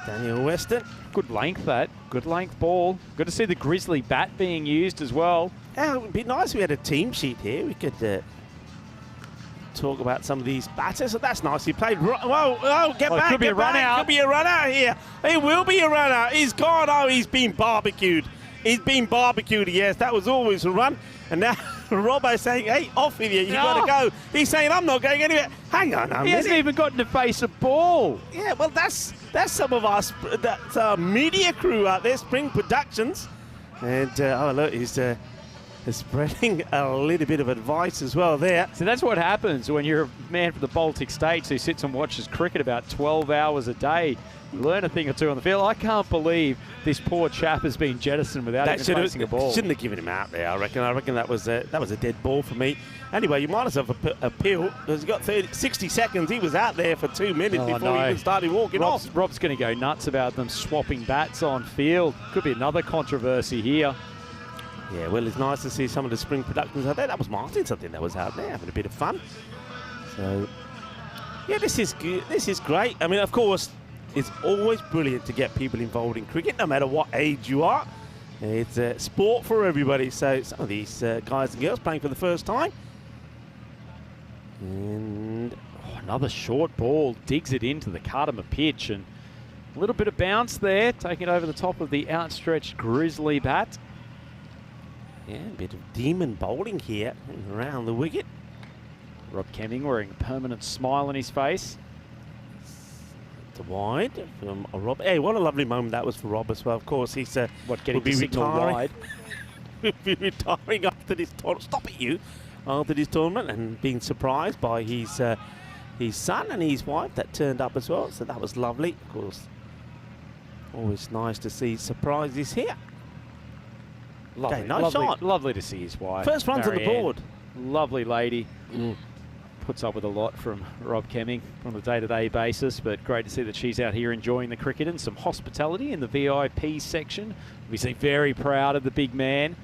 Daniel Weston. Good length, that. Good length ball. Good to see the Grizzly bat being used as well. Yeah, it would be nice if we had a team sheet here. We could talk about some of these batters. So that's nice. He played. Whoa, get back. Could be a run out. Could be a run out here. It will be a run out. He's gone. Oh, he's been barbecued. He's been barbecued. Yes, that was always a run. And now Robbo's saying, hey, off with you. You've got to go. He's saying, I'm not going anywhere. Hang on a minute. He hasn't even gotten to face a ball. Yeah, well, that's some of our media crew out there, Spring Productions. And, oh, look, he's spreading a little bit of advice as well there. So that's what happens when you're a man from the Baltic States who sits and watches cricket about 12 hours a day. You learn a thing or two on the field. I can't believe this poor chap has been jettisoned without even facing a ball. Shouldn't have given him out there, I reckon. I reckon that was a dead ball for me. Anyway, you might as well appeal because he's got 60 seconds. He was out there for 2 minutes before he even started walking off. Rob's going to go nuts about them swapping bats on field. Could be another controversy here. Yeah, well, it's nice to see some of the Spring Productions out there. That was Martin's, I think, that was out there having a bit of fun. So, yeah, this is good. This is great. I mean, of course, it's always brilliant to get people involved in cricket, no matter what age you are. It's a sport for everybody. So some of these guys and girls playing for the first time. And another short ball digs it into the Cardamom pitch, and a little bit of bounce there, taking it over the top of the outstretched Grizzly bat. Yeah, a bit of demon bowling here around the wicket. Rob Kemming wearing a permanent smile on his face. To wide from Rob. Hey, what a lovely moment that was for Rob as well. Of course, he's getting the signal wide. He'll be retiring after this tournament. Stop it, you! After this tournament, and being surprised by his son and his wife that turned up as well. So that was lovely. Of course, always nice to see surprises here. Lovely, okay, nice shot. Lovely to see his wife. First runs on the board. Lovely lady. Puts up with a lot from Rob Kemming on a day-to-day basis, but great to see that she's out here enjoying the cricket and some hospitality in the VIP section. We see very proud of the big man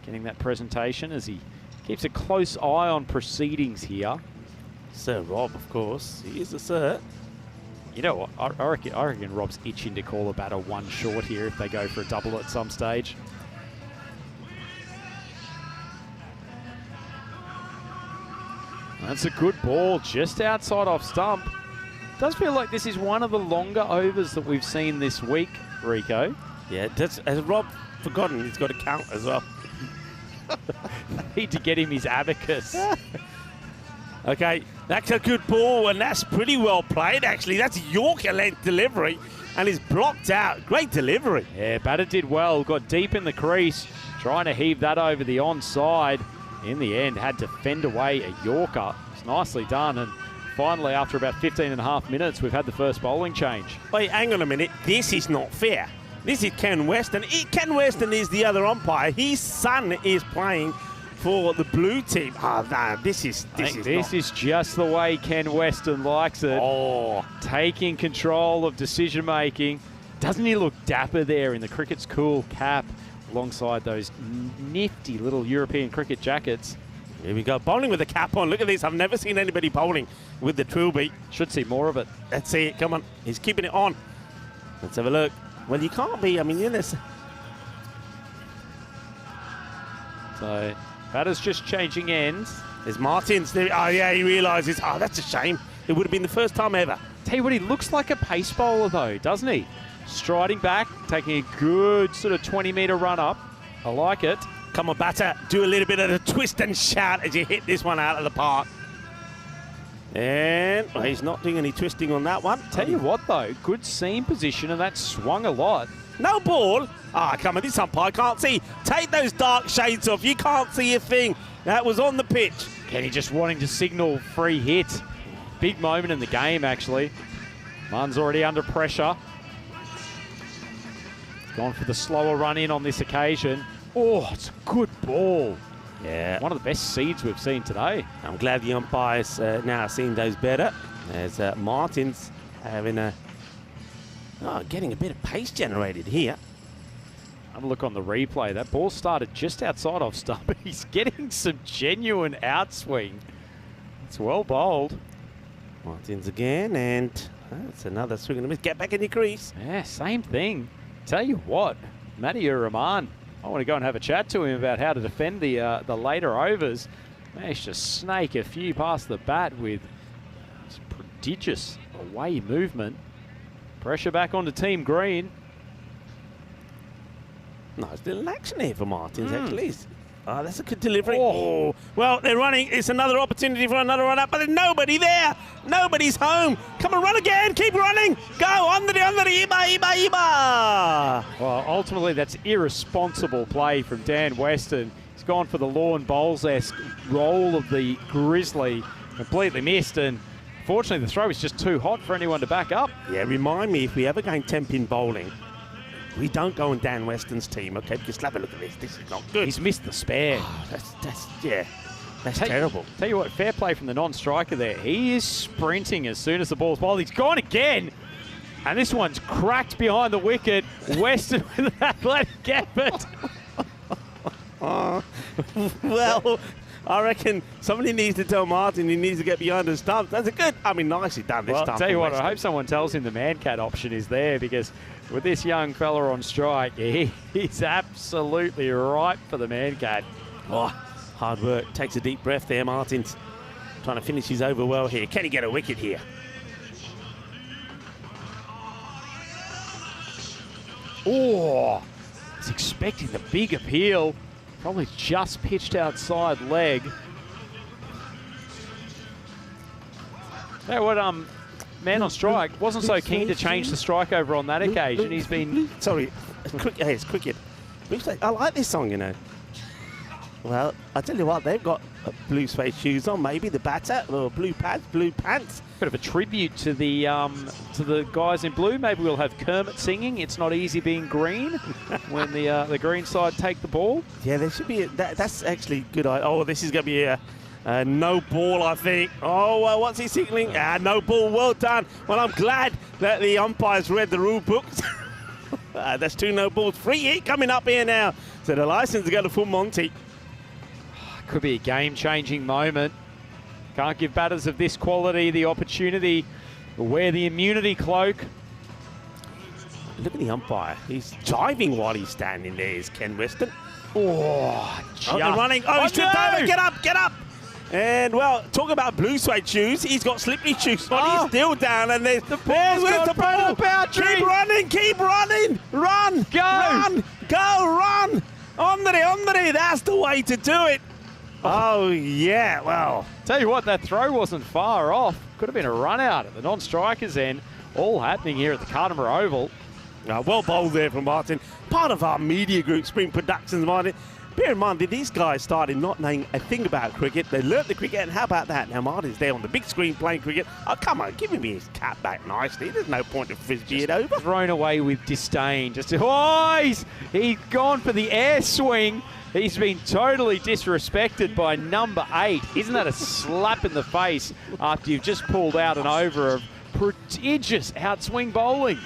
getting that presentation as he keeps a close eye on proceedings here. Sir Rob, of course. He is a sir. You know what? I reckon Rob's itching to call a batter one short here if they go for a double at some stage. That's a good ball just outside off stump. Does feel like this is one of the longer overs that we've seen this week, Rico. Yeah, has Rob forgotten he's got to count as well? Need to get him his abacus. Okay, that's a good ball, and that's pretty well played, actually. That's Yorker length delivery, and he's blocked out. Great delivery. Yeah, batter did well. Got deep in the crease, trying to heave that over the onside. In the end, had to fend away a Yorker. It's nicely done, and finally, after about 15.5 minutes, we've had the first bowling change. Wait, hang on a minute. This is not fair. This is Ken Weston. Ken Weston is the other umpire. His son is playing for the blue team. Oh, no, this is just the way Ken Weston likes it. Oh, taking control of decision making. Doesn't he look dapper there in the cricket's cool cap, alongside those nifty little European cricket jackets? Here we go, bowling with the cap on. Look at this. I've never seen anybody bowling with the trilby. Should see more of it. Let's see it. Come on. He's keeping it on. Let's have a look. Well, you can't be. I mean, you know. So, batter's just changing ends. There's Martins. Oh, yeah, he realises. Oh, that's a shame. It would have been the first time ever. Tell you what, he looks like a pace bowler, though, doesn't he? Striding back, taking a good sort of 20-metre run up. I like it. Come on, batter. Do a little bit of a twist and shout as you hit this one out of the park. And well, he's not doing any twisting on that one. Tell you what, though, good seam position, and that swung a lot. No ball. Ah, come on, this umpire can't see. Take those dark shades off. You can't see a thing. That was on the pitch. Kenny just wanting to signal free hit. Big moment in the game, actually. Munn's already under pressure. Gone for the slower run in on this occasion. Oh, it's a good ball. Yeah. One of the best seeds we've seen today. I'm glad the umpires now seeing those better. As Martin's having getting a bit of pace generated here. Have a look on the replay. That ball started just outside off stump. He's getting some genuine outswing. It's well bowled. Martins again, and That's another swing and a miss. Get back in your crease. Yeah, same thing. Tell you what, Matty Rahman, I want to go and have a chat to him about how to defend the later overs. Managed to snake a few past the bat with prodigious away movement. Pressure back onto Team Green. Nice little action here for Martins, actually. Oh, that's a good delivery. Oh, well, they're running. It's another opportunity for another run up, but there's nobody there. Nobody's home. Come on, run again. Keep running. Go, on the Iba. Well, ultimately, that's irresponsible play from Dan Weston. He's gone for the lawn bowls-esque roll of the Grizzly. Completely missed, and fortunately, the throw was just too hot for anyone to back up. Yeah, remind me, if we ever go 10-pin bowling, we don't go on Dan Weston's team, okay? Because have a look at this. This is not good. He's missed the spare. Oh, that's terrible. Tell you what, fair play from the non-striker there. He is sprinting as soon as the ball's bowled. He's gone again. And this one's cracked behind the wicket. Weston with an athletic effort. Well, I reckon somebody needs to tell Martin he needs to get behind the stumps. That's a good, nicely done this time. I'll tell you what, I hope someone tells him the man-cat option is there, because with this young fella on strike, he's absolutely ripe for the man-cat. Oh, hard work. Takes a deep breath there, Martin's trying to finish his over well here. Can he get a wicket here? Oh, he's expecting the big appeal. Probably just pitched outside leg. Hey, what, man on strike wasn't so keen to change the strike over on that occasion. He's been... Sorry, it's cricket. I like this song, you know. Well, I tell you what, they've got blue suede shoes on, maybe the batter, or blue pads, blue pants. Bit of a tribute to the guys in blue. Maybe we'll have Kermit singing "It's Not Easy Being Green" when the green side take the ball. Yeah, there should be. That's actually good. Oh, this is going to be a no ball, I think. Oh, well, what's he signaling? No ball. Well done. Well, I'm glad that the umpires read the rule books. That's 2 no balls. Free hit coming up here now. So the license to go to full Monty. Could be a game-changing moment. Can't give batters of this quality the opportunity to wear the immunity cloak. Look at the umpire. He's jiving while he's standing there, is Ken Weston. Oh, running. Oh, he's tripped over. Get up. And, well, talk about blue suede shoes. He's got slippery shoes on. He's still down. And there's the ball. Keep running. Run. Run. Ondere. That's the way to do it. Oh, yeah, well. Tell you what, that throw wasn't far off. Could have been a run out at the non-striker's end. All happening here at the Cartama Oval. Well bowled there from Martin. Part of our media group, Spring Productions, Martin. Bear in mind that these guys started not knowing a thing about cricket. They learnt the cricket, and how about that? Now Martin's there on the big screen playing cricket. Oh, come on, give him his cap back nicely. There's no point to frisbee it over. Thrown away with disdain. He's gone for the air swing. He's been totally disrespected by number 8. Isn't that a slap in the face after you've just pulled out an over of prodigious outswing bowling?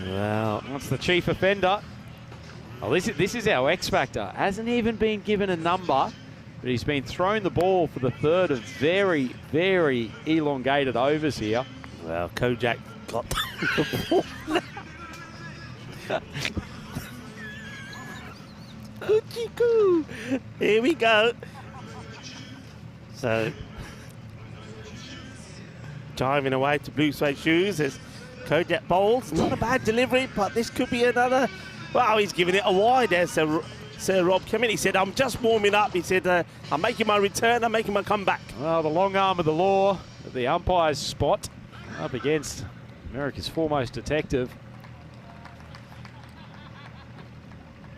Well, that's the chief offender. Well, this is our X Factor. Hasn't even been given a number, but he's been thrown the ball for the third of very, very elongated overs here. Well, Kojak got the ball. Here we go. So, diving away to blue suede shoes as Kojak bowls. Not a bad delivery, but this could be another. Well, he's giving it a wide there, Sir Rob Cumming. He said, I'm just warming up. He said, I'm making my return. I'm making my comeback. Well, the long arm of the law at the umpire's spot up against America's foremost detective.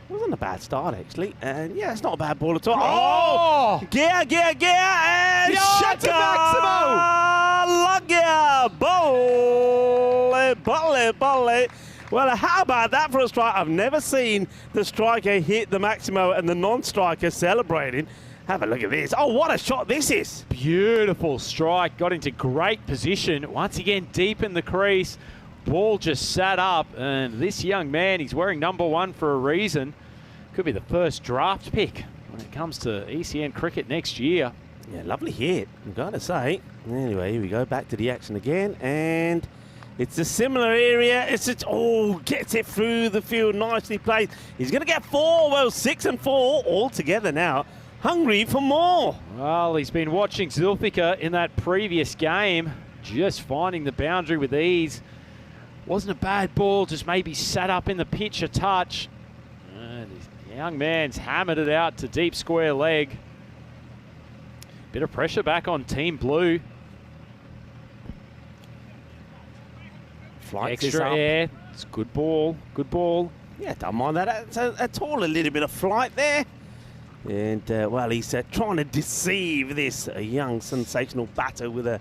Wasn't a bad start, actually. And, yeah, it's not a bad ball at all. Oh! Gear, and shut Maximo! Luggear! Bolle. Well, how about that for a strike? I've never seen the striker hit the Maximo and the non-striker celebrating. Have a look at this. Oh, what a shot this is. Beautiful strike. Got into great position. Once again, deep in the crease. Ball just sat up. And this young man, he's wearing number 1 for a reason. Could be the first draft pick when it comes to ECN cricket next year. Yeah, lovely hit, I've got to say. Anyway, here we go. Back to the action again. And it's a similar area. It's just, oh, gets it through the field. Nicely played. He's going to get 4. Well, 6 and 4 all together now. Hungry for more. Well, he's been watching Zulfikar in that previous game. Just finding the boundary with ease. Wasn't a bad ball, just maybe sat up in the pitch a touch. And the young man's hammered it out to deep square leg. Bit of pressure back on Team Blue. Flights extra air. It's good ball. Good ball. Yeah, don't mind that. That's all a little bit of flight there. And, well, he's trying to deceive this young, sensational batter with a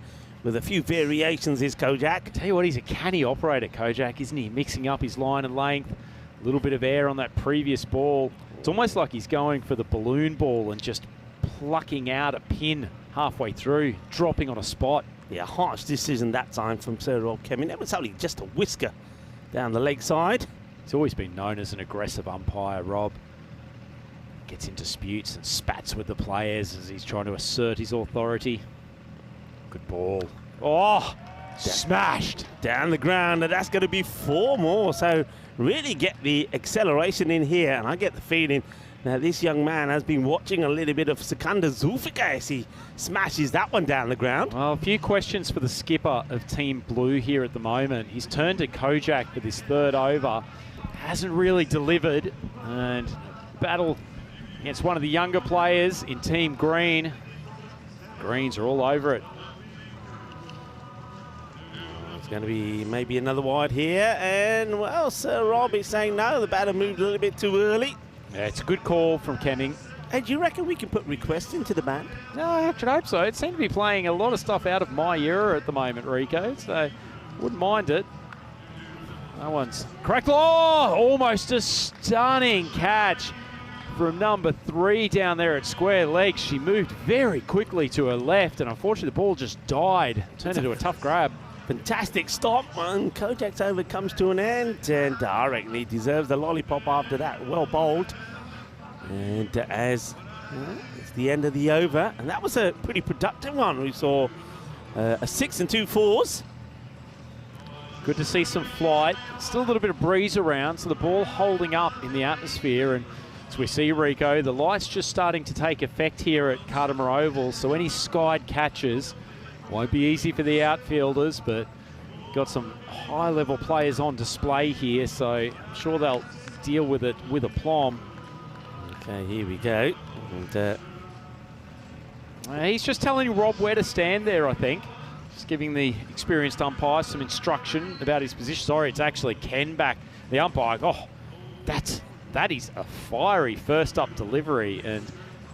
few variations, is Kojak. Tell you what, he's a canny operator, Kojak, isn't he? Mixing up his line and length. A little bit of air on that previous ball. It's almost like he's going for the balloon ball and just plucking out a pin halfway through, dropping on a spot. Yeah, harsh decision that time from Sir Rob Kemming. That was only just a whisker down the leg side. He's always been known as an aggressive umpire, Rob. Gets in disputes and spats with the players as he's trying to assert his authority. Good ball. Oh, smashed. Down the ground, and that's going to be 4 more. So really get the acceleration in here, and I get the feeling that this young man has been watching a little bit of Sikandar Zulfikar as he smashes that one down the ground. Well, a few questions for the skipper of Team Blue here at the moment. He's turned to Kojak for this 3rd over. Hasn't really delivered, and battle against one of the younger players in Team Green. Greens are all over it. It's going to be maybe another wide here, and well, Sir Rob is saying no, the batter moved a little bit too early. Yeah, it's a good call from Kemming. Hey, do you reckon we can put requests into the band? No, I should hope so. It seemed to be playing a lot of stuff out of my era at the moment, Rico, so wouldn't mind it. That one's correct. Oh, almost a stunning catch from number 3 down there at square leg. She moved very quickly to her left, and unfortunately the ball just died. Turned into a tough grab. Fantastic stop, and Kojak's over comes to an end, and I reckon he deserves the lollipop after that. Well bowled. And as it's the end of the over, and that was a pretty productive one. We saw a 6 and 2 fours. Good to see some flight. Still a little bit of breeze around, so the ball holding up in the atmosphere. And as we see, Rico, the light's just starting to take effect here at Cartamar Oval, so any skied catches won't be easy for the outfielders, but got some high-level players on display here, so I'm sure they'll deal with it with aplomb. Okay, here we go. And, he's just telling Rob where to stand there, I think. Just giving the experienced umpire some instruction about his position. Sorry, it's actually Ken back, the umpire. Oh, that is a fiery first-up delivery, and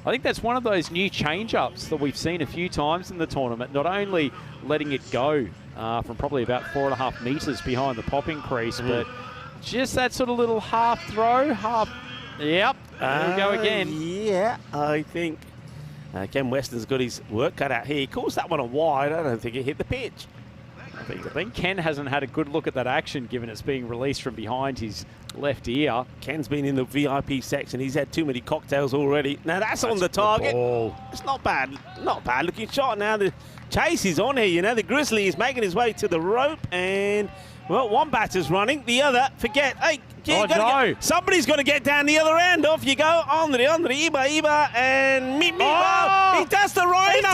I think that's one of those new change-ups that we've seen a few times in the tournament, not only letting it go from probably about 4.5 metres behind the popping crease, but just that sort of little half throw, yep, there we go again. Yeah, I think Ken Weston's got his work cut out here. He calls that one a wide. I don't think it hit the pitch. I think Ken hasn't had a good look at that action, given it's being released from behind his left ear. Ken's been in the VIP section. He's had too many cocktails already. Now that's on the target. It's not bad. Not bad looking shot. Now the chase is on here. You know, the Grizzly is making his way to the rope, and well, one batter's running. The other, forget. Hey, somebody's going to get down the other end. Off you go. Andre, Iba, and meet. Oh, he does the rhino.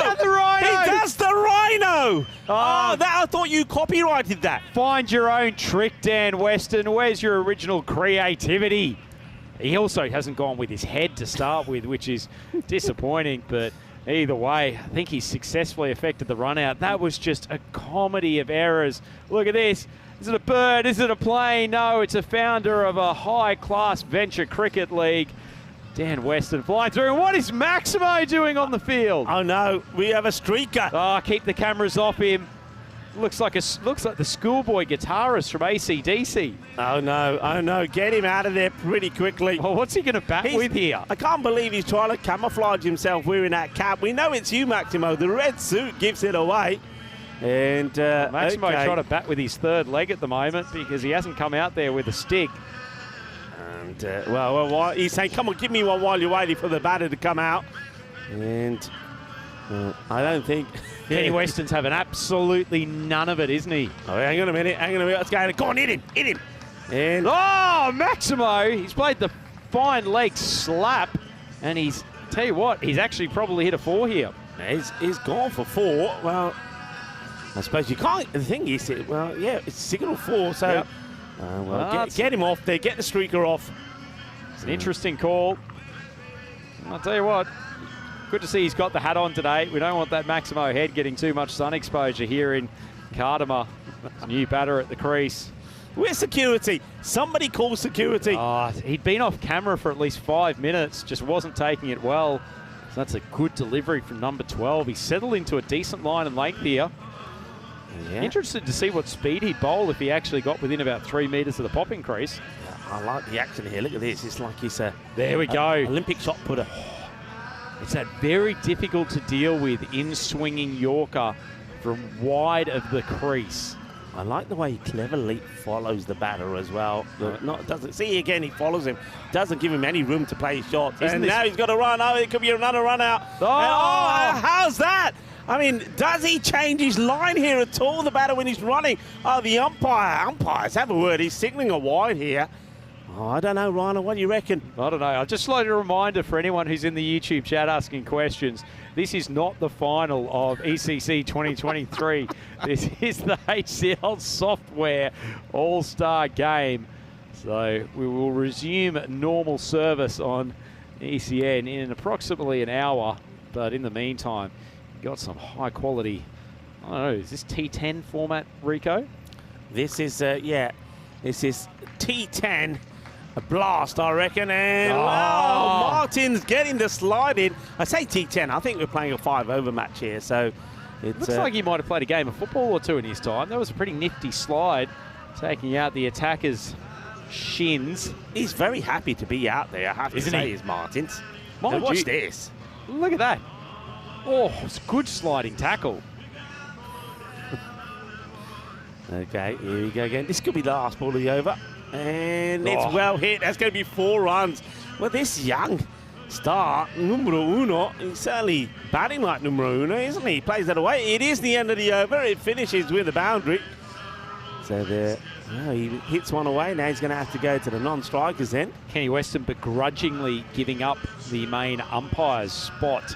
He does the rhino. Oh, that, I thought you copyrighted that. Find your own trick, Dan Weston. Where's your original creativity? He also hasn't gone with his head to start with, which is disappointing, but either way, I think he's successfully affected the run out. That was just a comedy of errors. Look at this. Is it a bird? Is it a plane? No, it's a founder of a high-class venture cricket league. Dan Weston flying through. What is Maximo doing on the field? Oh no, we have a streaker. Oh, keep the cameras off him. Looks like the schoolboy guitarist from AC/DC. Oh no, get him out of there pretty quickly. Well, what's he going to bat with here? I can't believe he's trying to camouflage himself wearing that cap. We know it's you, Maximo. The red suit gives it away. And Maximo trying to bat with his 3rd leg at the moment because he hasn't come out there with a stick. And well, he's saying, come on, give me one while you're waiting for the batter to come out. And I don't think. Kenny Weston's having absolutely none of it, isn't he? Oh, hang on a minute. Let's go. Go on, hit him. And oh, Maximo! He's played the fine leg slap, and tell you what, he's actually probably hit a 4 here. He's gone for 4. Well, I suppose you can't. The thing is, it's signal 4, so yep. Get him off there. Get the streaker off. It's an interesting call. I'll tell you what, good to see he's got the hat on today. We don't want that Maximo head getting too much sun exposure here in Cardamom. New batter at the crease. Where's security? Somebody call security. Oh, he'd been off camera for at least 5 minutes, just wasn't taking it well. So that's a good delivery from number 12. He settled into a decent line and length here. Yeah. Interested to see what speed he'd bowl if he actually got within about 3 metres of the popping crease. I like the action here. Look at this. It's like he's there we go. Olympic shot putter. It's that very difficult to deal with in-swinging Yorker from wide of the crease. I like the way he cleverly follows the batter as well. See again, he follows him. Doesn't give him any room to play his shots. And now he's got to run. Oh, it could be another run out. How's that? I mean, does he change his line here at all, the batter, when he's running? Oh, the umpires have a word. He's signalling a wide here. Oh, I don't know, Ryan. What do you reckon? I don't know. I'll just like a reminder for anyone who's in the YouTube chat asking questions. This is not the final of ECC 2023. This is the HCL Software All-Star Game. So we will resume normal service on ECN in approximately an hour. But in the meantime, you've got some high quality. I don't know, is this T10 format, Rico? This is, this is T10. A blast, I reckon, and Martin's getting the slide in. I say T10, I think we're playing a 5-over match here, so it looks like he might have played a game of football or two in his time. That was a pretty nifty slide, taking out the attacker's shins. He's very happy to be out there, I have to say, is Martins. Watch this. Look at that. Oh, it's a good sliding tackle. Okay, here we go again. This could be the last ball of the over. And it's well hit. That's going to be 4 runs. Well, this young star, numero uno, he's certainly batting like numero uno, isn't he? He plays that away. It is the end of the over. It finishes with a boundary. So he hits one away. Now he's going to have to go to the non-strikers then. Kenny Weston begrudgingly giving up the main umpire's spot.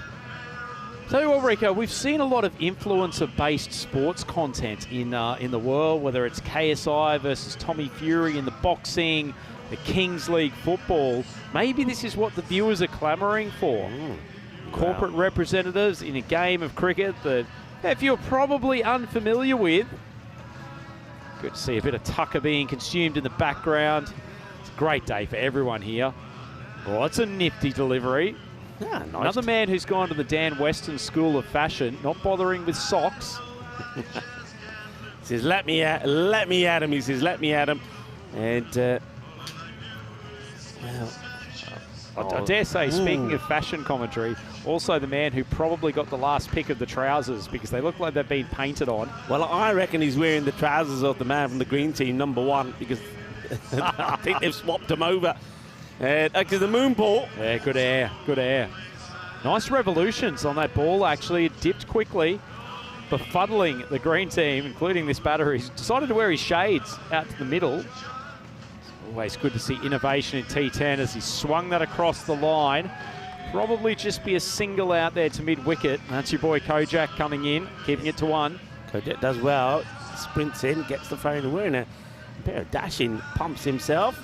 Tell you what, Rico, we've seen a lot of influencer-based sports content in the world, whether it's KSI versus Tommy Fury in the boxing, the Kings League football. Maybe this is what the viewers are clamouring for. Corporate representatives in a game of cricket that, if you're probably unfamiliar with, good to see a bit of tucker being consumed in the background. It's a great day for everyone here. Oh, it's a nifty delivery. Yeah, nice. Another man who's gone to the Dan Weston school of fashion, not bothering with socks. He says, let me at him. He says, let me at him. And, I dare say, speaking of fashion commentary, also the man who probably got the last pick of the trousers because they look like they've been painted on. Well, I reckon he's wearing the trousers of the man from the green team, number 1, because I think they've swapped him over. Because the moon ball. Yeah, good air, good air. Nice revolutions on that ball, actually. It dipped quickly, befuddling the green team, including this batter. He's decided to wear his shades out to the middle. It's always good to see innovation in T10 as he swung that across the line. Probably just be a single out there to mid-wicket. That's your boy Kojak coming in, keeping it to 1. Kojak does well, sprints in, gets the phone away, and a pair of dashing pumps himself.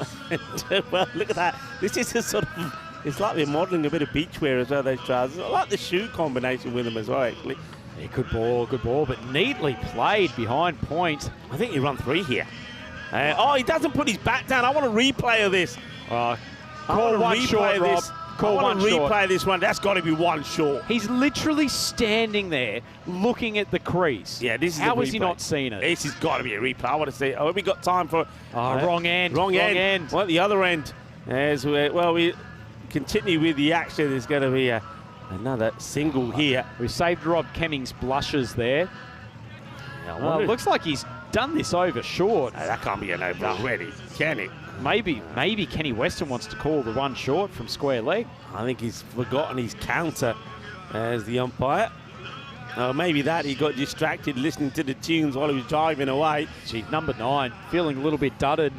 Well, look at that. This is a sort of, it's like they're modelling a bit of beach wear as well, those trousers. I like the shoe combination with them as well, actually. Yeah, good ball, but neatly played behind point. I think he run 3 here. He doesn't put his bat down. I want a replay of this. Call one short, Rob. Call one short. Replay this one. That's got to be 1 short. He's literally standing there looking at the crease. Yeah, this is How has he not seen it? This has got to be a replay. I want to see it. Have we got time for... wrong end. Wrong end. Well, the other end. As we continue with the action, there's going to be another single here. We've saved Rob Kemming's blushes there. Yeah, it looks like he's done this over short. That can't be an over already, can it? Maybe Kenny Weston wants to call the 1 short from square leg. I think he's forgotten his counter as the umpire. Oh, maybe that. He got distracted listening to the tunes while he was driving away. Gee, number 9, feeling a little bit dudded.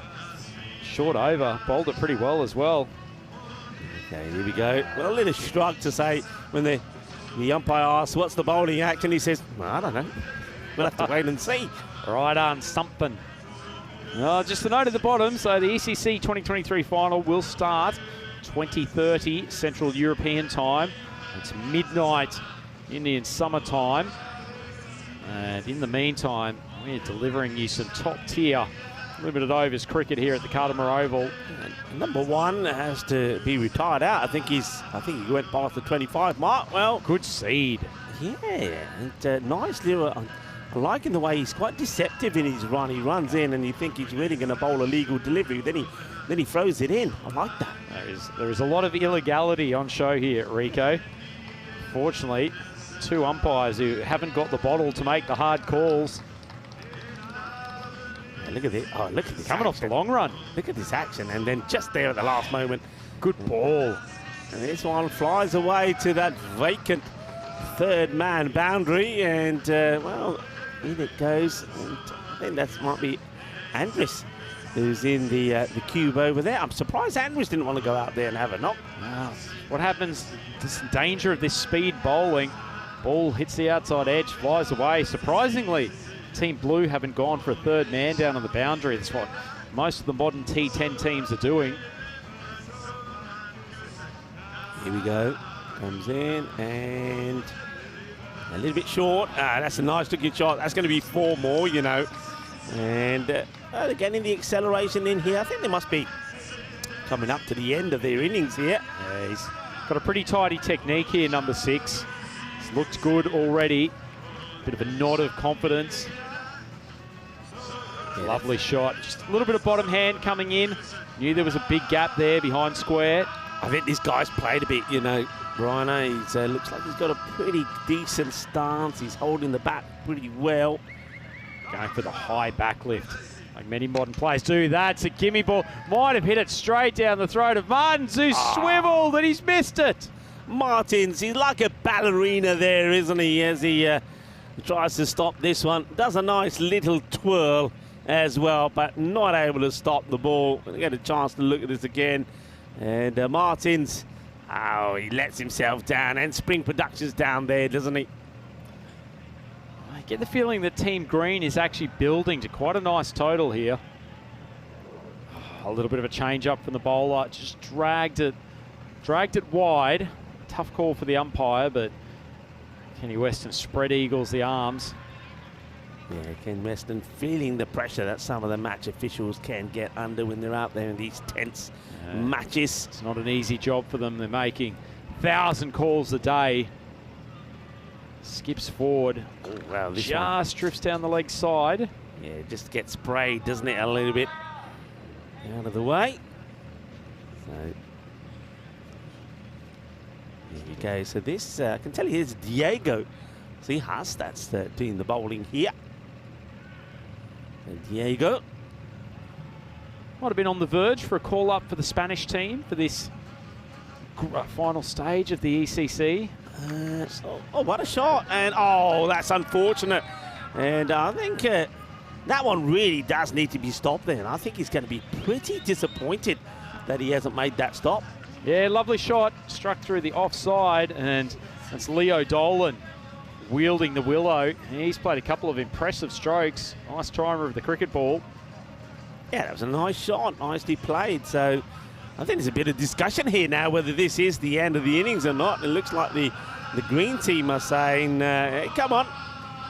Short over, bowled it pretty well as well. Okay, here we go. Well, a little shrug to say when the umpire asks, what's the bowling action? He says, well, I don't know. We'll have to wait and see. Right on, something. Just a note at the bottom, so the ECC 2023 final will start 20:30 Central European time. It's midnight Indian summer time. And in the meantime, we're delivering you some top-tier limited overs cricket here at the Cartamar Oval. And number 1 has to be retired out. I think he went past the 25 mark. Well, good seed. Yeah, and nice little. I'm liking the way he's quite deceptive in his run. He runs in, and you think he's really going to bowl a legal delivery. Then he throws it in. I like that. There is a lot of illegality on show here, Rico. Fortunately, 2 umpires who haven't got the bottle to make the hard calls. Look at this. Oh, look at this. Coming off the long run. Look at this action. And then just there at the last moment. Good ball. And this one flies away to that vacant third man boundary. And, well, in it goes. And I think that might be Andrus, who's in the cube over there. I'm surprised Andrus didn't want to go out there and have a knock. What happens? This danger of this speed bowling. Ball hits the outside edge, flies away. Surprisingly, Team Blue haven't gone for a third man down on the boundary. That's what most of the modern T10 teams are doing. Here we go. Comes in and a little bit short. That's a nice looking shot. That's going to be 4 more, you know. And again, in the acceleration in here, I think they must be coming up to the end of their innings here. Yeah, he's got a pretty tidy technique here, number 6. It's looked good already. Bit of a nod of confidence. Yeah. Lovely shot. Just a little bit of bottom hand coming in. Knew there was a big gap there behind square. I think this guy's played a bit, you know, Rhino. He looks like he's got a pretty decent stance. He's holding the bat pretty well. Going for the high backlift, like many modern players do. That's a gimme ball. Might have hit it straight down the throat of Martins, who's swiveled, and he's missed it. Martins, he's like a ballerina there, isn't he, as he tries to stop this one. Does a nice little twirl as well, but not able to stop the ball. We'll get a chance to look at this again. And Martins, he lets himself down, and Spring Productions down there, doesn't he? I get the feeling that Team Green is actually building to quite a nice total here. A little bit of a change up from the bowler, just dragged it wide. Tough call for the umpire, but Kenny Weston spread eagles the arms. Yeah, Ken Weston feeling the pressure that some of the match officials can get under when they're out there in these tense matches. It's not an easy job for them. They're making 1,000 calls a day. Skips forward. Oh, wow, this just drifts down the leg side. Yeah, it just gets sprayed, doesn't it, a little bit out of the way. So there you go. So this, I can tell you, here's Diego. So he has stats doing the bowling here. And Diego might have been on the verge for a call-up for the Spanish team for this final stage of the ECC. What a shot. And, that's unfortunate. And I think that one really does need to be stopped there. And I think he's going to be pretty disappointed that he hasn't made that stop. Yeah, lovely shot. Struck through the offside, and that's Leo Dolan wielding the willow. He's played a couple of impressive strokes. Nice timer of the cricket ball. Yeah, that was a nice shot. Nicely played. So I think there's a bit of discussion here now whether this is the end of the innings or not. It looks like the green team are saying, hey, come on.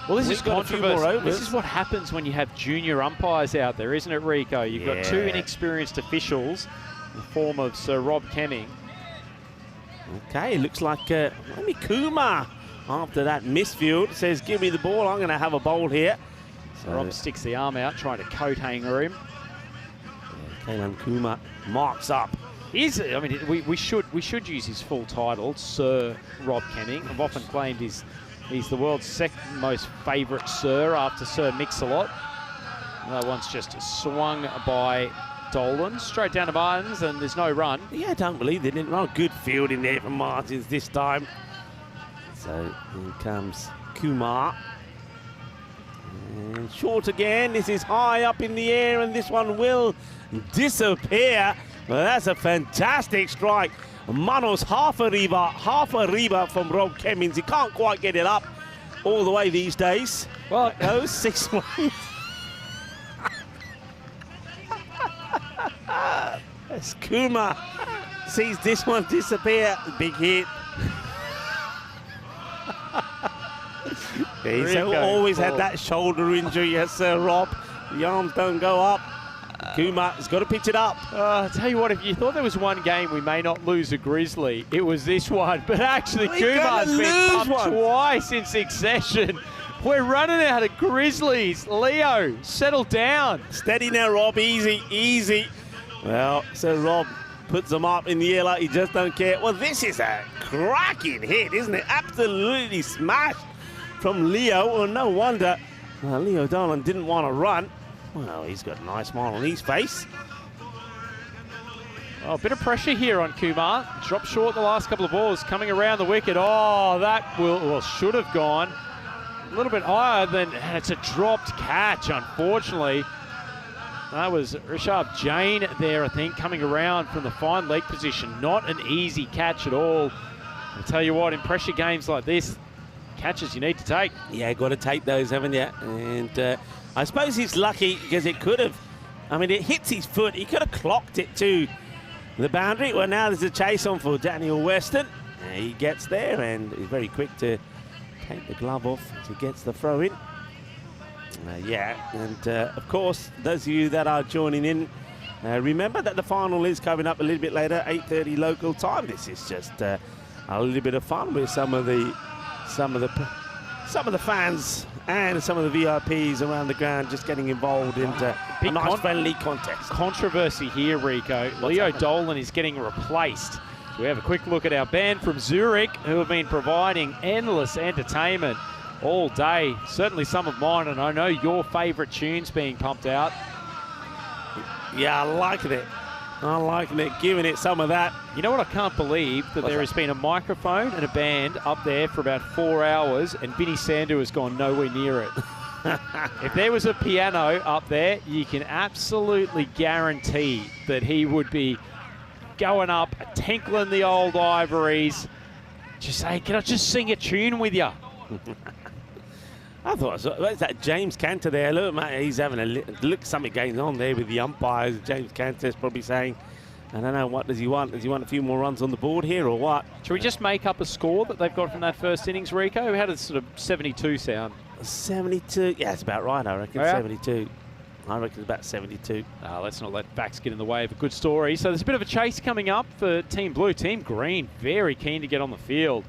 Well, this is controversial. This is what happens when you have junior umpires out there, isn't it, Rico? You've got 2 inexperienced officials in the form of Sir Rob Kemming. Okay, it looks like maybe Kumar, after that misfield, says, give me the ball, I'm going to have a bowl here. So Rob sticks the arm out, trying to coat hanger him. Yeah, Kailan Kumar marks up. We should use his full title, Sir Rob Kemming. I've often claimed he's the world's second most favourite Sir after Sir Mix-a-Lot. That one's just swung by Dolan, straight down to Martins, and there's no run. Yeah, I don't believe they didn't run. Good field in there for Martins this time. So here comes Kumar. And short again. This is high up in the air, and this one will disappear. Well, that's a fantastic strike. Manos half a riba from Rob Cummins. He can't quite get it up all the way these days. Well, those 6-1. As Kumar sees this one disappear, big hit. He's always had that shoulder injury, yes, sir, Rob. The arms don't go up. Kumar has got to pitch it up. I tell you what, if you thought there was one game we may not lose a Grizzly, it was this one. But actually, Kumar's been pumped twice in succession. We're running out of Grizzlies. Leo, settle down. Steady now, Rob. Easy, easy. Well, so Rob puts them up in the air like he just don't care. Well, this is a cracking hit, isn't it? Absolutely smashed from Leo. Well, no wonder Leo Dolan didn't want to run. Well, he's got a nice smile on his face. Oh, a bit of pressure here on Kumar. Dropped short the last couple of balls, coming around the wicket. Oh, that should have gone a little bit higher than, and it's a dropped catch, unfortunately. That was Rishabh Jain there, I think, coming around from the fine leg position. Not an easy catch at all. I tell you what, in pressure games like this, catches you need to take. Yeah, got to take those, haven't you? And I suppose he's lucky because it could have, I mean, it hits his foot. He could have clocked it to the boundary. Well, now there's a chase on for Daniel Weston. He gets there and he's very quick to take the glove off as he gets the throw in. Of course, those of you that are joining in, remember that the final is coming up a little bit later, 8:30 local time. This is just a little bit of fun with some of the fans and some of the VIPs around the ground just getting involved into a nice friendly contest. Controversy here, Rico. Leo Dolan is getting replaced. So we have a quick look at our band from Zurich, who have been providing endless entertainment all day. Certainly some of mine, and I know your favourite tunes being pumped out. Yeah, I like it. I'm liking it, giving it some of that. You know what I can't believe? That there has been a microphone and a band up there for about 4 hours and Vinny Sandu has gone nowhere near it. If there was a piano up there, you can absolutely guarantee that he would be going up, tinkling the old ivories, just saying, can I just sing a tune with you? I thought, what's that James Cantor there? Look, mate, he's having a look, something going on there with the umpires. James Cantor's probably saying, I don't know, what does he want? Does he want a few more runs on the board here or what? Should we just make up a score that they've got from that first innings, Rico? How does sort of 72 sound? 72, yeah, that's about right, I reckon. 72. I reckon it's about 72. Let's not let facts get in the way of a good story. So there's a bit of a chase coming up for Team Blue. Team Green, very keen to get on the field.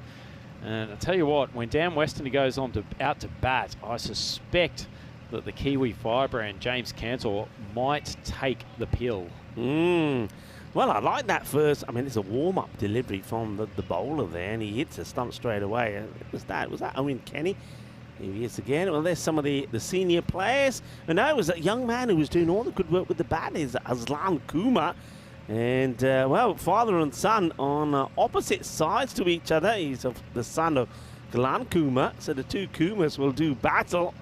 And I tell you what, when Dan Weston goes on out to bat, I suspect that the Kiwi firebrand James Cantor might take the pill. Well, I like that first. I mean, it's a warm-up delivery from the bowler there, and he hits a stump straight away. Was that Owen Kenny? Here he is again. Well, there's some of the senior players. And now it was a young man who was doing all the good work with the bat, is Aslan Kumar. And, well, father and son on opposite sides to each other. He's the son of Glenn Kumar, so the two Kumars will do battle.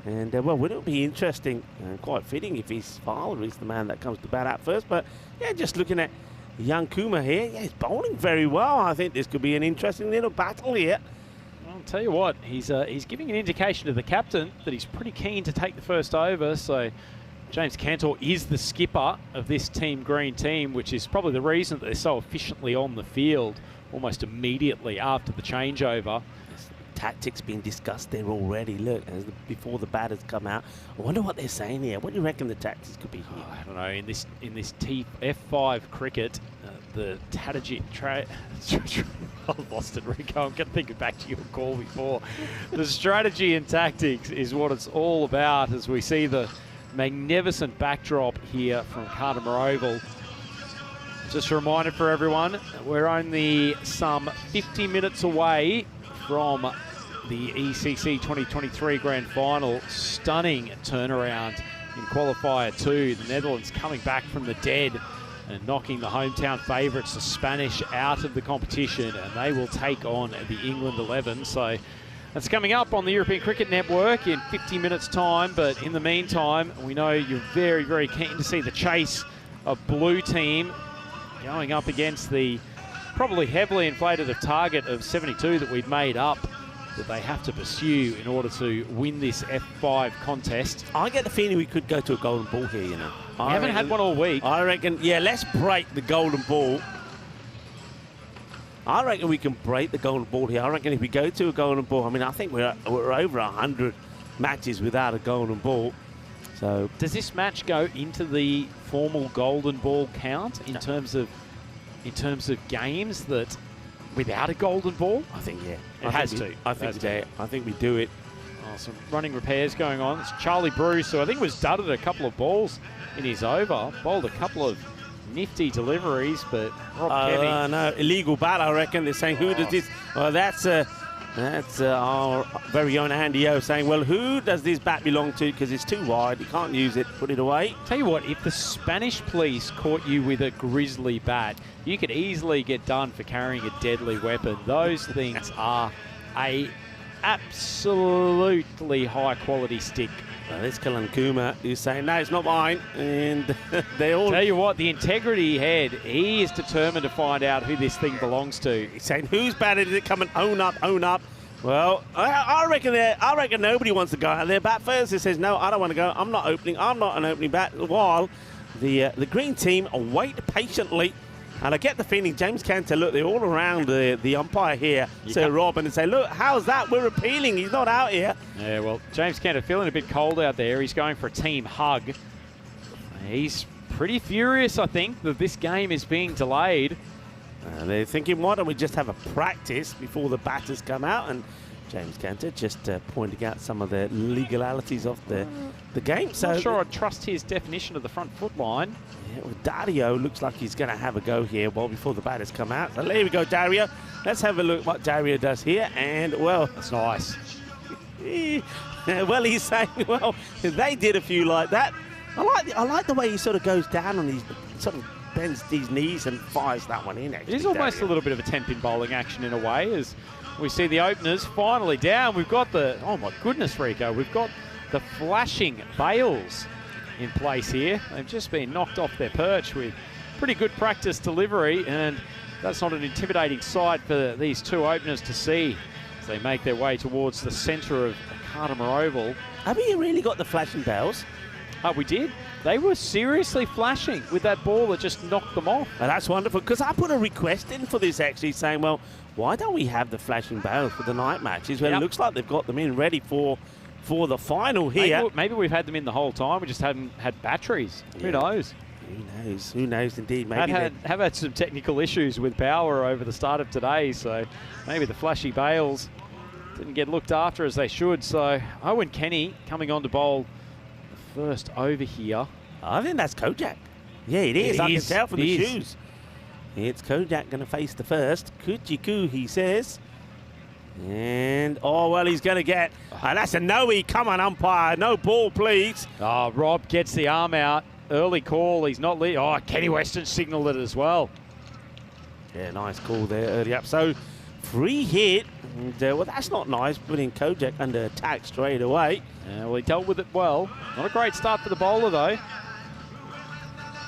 And, well, wouldn't it be interesting and quite fitting if his father is the man that comes to bat out first? But, yeah, just looking at young Kumar here, yeah, he's bowling very well. I think this could be an interesting little battle here. I'll tell you what, he's giving an indication to the captain that he's pretty keen to take the first over, so James Cantor is the skipper of this Team Green team, which is probably the reason that they're so efficiently on the field almost immediately after the changeover. Tactics being discussed there already. Look, before the batters come out. I wonder what they're saying here. What do you reckon the tactics could be here? I don't know. In this F5 cricket, the strategy. I lost it, Rico. I'm going to think back to your call before. The strategy and tactics is what it's all about, as we see the magnificent backdrop here from Cartermore Oval. Just a reminder for everyone, we're only some 50 minutes away from the ECC 2023 Grand Final. Stunning turnaround in Qualifier 2. The Netherlands coming back from the dead and knocking the hometown favourites, the Spanish, out of the competition, and they will take on the England 11. So That's coming up on the European Cricket Network in 50 minutes' time. But in the meantime, we know you're very, very keen to see the chase of Blue Team going up against the probably heavily inflated target of 72 that we'd made up that they have to pursue in order to win this F5 contest. I get the feeling we could go to a golden ball here, you know. We haven't had one all week. I reckon, yeah, let's break the golden ball. I reckon we can break the golden ball here. I reckon if we go to a golden ball, I mean, I think we're over 100 matches without a golden ball. So does this match go into the formal golden ball count in terms of games that without a golden ball? I think, yeah. It has to. I think we do it. Oh, some running repairs going on. It's Charlie Bruce, who I think was dudded a couple of balls in his over. Bowled a couple of nifty deliveries, but Rob Kevy. No, illegal bat, I reckon. They're saying, who does this? Well, that's our very own Andy O saying, well, who does this bat belong to? Because it's too wide. You can't use it. Put it away. Tell you what, if the Spanish police caught you with a grizzly bat, you could easily get done for carrying a deadly weapon. Those things are a absolutely high-quality stick. Well, this Kalan Kuma is saying, no, it's not mine. And they all... Tell you what, the integrity head, he is determined to find out who this thing belongs to. He's saying, whose bat is it? Come and own up, own up. Well, I reckon nobody wants to go out there. Bat first, he says, no, I don't want to go. I'm not opening. I'm not an opening bat. While the green team wait patiently. And I get the feeling James Cantor, look, they're all around the umpire here, yep. Sir Rob, and say, look, how's that? We're appealing. He's not out here. Yeah, well, James Cantor feeling a bit cold out there. He's going for a team hug. He's pretty furious, I think, that this game is being delayed. They're thinking, why don't we just have a practice before the batters come out? And James Cantor just pointing out some of the legalities of the game. So not sure I'd trust his definition of the front foot line. Yeah, well, Dario looks like he's going to have a go here before the batters come out. So there we go, Dario. Let's have a look what Dario does here. And, well... That's nice. Well, he's saying, well, they did a few like that. I like the way he sort of goes down on these, sort of bends these knees and fires that one in, actually. It is almost Dario. A little bit of a 10-pin bowling action in a way, as we see the openers finally down. We've got the... Oh, my goodness, Rico. We've got the flashing Bales in place here. They've just been knocked off their perch with pretty good practice delivery, and that's not an intimidating sight for these two openers to see as they make their way towards the centre of Cardimer Oval. Have you really got the flashing bells? We did. They were seriously flashing with that ball that just knocked them off. Oh, that's wonderful, because I put a request in for this, actually, saying, well, why don't we have the flashing bells for the night matches? Well, It looks like they've got them in ready for the final here. Maybe we've had them in the whole time. We just haven't had batteries. Yeah. Who knows? Who knows? Who knows, indeed. Maybe have had some technical issues with power over the start of today, so maybe the flashy Bales didn't get looked after as they should. So Owen Kenny coming on to bowl the first over here. I think that's Kojak. Yeah, it is. I can tell from the shoes. It's Kojak going to face the first. Kuchiku, he says. And, oh, well, he's going to get... that's a no-e. Come on, umpire. No ball, please. Oh, Rob gets the arm out. Early call. He's not leading. Oh, Kenny Weston signalled it as well. Yeah, nice call there early up. So, free hit. And, well, that's not nice, putting Kojak under attack straight away. Yeah, well, he dealt with it well. Not a great start for the bowler, though.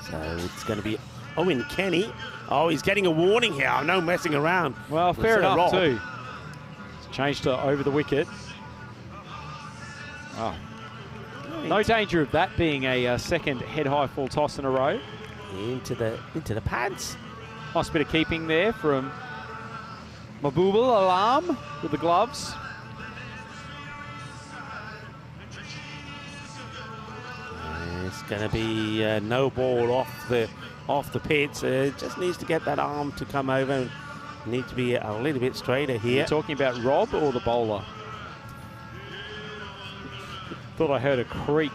So, it's going to be Owen Kenny. Oh, he's getting a warning here. No messing around. Well, fair enough, too. Changed to over the wicket. Oh. No danger of that being a second head-high full toss in a row. Into the pads. Nice bit of keeping there from Mahbubul Alam with the gloves. It's going to be no ball off the pitch. Just needs to get that arm to come over. Need to be a little bit straighter here. You're talking about Rob or the bowler? Thought I heard a creak.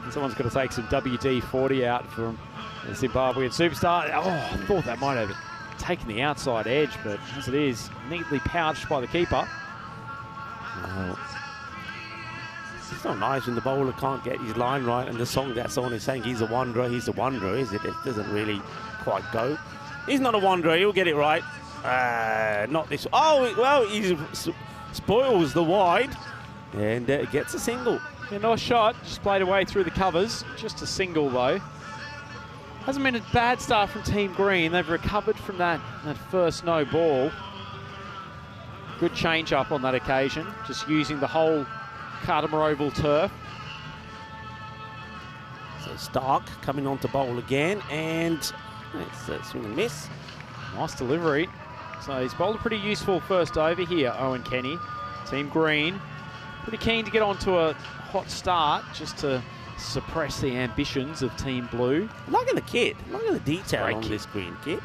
And someone's got to take some WD-40 out from the Zimbabwean superstar. Oh, I thought that might have taken the outside edge, but as it is, neatly pouched by the keeper. Well, it's not nice when the bowler can't get his line right, and the song that's on is saying he's a wanderer, is it? It doesn't really quite go. He's not a wanderer, he'll get it right. Not this. Oh, well, spoils the wide and gets a single. Yeah, nice shot, just played away through the covers. Just a single though. Hasn't been a bad start from Team Green. They've recovered from that first no ball. Good change up on that occasion, just using the whole Cardimer Oval turf. So Stark coming on to bowl again, and it's a swing and miss. Nice delivery. So he's bowled a pretty useful first over here, Owen Kenny. Team Green, pretty keen to get onto a hot start just to suppress the ambitions of Team Blue. Look at the kit. Look at the detail Great on kit. this green kit.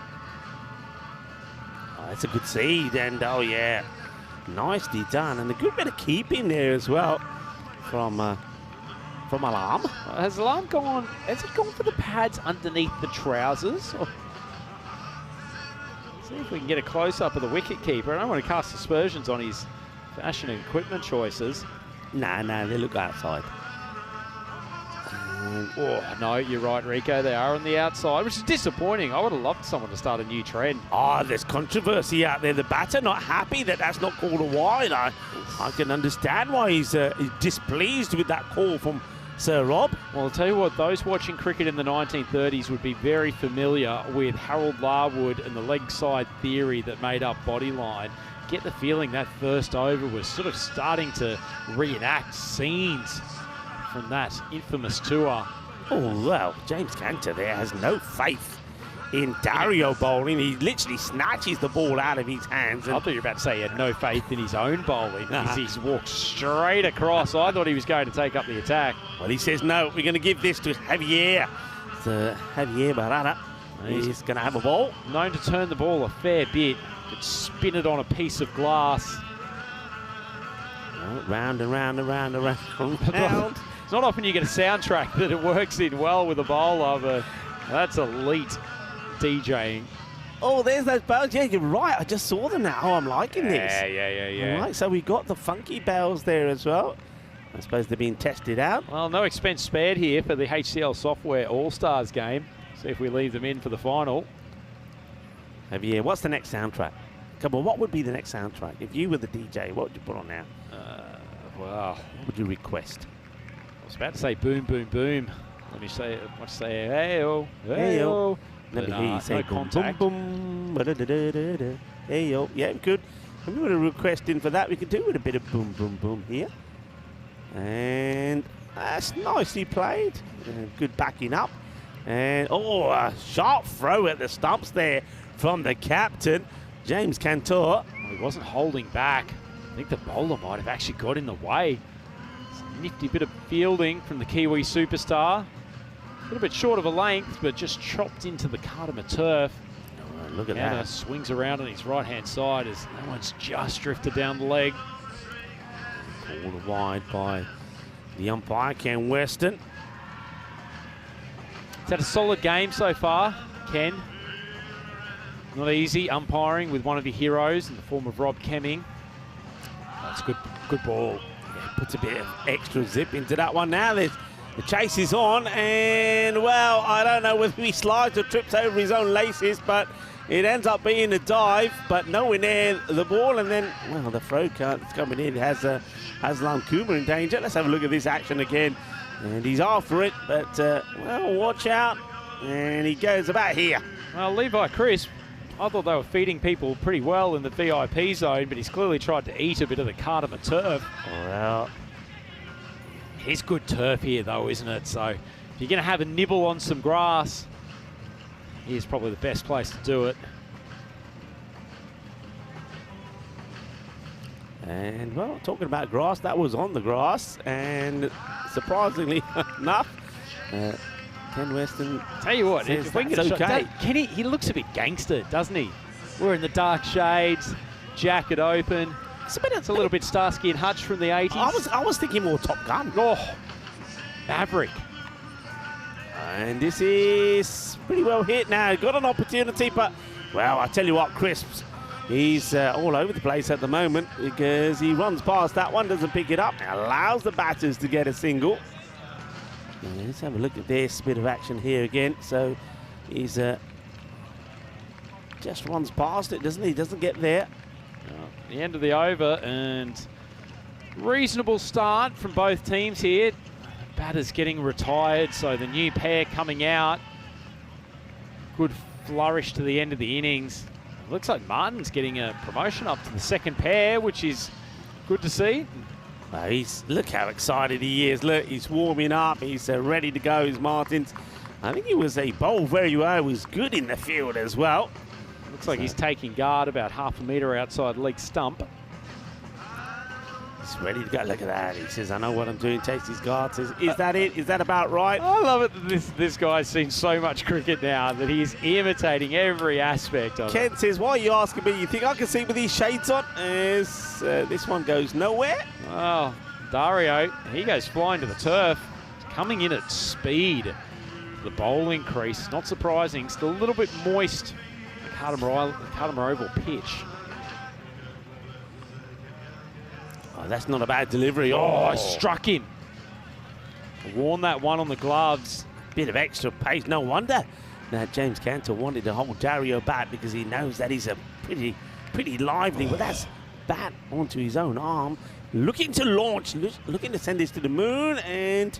Oh, that's a good seed, and oh yeah, nicely done, and a good bit of keeping there as well from Alarm. Has Alarm gone? Has it gone for the pads underneath the trousers? Or see if we can get a close up of the wicket keeper. I don't want to cast aspersions on his fashion and equipment choices. Nah, they look outside. Oh, no, you're right, Rico. They are on the outside, which is disappointing. I would have loved someone to start a new trend. Oh, there's controversy out there. The batter not happy that that's not called a wide. I can understand why he's displeased with that call from Sir Rob. Well, I'll tell you what, those watching cricket in the 1930s would be very familiar with Harold Larwood and the leg side theory that made up Bodyline. Get the feeling that first over was sort of starting to reenact scenes from that infamous tour. Oh, well, James Cantor there has no faith in Dario bowling. He literally snatches the ball out of his hands. I thought you were about to say he had no faith in his own bowling. He's walked straight across. I thought he was going to take up the attack. Well, he says, no, we're going to give this to Javier. So Javier Barada is going to have a ball. Known to turn the ball a fair bit. Could spin it on a piece of glass. Oh, round and round and round and round and round. It's not often you get a soundtrack that it works in well with a bowler, but that's elite DJing. Oh, there's those bells. Yeah, you're right. I just saw them now. Oh, I'm liking this. Yeah. All right, so we got the funky bells there as well. I suppose they're being tested out. Well, no expense spared here for the HCL Software All-Stars game. See if we leave them in for the final. Javier, what's the next soundtrack? Come on, what would be the next soundtrack? If you were the DJ, what would you put on now? Well, what would you request? I was about to say boom, boom, boom. Let me say, hey-oh, hey-oh. Let me hear you say no boom, contact. boom, boom, hey-yo. Yeah, good. If we were to request in for that, we could do with a bit of boom, boom, boom here. And that's nicely played. Good backing up. And, oh, a sharp throw at the stumps there from the captain, James Cantor. Well, he wasn't holding back. I think the bowler might have actually got in the way. It's a nifty bit of fielding from the Kiwi superstar. A little bit short of a length, but just chopped into the Cardimer turf. Oh, look at Anna that. swings around on his right-hand side as that one's just drifted down the leg. Called wide by the umpire, Ken Weston. He's had a solid game so far, Ken. Not easy umpiring with one of your heroes in the form of Rob Kemming. That's good ball. Yeah, puts a bit of extra zip into that one now. The chase is on, and, well, I don't know whether he slides or trips over his own laces, but it ends up being a dive, but nowhere near the ball, and then, well, the throw that's coming in has Aslam Kumar in danger. Let's have a look at this action again. And he's after it, but, well, watch out. And he goes about here. Well, Levi Crisp, I thought they were feeding people pretty well in the VIP zone, but he's clearly tried to eat a bit of the Cardimer turf. Well, It's good turf here, though, isn't it? So if you're going to have a nibble on some grass, here's probably the best place to do it. and, well, talking about grass, that was on the grass, and surprisingly enough, Ken Weston. Tell you what, says if we can that's get a shot, okay. Kenny, he looks a bit gangster, doesn't he? Wearing the dark shades, jacket open. It's a little bit Starsky and Hutch from the 80s. I was thinking more Top Gun. Oh, Maverick. And this is pretty well hit now. Got an opportunity, but, well, I tell you what, Crisps, he's all over the place at the moment because he runs past that one, doesn't pick it up, allows the batters to get a single. And let's have a look at this bit of action here again. So he's just runs past it, doesn't he? Doesn't get there. The end of the over, and reasonable start from both teams here. Batters getting retired, so the new pair coming out. Good flourish to the end of the innings. Looks like Martin's getting a promotion up to the second pair, which is good to see. Look how excited he is. Look, he's warming up. He's ready to go, is Martins. I think he was a bowled very well. He was good in the field as well. Looks like he's taking guard about half a metre outside leg stump. He's ready to go. Look at that. He says, I know what I'm doing. Takes his guard. Says, is that it? Is that about right? I love it that this guy's seen so much cricket now that he's imitating every aspect of it. Ken says, why are you asking me? You think I can see with these shades on? As this one goes nowhere. Well, Dario, he goes flying to the turf. He's coming in at speed. The bowling crease, not surprising. Still a little bit moist. The Cardimer Oval pitch. Oh, that's not a bad delivery. Oh, struck him. Worn that one on the gloves. Bit of extra pace. No wonder that James Cantor wanted to hold Dario back, because he knows that he's a pretty lively. But that's bat onto his own arm. Looking to launch. Looking to send this to the moon. And,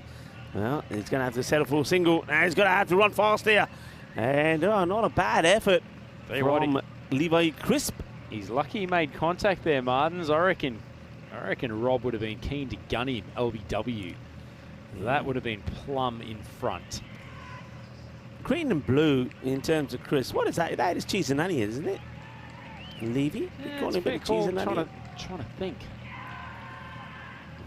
well, he's going to have to settle for a single. Now he's going to have to run fast here. And, not a bad effort from Levi Crisp. He's lucky he made contact there, Martins. I reckon Rob would have been keen to gun him LBW. That would have been plumb in front. Green and blue in terms of Chris. What is that? That is cheese and onion, isn't it? Levy? Yeah, it's a bit cheese and onion. Trying to think.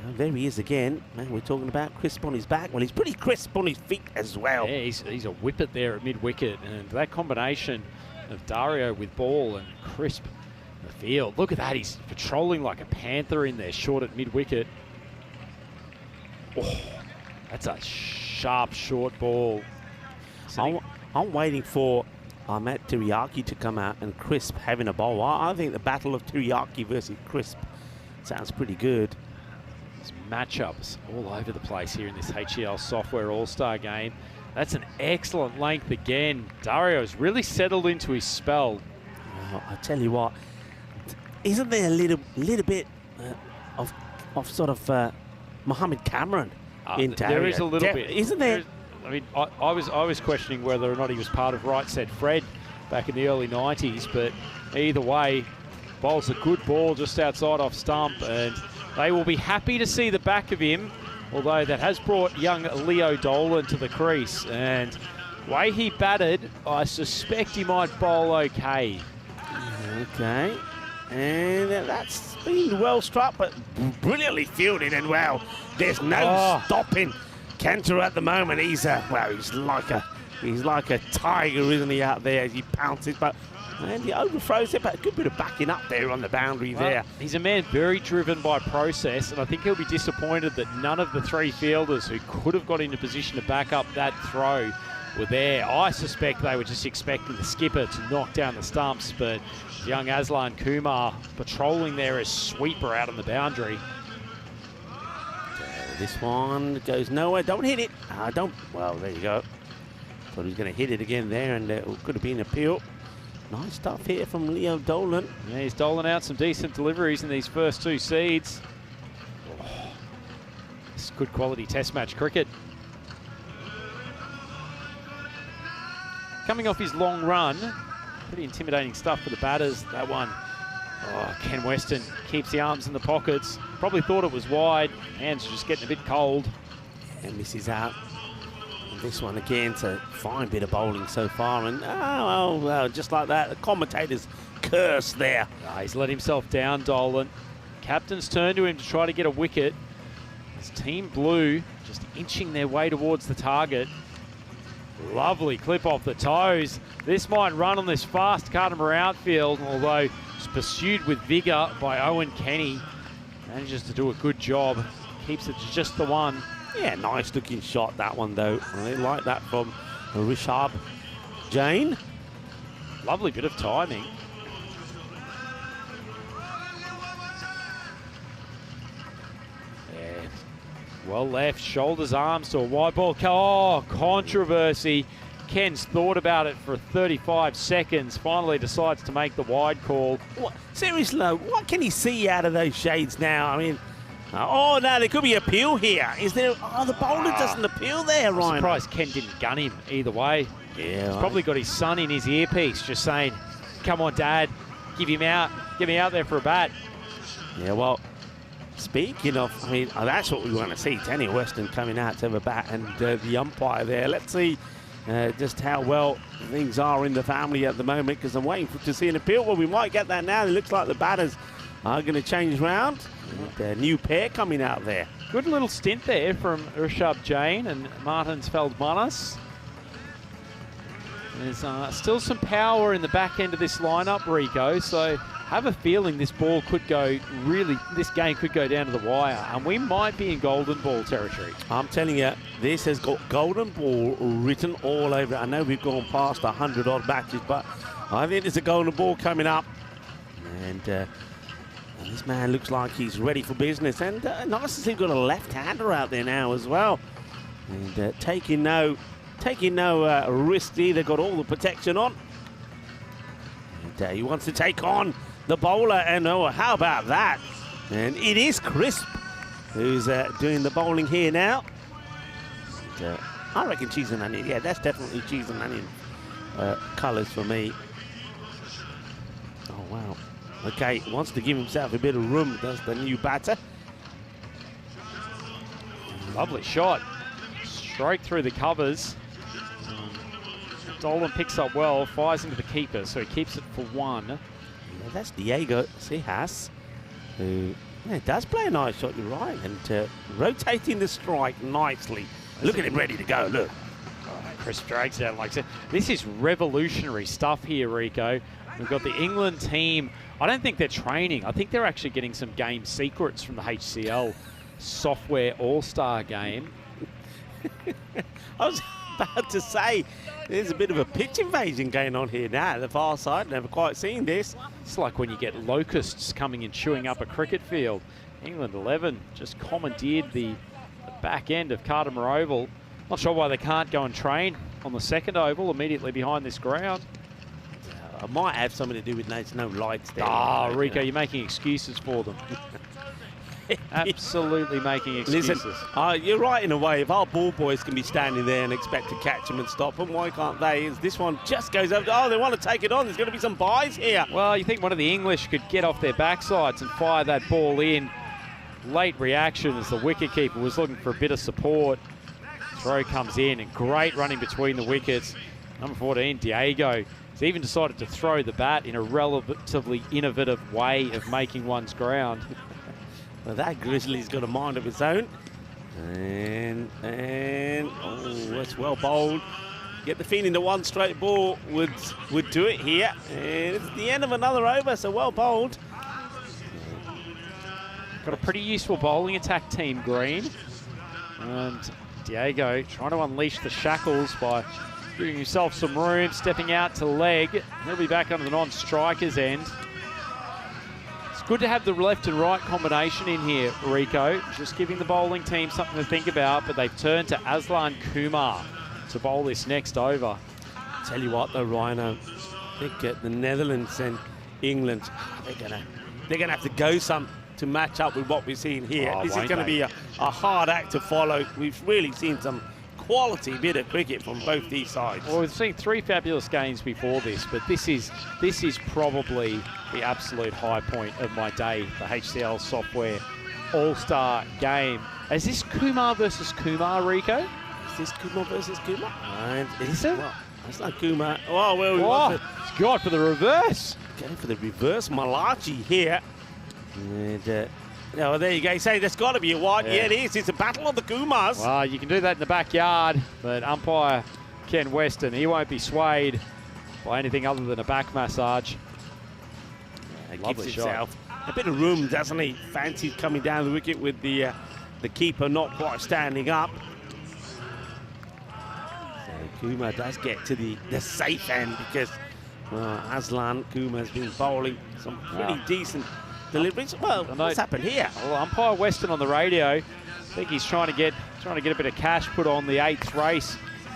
Well, there he is again. Man, we're talking about crisp on his back. Well, he's pretty crisp on his feet as well. Yeah, he's a whippet there at mid-wicket. And that combination of Dario with ball and Crisp in the field. Look at that. He's patrolling like a panther in there, short at mid-wicket. Oh, that's a sharp, short ball. I'm waiting for Ahmed Teriyaki to come out and Crisp having a bowl. I think the battle of Teriyaki versus Crisp sounds pretty good. There's matchups all over the place here in this HEL Software All-Star game. That's an excellent length again. Dario's really settled into his spell. Oh, I tell you what, isn't there a little bit of sort of Mohammed Cameron in Dario? There is a little bit, isn't there? I mean, I was questioning whether or not he was part of Right Said Fred back in the early 90s, but either way, bowls a good ball just outside off stump, and they will be happy to see the back of him, although that has brought young Leo Dolan to the crease, and the way he batted, I suspect he might bowl okay. Okay, and that's been well struck, but brilliantly fielded and well. There's no stopping Cantor at the moment. He's like a tiger, isn't he, out there as he pounces, and he overthrows it, but a good bit of backing up there on the boundary there. He's a man very driven by process, and I think he'll be disappointed that none of the three fielders who could have got into position to back up that throw were there. I suspect they were just expecting the skipper to knock down the stumps, but young Aslan Kumar patrolling there as sweeper out on the boundary. This one goes nowhere. Don't hit it. Well, there you go. Thought he was going to hit it again there, and it could have been a peel. Nice stuff here from Leo Dolan. Yeah, he's doling out some decent deliveries in these first two seeds. Oh, it's good quality test match cricket. Coming off his long run, pretty intimidating stuff for the batters, that one. Oh, Ken Weston keeps the arms in the pockets. Probably thought it was wide. Hands are just getting a bit cold. And misses out. And this one again, it's a fine bit of bowling so far. And well, just like that, the commentator's curse there. He's let himself down, Dolan. Captain's turned to him to try to get a wicket. His team blue just inching their way towards the target. Lovely clip off the toes. This might run on this fast Cardimer outfield, although it's pursued with vigour by Owen Kenny. Manages to do a good job. Keeps it to just the one. Yeah, nice looking shot, that one, though. I like that from Rishabh Jain. Lovely bit of timing. Yeah. Well left, shoulders, arms to a wide ball. Oh, controversy. Ken's thought about it for 35 seconds, finally decides to make the wide call. What? Seriously, what can he see out of those shades now? I mean, oh, no, there could be appeal here. Is there? Oh, the bowler doesn't appeal there, Ryan. I'm surprised Ken didn't gun him either way. Yeah, He's probably got his son in his earpiece just saying, come on, Dad, give him out. Get me out there for a bat. Yeah, well, speaking of, I mean, that's what we want to see. Daniel Weston coming out to have a bat and the umpire there. Let's see just how well things are in the family at the moment, because I'm waiting to see an appeal. Well, we might get that now. It looks like the batters are going to change round. And a new pair coming out there. Good little stint there from Rishabh Jain and Martins Feldmanis. There's still some power in the back end of this lineup, Rico, so have a feeling this ball could go this game could go down to the wire, and we might be in golden ball territory. I'm telling you, this has got golden ball written all over it. I know we've gone past 100 odd matches, but I think there's a golden ball coming up. And this man looks like he's ready for business. And nice to see we've got a left-hander out there now as well. And taking no risk either, got all the protection on. And he wants to take on the bowler, and oh, how about that? And it is Crisp who's doing the bowling here now. And, I reckon cheese and onion. Yeah, that's definitely cheese and onion colours for me. Oh, wow. Okay, wants to give himself a bit of room, does the new batter. Lovely shot. Stroke through the covers. Dolan picks up well, fires into the keeper, so he keeps it for one. Yeah, that's Diego Sijas, who does play a nice shot, you're right, and rotating the strike nicely. Look at him ready to go, look. Oh, Chris drags out like that. This is revolutionary stuff here, Rico. We've got the England team. I don't think they're training. I think they're actually getting some game secrets from the HCL software all-star game. I was about to say, there's a bit of a pitch invasion going on here now at the far side. Never quite seen this. It's like when you get locusts coming and chewing up a cricket field. England 11 just commandeered the back end of Cartermore Oval. Not sure why they can't go and train on the second oval immediately behind this ground. It might have something to do with there's no lights there. Oh, Rico, you're making excuses for them. Absolutely making excuses. Listen, you're right in a way. If our ball boys can be standing there and expect to catch them and stop them, why can't they? As this one just goes over. Oh, they want to take it on. There's going to be some buys here. Well, you think one of the English could get off their backsides and fire that ball in. Late reaction as the wicketkeeper was looking for a bit of support. Throw comes in and great running between the wickets. Number 14, Diego, has even decided to throw the bat in a relatively innovative way of making one's ground. Well, that Grizzly's got a mind of its own. And oh, that's well bowled. Get the feeling the one straight ball would do it here. And it's the end of another over, so well bowled. Got a pretty useful bowling attack, Team Green. And Diego trying to unleash the shackles by giving himself some room, stepping out to leg. He'll be back under the non-striker's end. It's good to have the left and right combination in here, Rico. Just giving the bowling team something to think about, but they've turned to Aslan Kumar to bowl this next over. Tell you what though, Rhino, I think the Netherlands and England, they're gonna have to go some to match up with what we've seen here. Oh, this is going to be a hard act to follow. We've really seen some quality bit of cricket from both these sides. Well, we've seen three fabulous games before this, but this is probably the absolute high point of my day, the HCL software all-star game. Is this Kumar versus Kumar, Rico? Is this Kumar versus Kumar? And is it? Well, it's not Kumar. Oh, well, it's gone for the reverse. Going for the reverse Malachi here. And there you go. You say there's got to be a wide. Yeah, it is. It's a battle of the Kumars. Well, you can do that in the backyard, but umpire Ken Weston, he won't be swayed by anything other than a back massage. Gives himself a bit of room, doesn't he? Fancies coming down the wicket with the keeper not quite standing up. So Kumar does get to the safe end because Aslan Kumar's been bowling some pretty decent deliveries. Well, what's happened here? Well, umpire Weston on the radio. I think he's trying to get a bit of cash put on the 8th race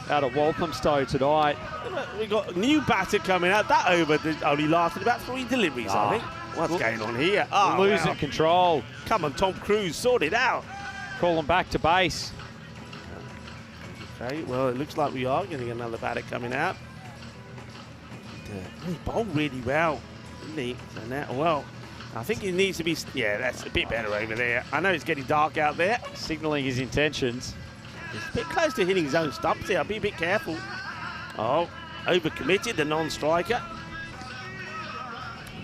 out at Walthamstow tonight. We got a new batter coming out. That over only lasted about 3 deliveries, I think. What's going on here? Oh, losing control. Come on, Tom Cruise, sort it out. Call them back to base. Okay, well, it looks like we are getting another batter coming out. He bowled really well, didn't he? So now, well, I think he needs to be... Yeah, that's a bit better over there. I know it's getting dark out there. Signalling his intentions. He's a bit close to hitting his own stumps here. I'll be a bit careful. Oh, overcommitted, the non-striker.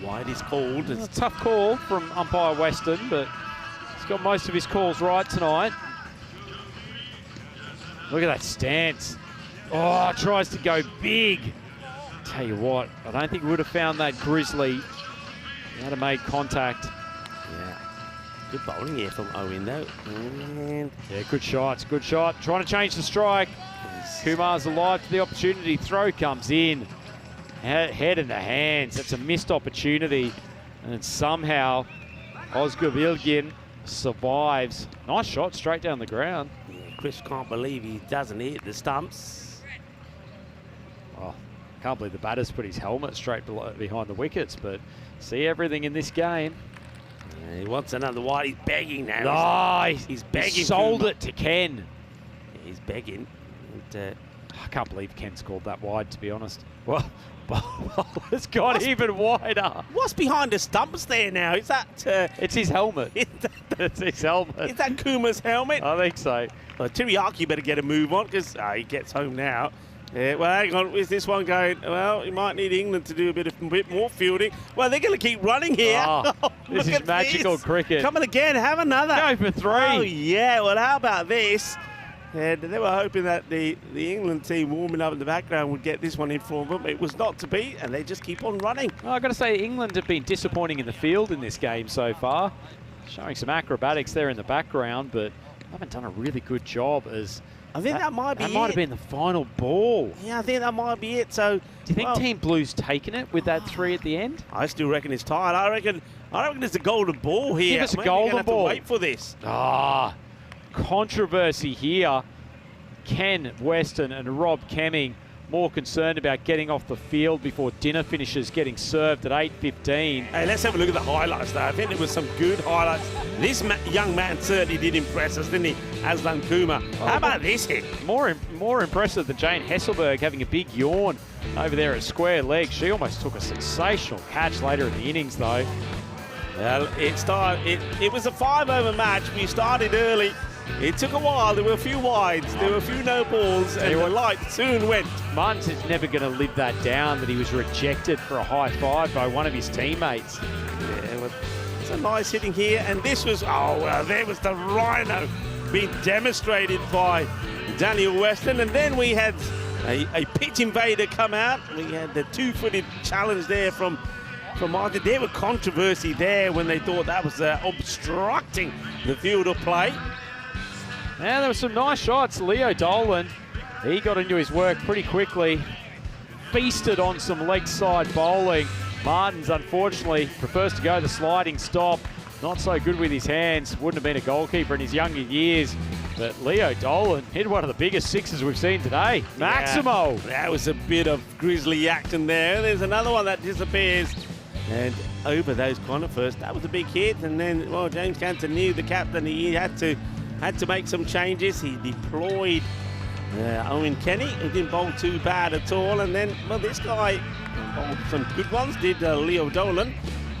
Wide is called. It's a tough call from umpire Weston, but he's got most of his calls right tonight. Look at that stance. Oh, tries to go big. Tell you what, I don't think we would have found that Grizzly. He had to make contact. Yeah. Good bowling here from Owen, though. And yeah, good shot, good shot. Trying to change the strike. Kumar's alive to the opportunity. Throw comes in. Head in the hands. That's a missed opportunity. And somehow Oscar Bilgin survives. Nice shot straight down the ground. Yeah, Chris can't believe he doesn't hit the stumps. Oh, can't believe the batter's put his helmet straight behind the wickets, but see everything in this game. Yeah, he wants another wide. He's begging now. Nice. He's begging. He sold it to Ken. Yeah, he's begging. And, I can't believe Ken scored that wide, to be honest. Well, it's got even wider. What's behind the stumps there now? Is that... it's his helmet. It's his helmet. Is that Kuma's helmet? I think so. Well, Teriyaki better get a move on because he gets home now. Yeah, well, hang on. Is this one going? Well, you might need England to do a bit more fielding. Well, they're going to keep running here. Oh, this is magical cricket. Coming again. Have another. Go for 3. Oh, yeah. Well, how about this? And they were hoping that the England team warming up in the background would get this one in for them. It was not to be, and they just keep on running. Well, I've got to say, England have been disappointing in the field in this game so far. Showing some acrobatics there in the background, but haven't done a really good job as... I think that might be That might have been the final ball. Yeah, I think that might be it. So, do you think Team Blue's taken it with that 3 at the end? I still reckon it's tied. I reckon it's a golden ball here. Give us a golden ball. Wait for this. Controversy here. Ken Weston and Rob Kemming more concerned about getting off the field before dinner finishes, getting served at 8:15. Hey, let's have a look at the highlights though. I think there was some good highlights. This young man certainly did impress us, didn't he? Aslan Kumar. How about this hit? More impressive than Jane Hesselberg having a big yawn over there at square leg. She almost took a sensational catch later in the innings though. Well, it was a 5-over match. We started early. It took a while. There were a few wides, there were a few no balls, and the light soon went. Martin's is never going to live that down, that he was rejected for a high 5 by one of his teammates. Yeah, well, it's a nice hitting here, and this was, there was the rhino being demonstrated by Daniel Weston, and then we had a pitch invader come out. We had the 2-footed challenge there from Martin. There was controversy there when they thought that was obstructing the field of play. Now, there were some nice shots. Leo Dolan, he got into his work pretty quickly. Feasted on some leg side bowling. Martins, unfortunately, prefers to go the sliding stop. Not so good with his hands. Wouldn't have been a goalkeeper in his younger years. But Leo Dolan hit one of the biggest 6s we've seen today. Maximo. Yeah, that was a bit of grizzly action there. There's another one that disappears. And over those conifers, that was a big hit. And then, well, James Cantor knew the captain. He had to make some changes. He deployed Owen Kenny, who didn't bowl too bad at all. And then, well, this guy bowled some good ones, did Leo Dolan.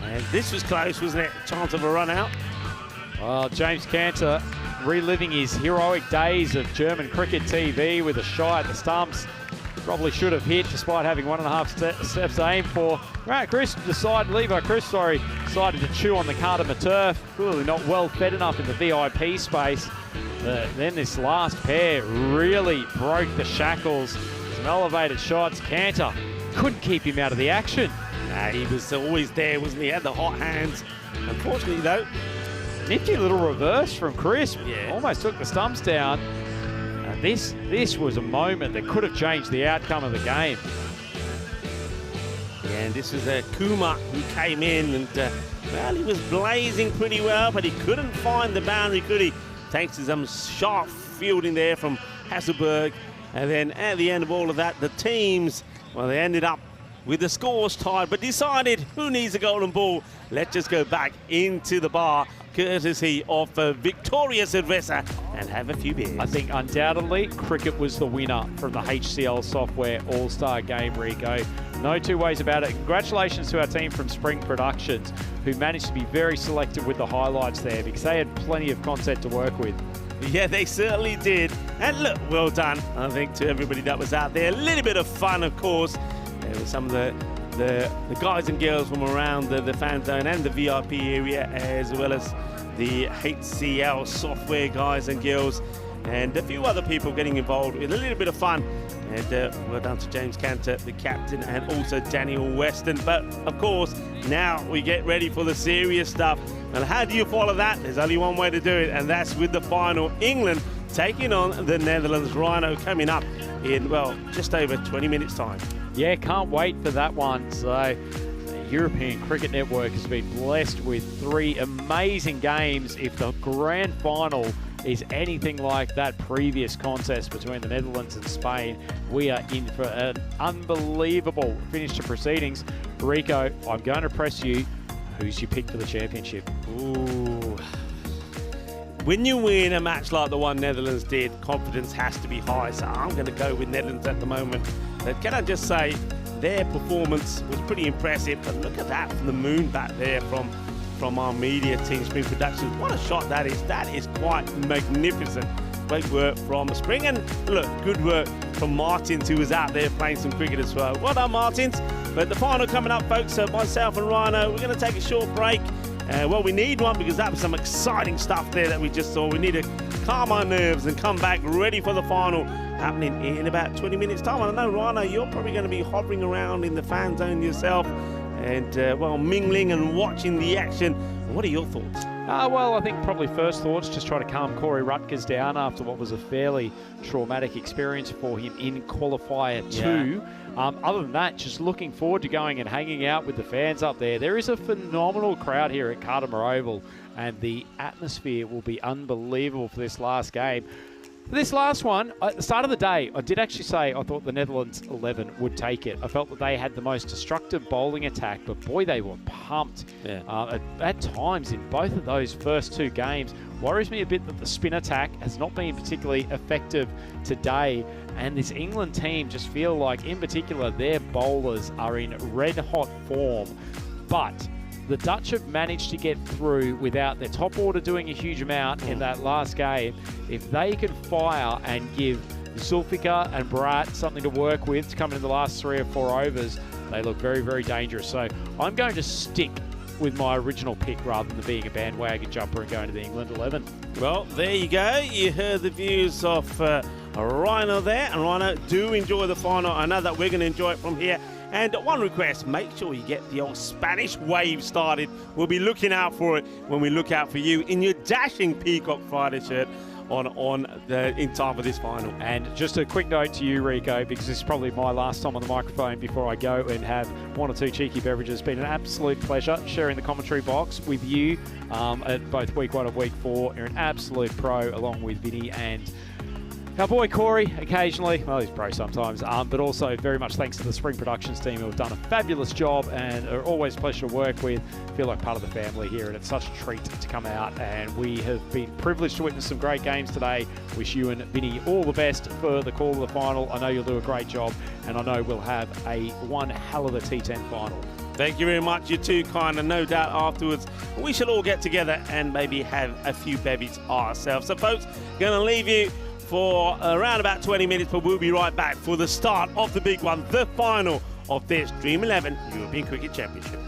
And this was close, wasn't it? Chance of a run out. Well, James Cantor reliving his heroic days of German cricket TV with a shy at the stumps. Probably should have hit despite having 1.5 steps to aim for. Right, Levi Chris decided to chew on the Cardamom turf. Clearly not well fed enough in the VIP space. Then this last pair really broke the shackles. Some elevated shots. Cantor couldn't keep him out of the action. He was always there, wasn't he? He had the hot hands. Unfortunately, though, nifty little reverse from Chris. Yeah. Almost took the stumps down. This was a moment that could have changed the outcome of the game. Yeah, and this was Kumar who came in and, well, he was blazing pretty well, but he couldn't find the boundary, could he? Thanks to some sharp fielding there from Hasselberg And then at the end of all of that, the teams, well, they ended up with the scores tied, but decided who needs a golden ball. Let's just go back into the bar, courtesy of Victoria's Adressa, and have a few beers. I think undoubtedly cricket was the winner from the HCL Software All-Star Game, Rico. No two ways about it. Congratulations to our team from Spring Productions, who managed to be very selective with the highlights there because they had plenty of content to work with. Yeah, they certainly did. And look, well done, I think, to everybody that was out there. A little bit of fun, of course. There were some of the guys and girls from around the fan zone and the VIP area, as well as the HCL software guys and girls, and a few other people getting involved with a little bit of fun. And well done to James Cantor, the captain, and also Daniel Weston. But of course, now we get ready for the serious stuff. And how do you follow that? There's only one way to do it, and that's with the final. England taking on the Netherlands. Rhino coming up in, well, just over 20 minutes time. Yeah, can't wait for that one. So the European Cricket Network has been blessed with 3 amazing games. If the grand final is anything like that previous contest between the Netherlands and Spain, we are in for an unbelievable finish to proceedings. Rico, I'm going to press you. Who's your pick for the championship? Ooh. When you win a match like the one Netherlands did, confidence has to be high, so I'm going to go with Netherlands at the moment. But can I just say, their performance was pretty impressive, but look at that from the moon back there from our media team, Spring Productions. What a shot that is. That is quite magnificent. Great work from Spring, and look, good work from Martins, who was out there playing some cricket as well. Well done, Martins. But the final coming up, folks, myself and Rhino, we're going to take a short break. Well, we need one because that was some exciting stuff there that we just saw. We need to calm our nerves and come back ready for the final, happening in about 20 minutes time. I know, Rhino, you're probably going to be hovering around in the fan zone yourself and, well, mingling and watching the action. What are your thoughts? Well, I think probably first thoughts, just try to calm Corey Rutgers down after what was a fairly traumatic experience for him in qualifier 2. Other than that, just looking forward to going and hanging out with the fans up there. There is a phenomenal crowd here at Cartermore Oval, and the atmosphere will be unbelievable for this last game. This last one, at the start of the day, I did actually say I thought the Netherlands 11 would take it. I felt that they had the most destructive bowling attack, but boy, they were pumped. At times in both of those first 2 games. Worries me a bit that the spin attack has not been particularly effective today, and this England team just feel like, in particular, their bowlers are in red-hot form. But the Dutch have managed to get through without their top order doing a huge amount in that last game. If they can fire and give Zulfikar and Bharat something to work with to come in the last 3 or 4 overs, they look very, very dangerous. So I'm going to stick with my original pick rather than being a bandwagon jumper and going to the England 11. Well, there you go. You heard the views of Rhino there. And Rhino, do enjoy the final. I know that we're going to enjoy it from here. And one request, make sure you get the old Spanish wave started. We'll be looking out for it when we look out for you in your dashing Peacock Friday shirt in time for this final. And just a quick note to you, Rico, because this is probably my last time on the microphone before I go and have 1 or 2 cheeky beverages. It's been an absolute pleasure sharing the commentary box with you at both week 1 and week 4. You're an absolute pro, along with Vinny and our boy Corey occasionally. Well, he's pro sometimes, but also very much thanks to the Spring Productions team who have done a fabulous job and are always a pleasure to work with. Feel like part of the family here, and it's such a treat to come out, and we have been privileged to witness some great games today. Wish you and Vinny all the best for the call of the final. I know you'll do a great job, and I know we'll have one hell of a T10 final. Thank you very much. You're too kind, and no doubt afterwards we shall all get together and maybe have a few bevies ourselves. So folks, going to leave you for around about 20 minutes, but we'll be right back for the start of the big one, the final of this Dream 11 European Cricket Championship.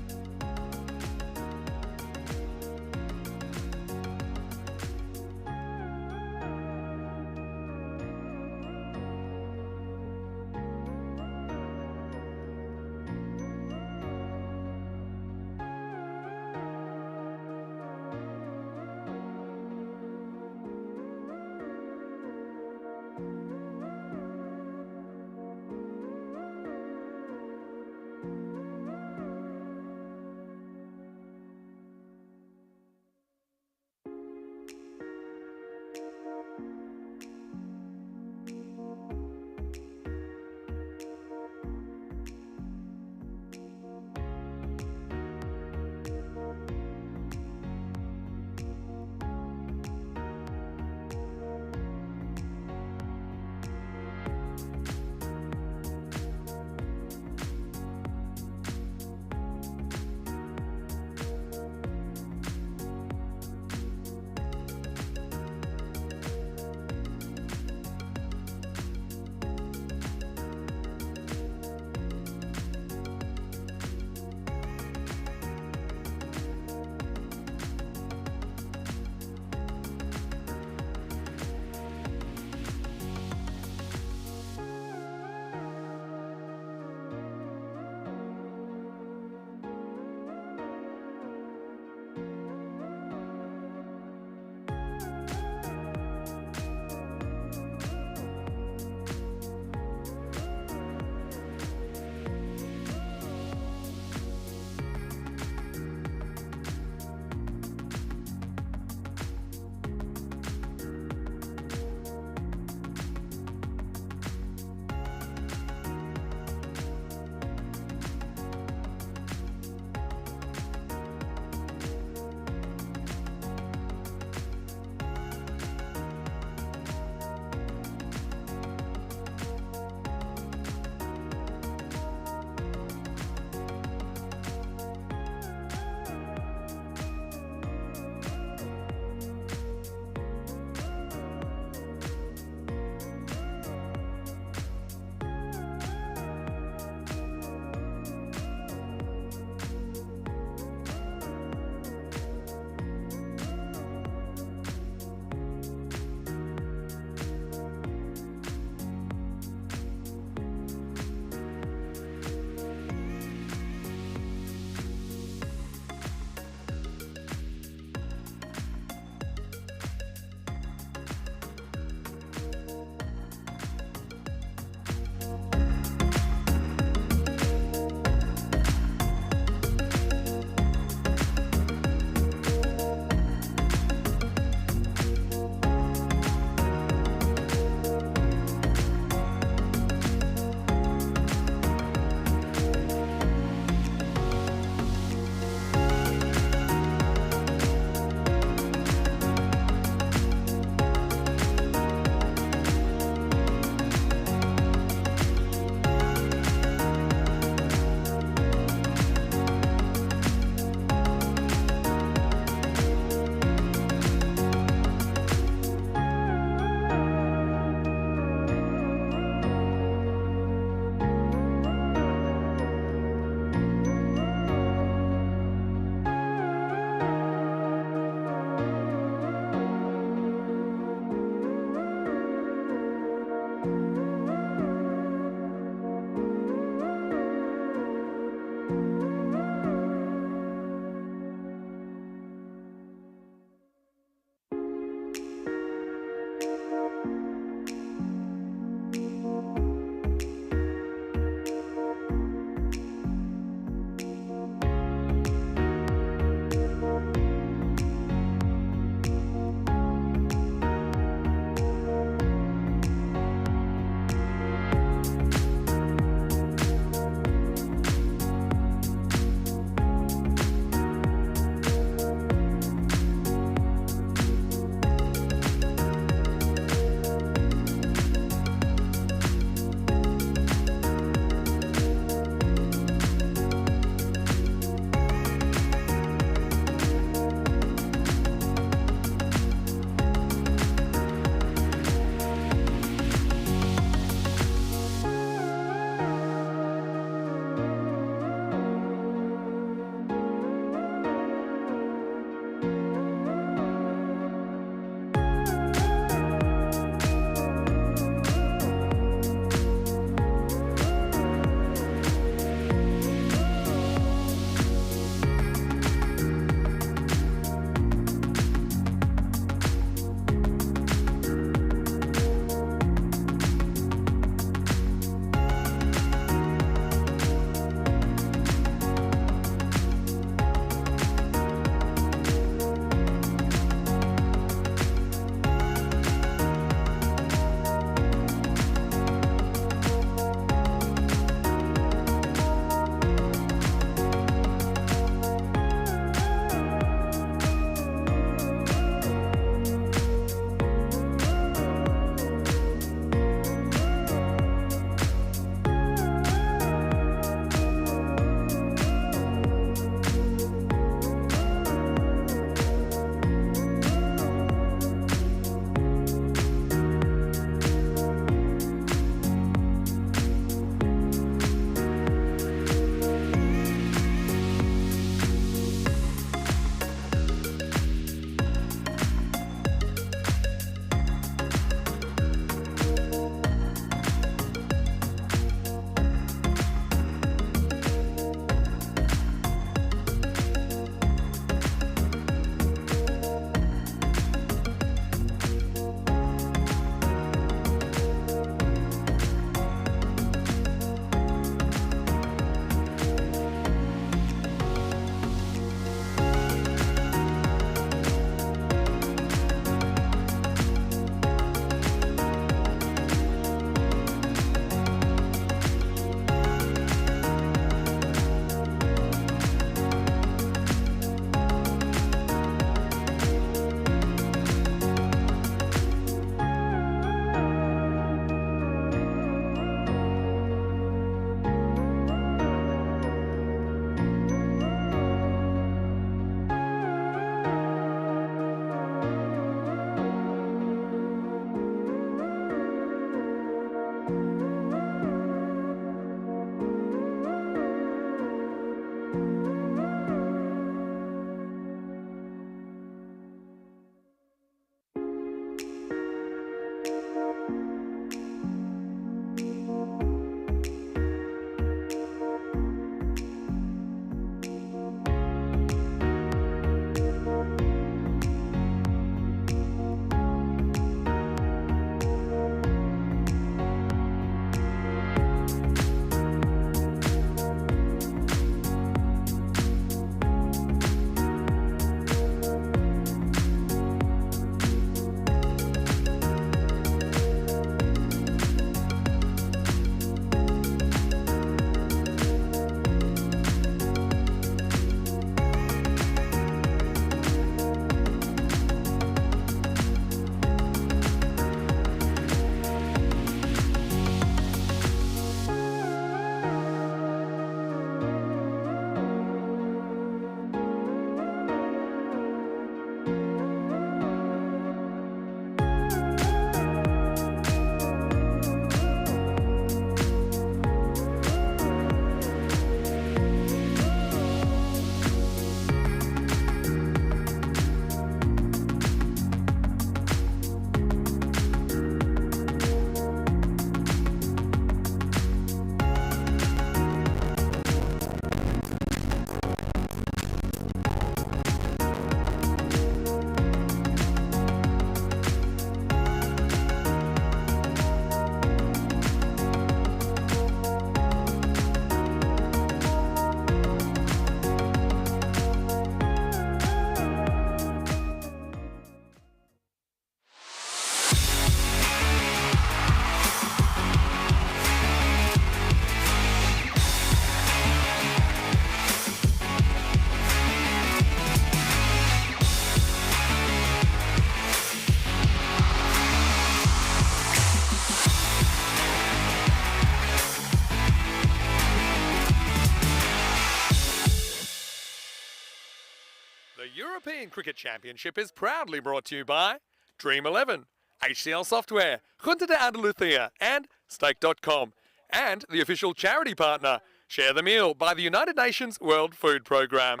European Cricket Championship is proudly brought to you by Dream 11, HCL Software, Junta de Andalucía, and Stake.com. And the official charity partner, Share the Meal, by the United Nations World Food Programme.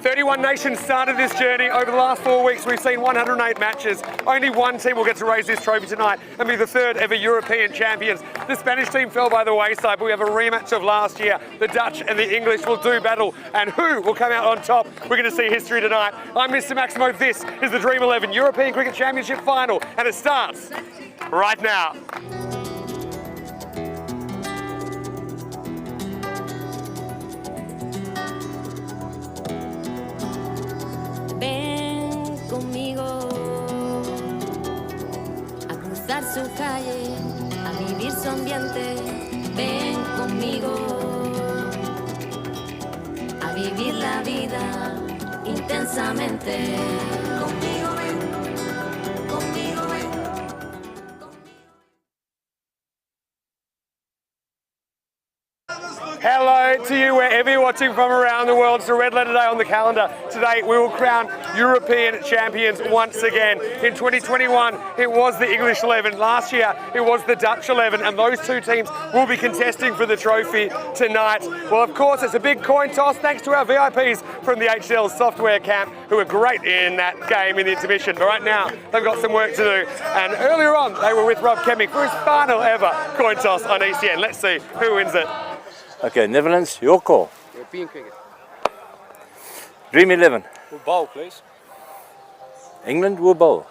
31 nations started this journey. Over the last 4 weeks, we've seen 108 matches. Only one team will get to raise this trophy tonight and be the third ever European champions. The Spanish team fell by the wayside, but we have a rematch of last year. The Dutch and the English will do battle, and who will come out on top? We're going to see history tonight. I'm Mr. Maximo. This is the Dream 11 European Cricket Championship final, and it starts right now. Ven conmigo a cruzar su calle, a vivir su ambiente. Ven conmigo a vivir la vida intensamente. Conmigo ven, conmigo ven. Hello to you wherever you're watching from around the world. It's a red letter day on the calendar. Today we will crown European champions once again. In 2021 it was the English 11. Last year it was the Dutch 11, and those two teams will be contesting for the trophy tonight. Well, of course, it's a big coin toss thanks to our VIPs from the HCL software camp, who were great in that game in the intermission. But right now they've got some work to do, and earlier on they were with Rob Kemming for his final ever coin toss on ECN. Let's see who wins it. Okay, Netherlands, your call. European cricket. Dream 11. We'll bowl, please. England will bowl.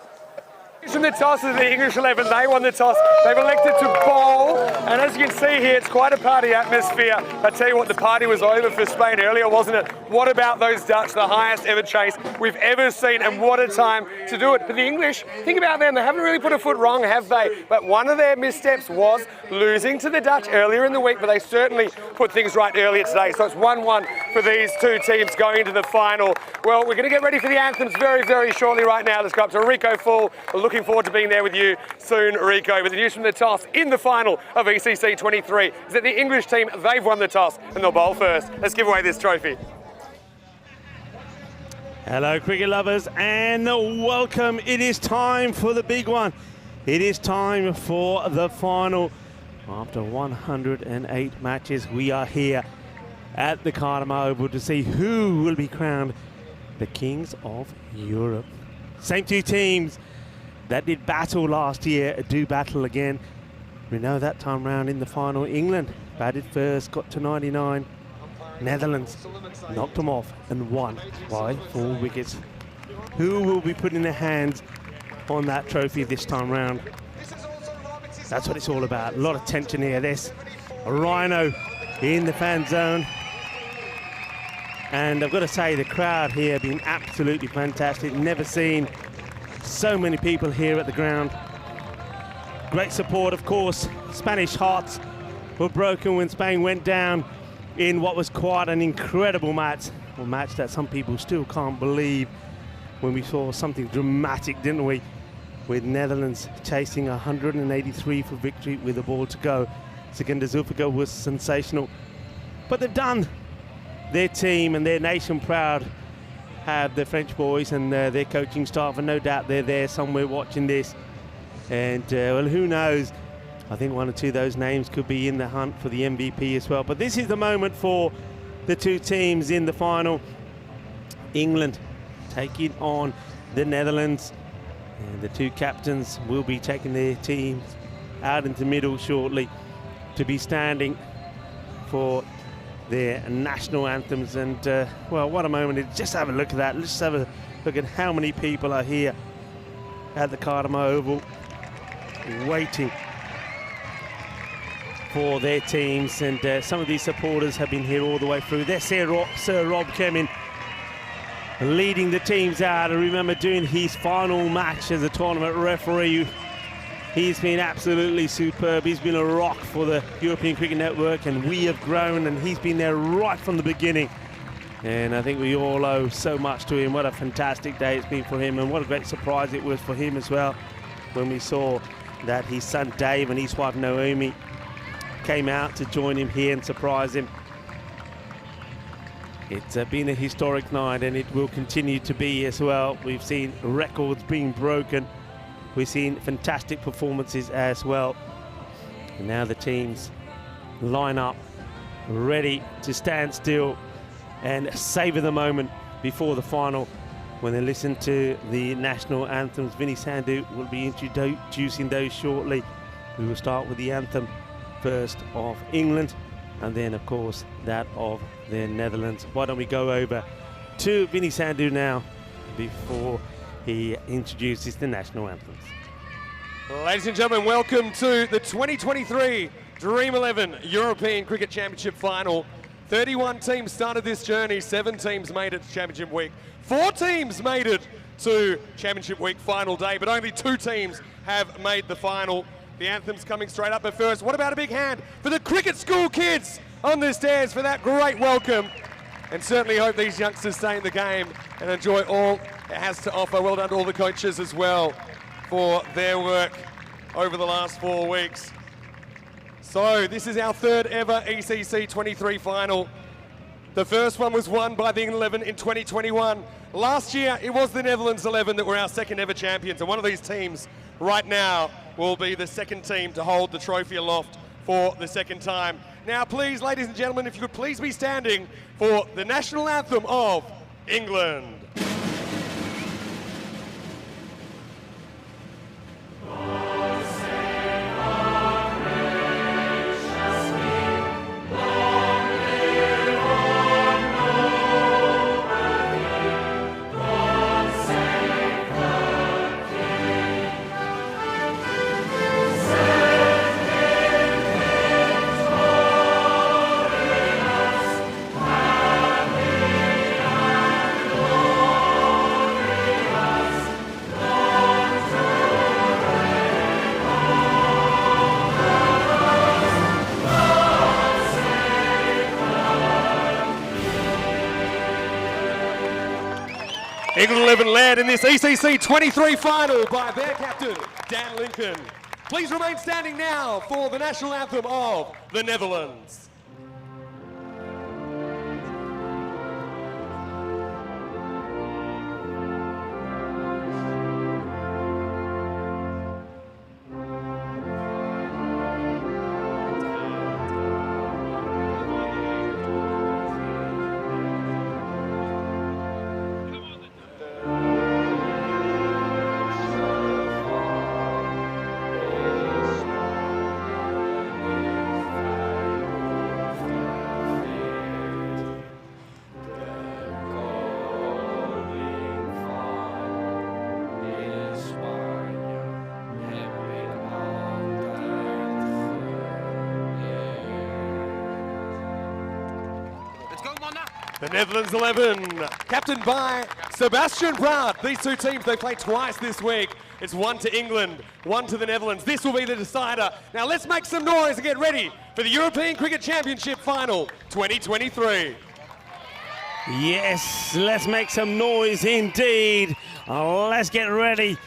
From the toss of the English 11, they won the toss. They've elected to bowl, and as you can see here, it's quite a party atmosphere. I tell you what, the party was over for Spain earlier, wasn't it? What about those Dutch, the highest ever chase we've ever seen, and what a time to do it. But the English, think about them, they haven't really put a foot wrong, have they? But one of their missteps was losing to the Dutch earlier in the week, but they certainly put things right earlier today. So it's 1-1 for these two teams going into the final. Well, we're going to get ready for the anthems very, very shortly right now. Let's go up to Rico Full. Looking forward to being there with you soon, Rico. But the news from the toss in the final of ECC 23 is that the English team, they've won the toss and they'll bowl first. Let's give away this trophy. Hello, cricket lovers, and welcome. It is time for the big one. It is time for the final. After 108 matches, we are here at the Cardiff Oval to see who will be crowned the Kings of Europe. Same two teams that did battle last year do battle again. We know that time round in the final, England batted first, got to 99. Netherlands knocked them off and won by 4 wickets. Who will be putting their hands on that trophy this time round? That's what it's all about. A lot of tension here. There's a Reino in the fan zone. And I've got to say, the crowd here have been absolutely fantastic. Never seen so many people here at the ground. Great support, of course. Spanish hearts were broken when Spain went down in what was quite an incredible match. A match that some people still can't believe, when we saw something dramatic, didn't we? With Netherlands chasing 183 for victory with a ball to go. Segundo Zulfiqar was sensational. But they've done their team and their nation proud. Have the French boys and their coaching staff, and no doubt they're there somewhere watching this. And well, who knows? I think one or two of those names could be in the hunt for the MVP as well. But this is the moment for the two teams in the final. England taking on the Netherlands. And the two captains will be taking their teams out into middle shortly to be standing for their national anthems. And well, what a moment. Just have a look at that. Let's just have a look at how many people are here at the Cardiff Oval waiting for their teams. And some of these supporters have been here all the way through. There's Sir Rob Kemming leading the teams out. I remember doing his final match as a tournament referee. He's been absolutely superb. He's been a rock for the European Cricket Network, and we have grown, and he's been there right from the beginning. And I think we all owe so much to him. What a fantastic day it's been for him, and what a great surprise it was for him as well when we saw that his son Dave and his wife Naomi came out to join him here and surprise him. It's been a historic night, and it will continue to be as well. We've seen records being broken. We've seen fantastic performances as well. And now the teams line up, ready to stand still and savor the moment before the final. When they listen to the national anthems, Vinny Sandhu will be introducing those shortly. We will start with the anthem first of England, and then of course that of the Netherlands. Why don't we go over to Vinny Sandhu now before he introduces the national anthems. Ladies and gentlemen, welcome to the 2023 Dream 11 European Cricket Championship Final. 31 teams started this journey, 7 teams made it to Championship Week. 4 teams made it to Championship Week final day, but only 2 teams have made the final. The anthem's coming straight up, but first, what about a big hand for the cricket school kids on the stands for that great welcome? And certainly hope these youngsters stay in the game and enjoy all it has to offer. Well done to all the coaches as well for their work over the last 4 weeks. So this is our 3rd ever ECC 23 final. The first one was won by the England 11 in 2021. Last year, it was the Netherlands 11 that were our 2nd ever champions, and one of these teams right now will be the 2nd team to hold the trophy aloft for the 2nd time. Now, please, ladies and gentlemen, if you could please be standing for the national anthem of England. England 11 led in this ECC 23 final by their captain, Dan Lincoln. Please remain standing now for the national anthem of the Netherlands. The Netherlands 11, captained by Sebastian Praat. These 2 teams, they played twice this week. It's 1 to England, 1 to the Netherlands. This will be the decider. Now let's make some noise and get ready for the European Cricket Championship Final 2023. Yes, let's make some noise indeed. Let's get ready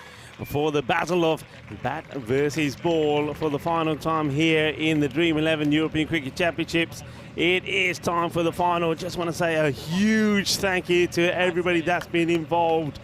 for the battle of bat versus ball for the final time here in the Dream 11 European Cricket Championships. It is time for the final. Just want to say a huge thank you to everybody that's been involved.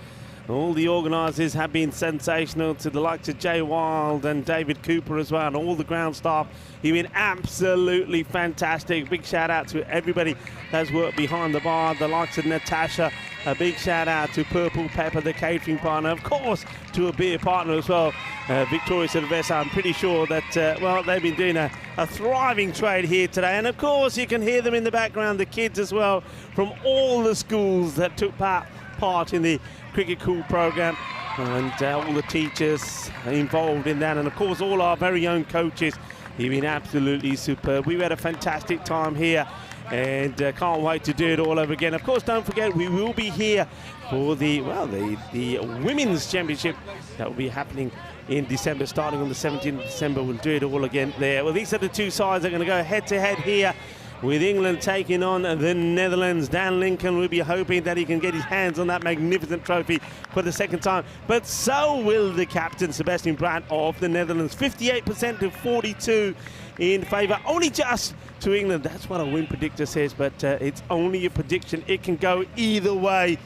All the organisers have been sensational, to the likes of Jay Wild and David Cooper as well, and all the ground staff. You've been absolutely fantastic. Big shout out to everybody that's worked behind the bar, the likes of Natasha. A big shout out to Purple Pepper, the catering partner, of course, to a beer partner as well, Victoria Silvestre. I'm pretty sure that, well, they've been doing a thriving trade here today. And of course, you can hear them in the background, the kids as well, from all the schools that took part in the Cricket Cool program, and all the teachers involved in that, and of course all our very own coaches. You've been absolutely superb. We've had a fantastic time here, and can't wait to do it all over again. Of course, don't forget, we will be here for the Women's Championship that will be happening in December, starting on the 17th of December. We'll do it all again there. Well, these are the 2 sides that are going to go head to head here with England taking on the Netherlands. Dan Lincoln will be hoping that he can get his hands on that magnificent trophy for the second time, but so will the captain, Sebastian Brandt of the Netherlands. 58% to 42 in favour, only just to England. That's what a win predictor says, but it's only a prediction. It can go either way,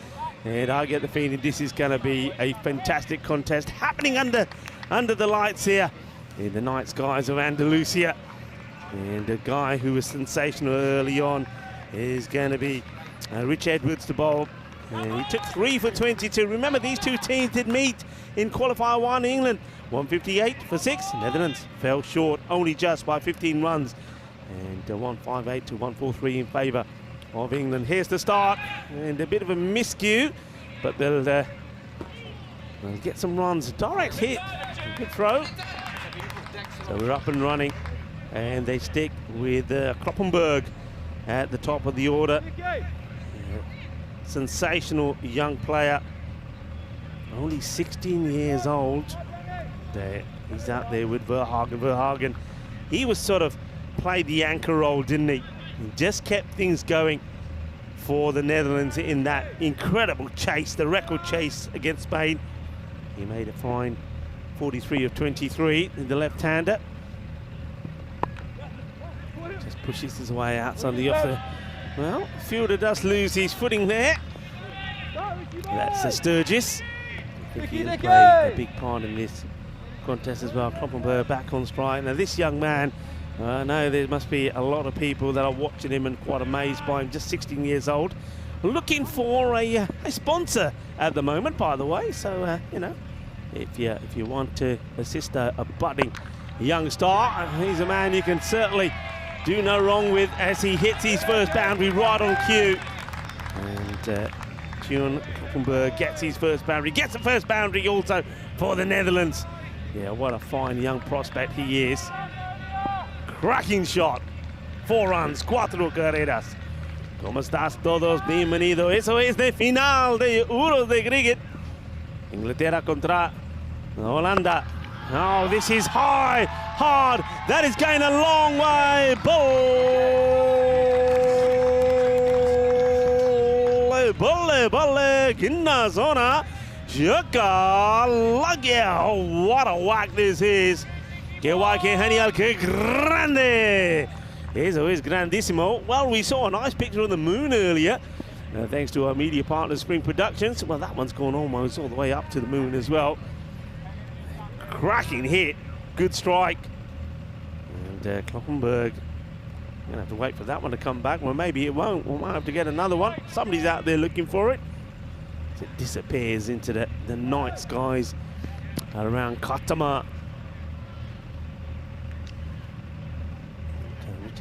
and I get the feeling this is going to be a fantastic contest happening under the lights here in the night skies of Andalusia. And a guy who was sensational early on is going to be Rich Edwards to bowl. And he took 3 for 22. Remember, these two teams did meet in qualifier 1. England 158 for 6. Netherlands fell short only just by 15 runs. And 158 to 143 in favour of England. Here's the start, and a bit of a miscue, but they'll get some runs. Direct hit, good throw. So we're up and running, and they stick with Kloppenberg at the top of the order. Sensational young player, only 16 years old. He's out there with Verhagen. Verhagen, he was sort of played the anchor role, didn't he? He just kept things going for the Netherlands in that incredible chase, the record chase against Spain. He made a fine 43 of 23 in the left-hander. Just pushes his way outside the off there. Well, Fielder does lose his footing there. That's Sturgis. I think he'll play a big part in this contest as well. Kloppenberg back on strike. Now this young man, I know there must be a lot of people that are watching him and quite amazed by him, just 16 years old. Looking for a sponsor at the moment, by the way. So, you know, if you want to assist a budding young star, he's a man you can certainly do no wrong with as he hits his first boundary right on cue. And Tjorn Kloppenberg gets his first boundary, gets the first boundary also for the Netherlands. Yeah, what a fine young prospect he is. Cracking shot. 4 runs, 4 carreras. ¿Cómo estás todos? Bienvenido. Eso es de final de Euros de Cricket. Inglaterra contra Holanda. Oh, this is high, hard. That is going a long way. Bolle, Ginna zona. Jaka Lagia. Oh, what a whack this is. Que guay, que genial, que grande. Eso es grandissimo. Well, we saw a nice picture of the moon earlier, thanks to our media partner, Spring Productions. Well, that one's gone almost all the way up to the moon as well. Cracking hit, good strike. And Kloppenberg, gonna have to wait for that one to come back. Well, maybe it won't. We might have to get another one. Somebody's out there looking for it. It disappears into the night skies around Katama.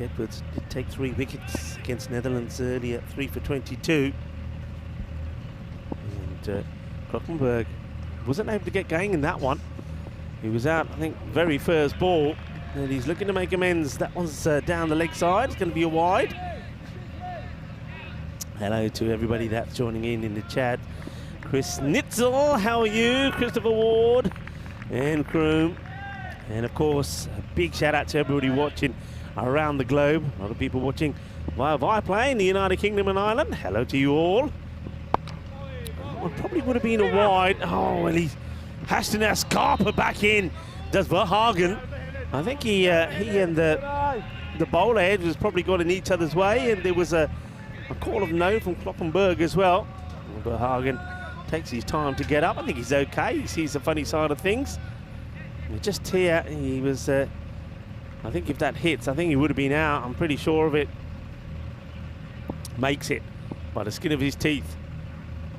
Edwards did take 3 wickets against Netherlands earlier, 3 for 22. And Kloppenberg wasn't able to get going in that one. He was out, I think, very first ball, and he's looking to make amends. That one's down the leg side. It's going to be a wide. Hello to everybody that's joining in the chat. Chris Nitzel, how are you? Christopher Ward and Kroom. And of course, a big shout out to everybody watching around the globe. A lot of people watching via Viaplay in the United Kingdom and Ireland. Hello to you all. It probably would have been a wide. Oh, and he has to now Scarpa back in. Does Verhagen. I think he and the bowler Edwards probably got in each other's way, and there was a call of no from Kloppenberg as well. Verhagen takes his time to get up. I think he's okay. He sees the funny side of things. And just here, he was. I think if that hits, I think he would have been out. I'm pretty sure of it. Makes it by the skin of his teeth.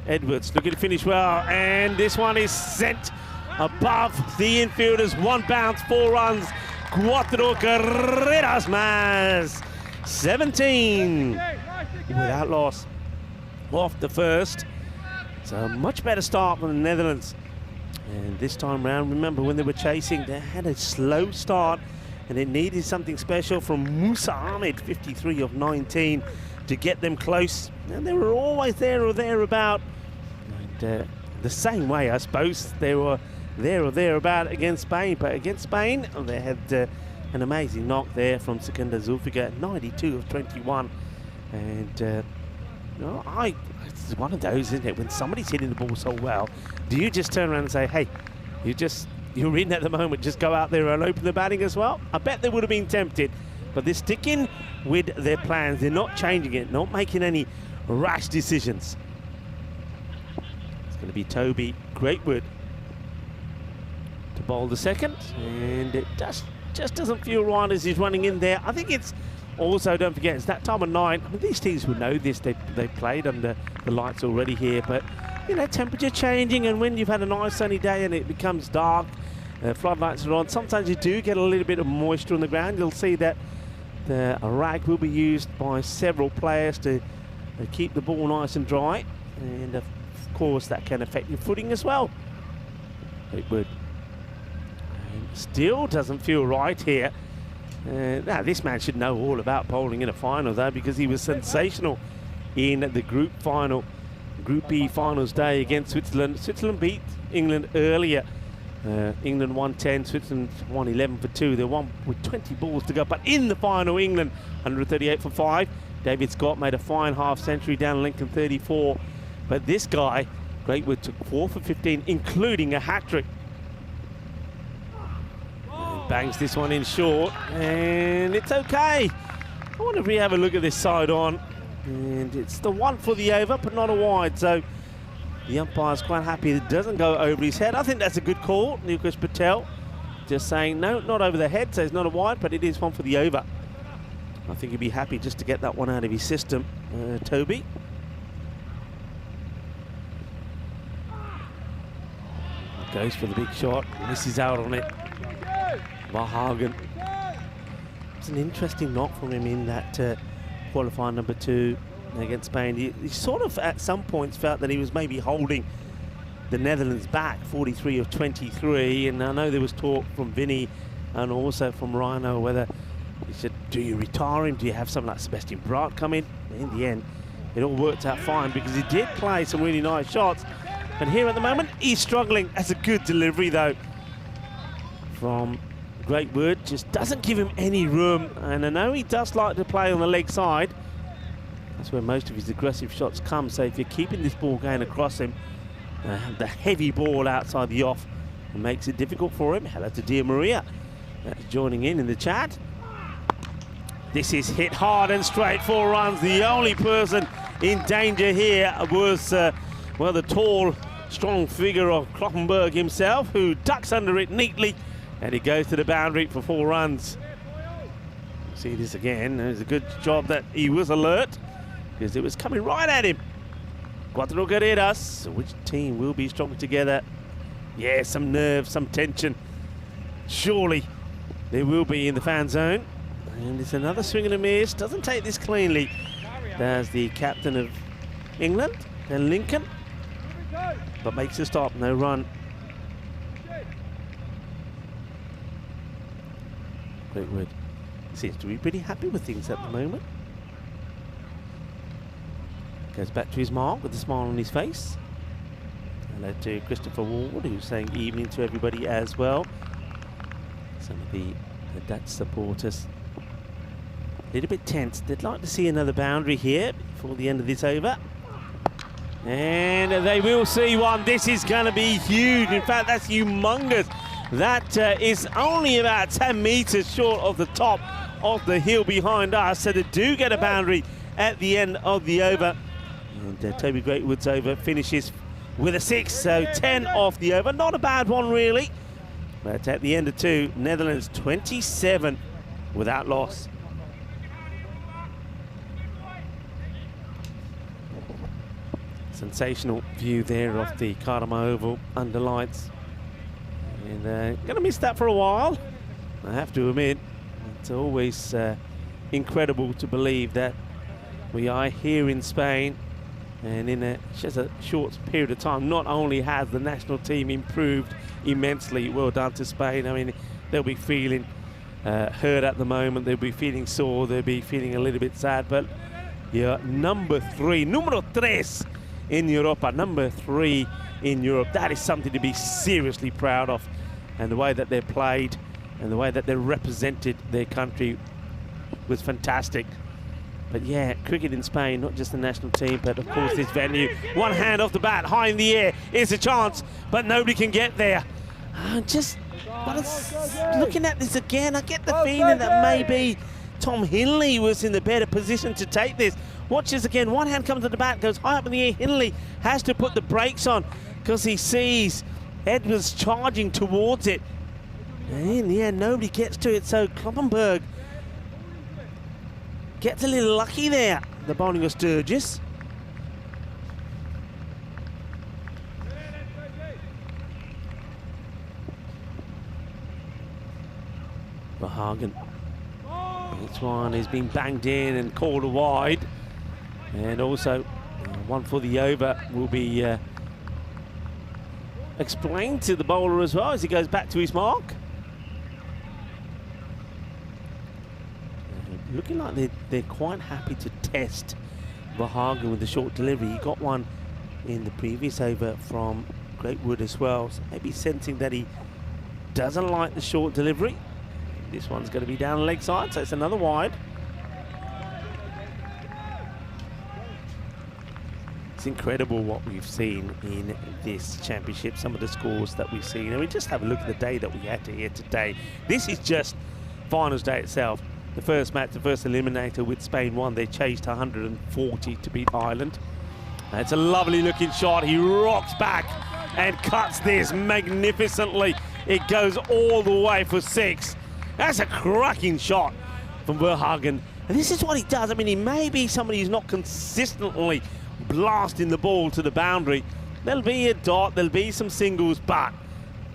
Edwards looking to finish well, and this one is sent above the infielders. 1 bounce, 4 runs. 4 carreras más. 17 without loss off the first. So a much better start from the Netherlands. And this time round, remember when they were chasing, they had a slow start, and it needed something special from Musa Ahmed, 53 of 19, to get them close. And they were always there or thereabout. And the same way, I suppose, they were there or thereabout against Spain. But against Spain, they had an amazing knock there from Sekunda Zulfiqar, 92 of 21. And it's one of those, isn't it? When somebody's hitting the ball so well, do you just turn around and say, hey, you're in at the moment, just go out there and open the batting as well? I bet they would have been tempted, but they're sticking with their plans. They're not changing it, not making any rash decisions. It's going to be Toby Greatwood to bowl the second, and it just doesn't feel right as he's running in there. I think it's also, don't forget, it's that time of night. I mean, these teams will know this. They played under the lights already here, but you know, temperature changing, and when you've had a nice sunny day and it becomes dark, floodlights are on, sometimes you do get a little bit of moisture on the ground. You'll see that a rag will be used by several players to keep the ball nice and dry, and of course that can affect your footing as well. It would. And still doesn't feel right here. Now this man should know all about bowling in a final though, because he was sensational in the group B finals day against Switzerland. Switzerland beat England earlier. England won 10, Switzerland won 11 for 2. They won with 20 balls to go, but in the final, England 138 for 5. David Scott made a fine half century down Lincoln 34, but this guy, Greatwood, took 4 for 15, including a hat-trick. Bangs this one in short, and it's okay. I wonder if we have a look at this side on, and it's the one for the over, but not a wide, so the umpire's quite happy it doesn't go over his head. I think that's a good call. Nilkesh Patel just saying no, not over the head, so it's not a wide, but it is one for the over. I think he'd be happy just to get that one out of his system, Toby. Goes for the big shot, misses out on it. Verhagen. It's an interesting knock from him in that qualifying number 2 against Spain. He sort of at some points felt that he was maybe holding the Netherlands back, 43 of 23, and I know there was talk from Vinny and also from Reino whether he said, do you retire him? Do you have someone like Sebastian Braat come in? In the end, it all worked out fine because he did play some really nice shots. And here at the moment, he's struggling. That's a good delivery though from Greatwood, just doesn't give him any room, and I know he does like to play on the leg side. That's where most of his aggressive shots come, so if you're keeping this ball going across him, the heavy ball outside the off, it makes it difficult for him. Hello to Dia Maria joining in the chat. This is hit hard and straight, 4 runs. The only person in danger here was well, the tall, strong figure of Kloppenberg himself, who ducks under it neatly. And he goes to the boundary for 4 runs. See this again. It's a good job that he was alert because it was coming right at him. Cuatro carreras. Which team will be stronger together? Yeah, some nerve, some tension. Surely there will be in the fan zone. And it's another swing and a miss. Doesn't take this cleanly. There's the captain of England and Lincoln. But makes a stop, no run. Greatwood seems to be pretty happy with things at the moment. Goes back to his mark with a smile on his face. Hello to Christopher Ward, who's saying evening to everybody as well. Some of the Dutch supporters a little bit tense. They'd like to see another boundary here before the end of this over. And they will see one. This is going to be huge. In fact, that's humongous. That is only about 10 meters short of the top of the hill behind us. So they do get a boundary at the end of the over. And Toby Greatwood's over finishes with a 6. So 10 off the over. Not a bad one, really. But at the end of 2, Netherlands 27 without loss. Sensational view there of the Karama Oval under lights. And gonna miss that for a while, I have to admit. It's always incredible to believe that we are here in Spain, and in just a short period of time, not only has the national team improved immensely, well done to Spain. I mean, they'll be feeling hurt at the moment, they'll be feeling sore, they'll be feeling a little bit sad, but yeah, number 3, número 3 in Europa, number 3 in Europe. That is something to be seriously proud of. And the way that they're played and the way that they represented their country was fantastic. But yeah, cricket in Spain, not just the national team, but of course this venue. One hand off the bat, high in the air, is a chance, but nobody can get there. Looking at this again, I get the feeling that maybe Tom Hinley was in the better position to take this. Watch this again, one hand comes to the bat, goes high up in the air. Hinley has to put the brakes on because he sees Edwards charging towards it. And in the end, nobody gets to it, so Kloppenberg gets a little lucky there, the bowling of Sturgis. Verhagen. This one is being banged in and called wide. And also, one for the over will be explained to the bowler as well as he goes back to his mark. Looking like they're quite happy to test Verhagen with the short delivery. He got one in the previous over from Greatwood as well. So maybe sensing that he doesn't like the short delivery. This one's going to be down the leg side, so it's another wide. It's incredible what we've seen in this championship, some of the scores that we've seen. And we just have a look at the day that we had to hear today. This is just finals day itself. The first match, the first eliminator with Spain won. They chased 140 to beat Ireland. It's a lovely looking shot. He rocks back and cuts this magnificently. It goes all the way for 6. That's a cracking shot from Verhagen. And this is what he does. I mean, he may be somebody who's not consistently blasting the ball to the boundary. There'll be a dot, there'll be some singles, but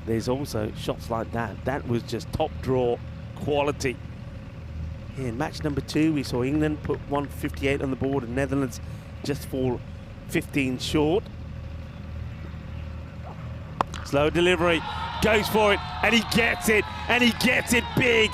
there's also shots like that. That was just top draw quality. In match number 2, we saw England put 158 on the board and Netherlands just fall 15 short. Slow delivery, goes for it, and he gets it big.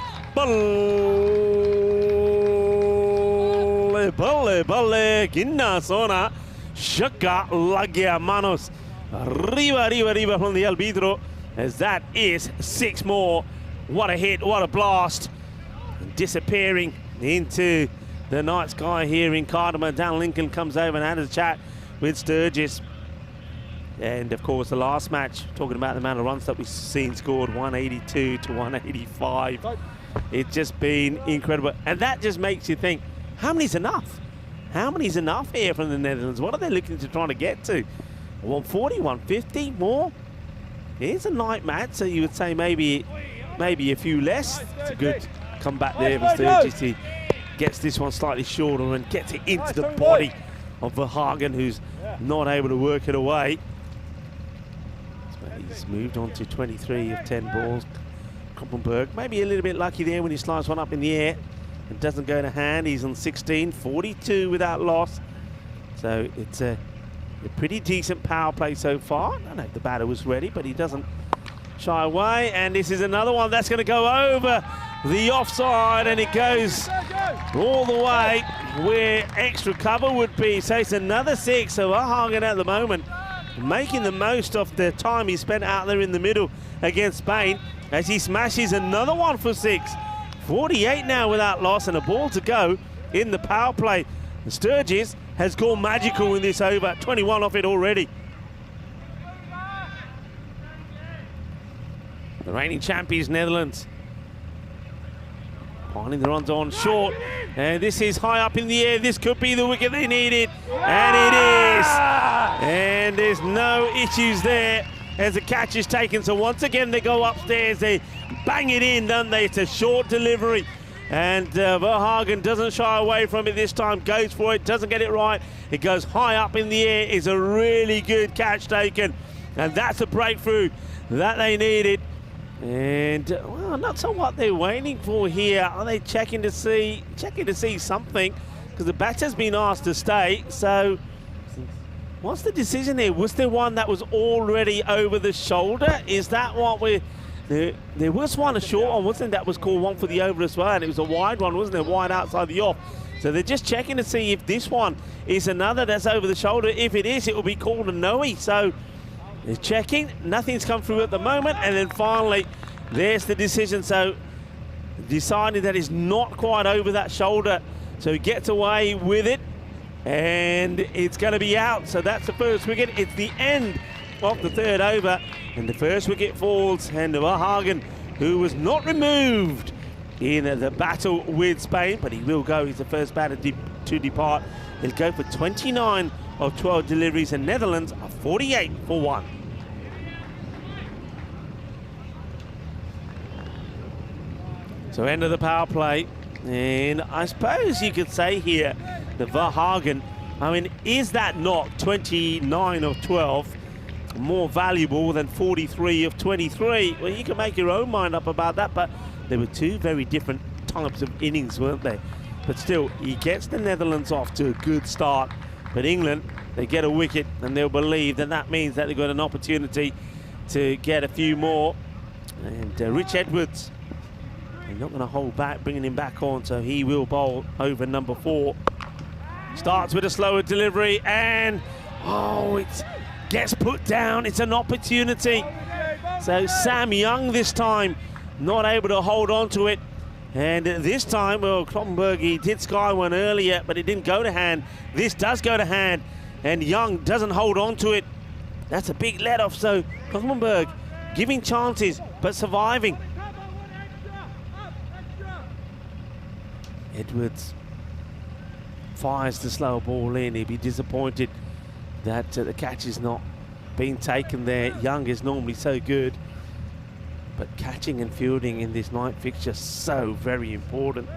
Balle, ginna zona, shaka lagia manos. Arriba from the arbitro, as that is 6 more. What a hit, what a blast. Disappearing into the night sky here in Cardamom. Dan Lincoln comes over and had a chat with Sturgis. And of course the last match, talking about the amount of runs that we've seen scored, 182 to 185. It's just been incredible. And that just makes you think, how many's enough? How many's enough here from the Netherlands? What are they looking to try to get to? 140, 150 more? It's a night match, so you would say maybe a few less. It's a good comeback there for Sturgis. He gets this one slightly shorter and gets it into the body of Verhagen, who's not able to work it away. He's moved on to 23 of 10 balls. Kloppenberg maybe a little bit lucky there when he slides one up in the air and doesn't go to hand. He's on 16, 42 without loss. So it's a pretty decent power play so far. I don't know if the batter was ready, but he doesn't shy away. And this is another one that's going to go over the offside, and it goes all the way where extra cover would be. So it's another 6. So Verhagen at the moment making the most of the time he spent out there in the middle against Spain as he smashes another one for 6. 48 now without loss and a ball to go in the power play. Sturgis has gone magical in this over, 21 off it already. The reigning champions, Netherlands, finding the runs on short, and this is high up in the air. This could be the wicket they needed, and it is. And there's no issues there as the catch is taken. So once again they go upstairs, they bang it in, don't they? It's a short delivery, and Verhagen doesn't shy away from it this time, goes for it, doesn't get it right. It goes high up in the air. It's a really good catch taken, and that's a breakthrough that they needed. And well, not so what they're waiting for here. Are they checking to see something? Because the batter's been asked to stay. So what's the decision here? Was there one that was already over the shoulder? Is that what we're... There was one, a short one, wasn't there? That was called one for the over as well, and it was a wide one, wasn't it? Wide outside the off. So they're just checking to see if this one is another that's over the shoulder. If it is, it will be called a no-y. So they're checking. Nothing's come through at the moment. And then finally, there's the decision. So deciding that he's not quite over that shoulder. So he gets away with it, and it's going to be out. So that's the first wicket. It's the end of the third over, and the first wicket falls, and Verhagen, who was not removed in the battle with Spain, but he will go. He's the first batter to depart. He'll go for 29 of 12 deliveries, and Netherlands are 48 for 1. So end of the power play, and I suppose you could say here the Verhagen, I mean, is that not 29 of 12 more valuable than 43 of 23? Well, you can make your own mind up about that, but they were two very different types of innings, weren't they? But still, he gets the Netherlands off to a good start. But England, they get a wicket, and they'll believe that that means that they've got an opportunity to get a few more. And Rich Edwards, they're not going to hold back, bringing him back on, so he will bowl over number 4. Starts with a slower delivery, and it gets put down. It's an opportunity. So Sam Young this time not able to hold on to it. And this time, well, Kloppenberg, he did sky one earlier, but it didn't go to hand. This does go to hand, and Young doesn't hold on to it. That's a big let-off, so Kloppenberg giving chances, but surviving. Edwards fires the slow ball in. He'd be disappointed that the catch is not being taken there. Young is normally so good, but catching and fielding in this night fixture so very important.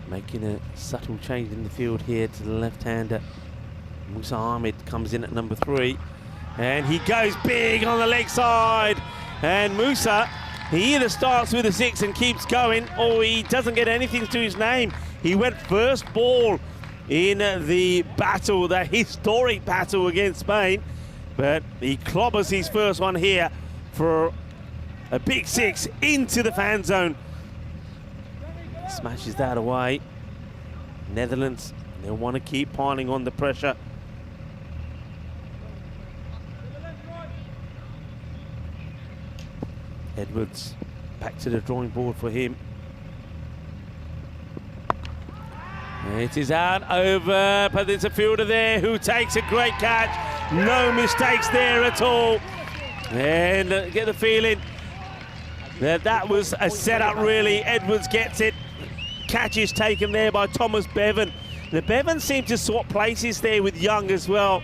Making a subtle change in the field here to the left-hander. Musa Ahmed comes in at number 3, and he goes big on the leg side. And Musa, he either starts with a 6 and keeps going, or he doesn't get anything to his name. He went first ball in the battle, the historic battle against Spain, but he clobbers his first one here for a big 6 into the fan zone. Smashes that away. Netherlands, they'll want to keep piling on the pressure. Edwards back to the drawing board for him. It is out over, but there's a fielder there who takes a great catch. No mistakes there at all. And get the feeling that that was a setup, really. Edwards gets it. Catch is taken there by Thomas Bevan. The Bevan seemed to swap places there with Young as well.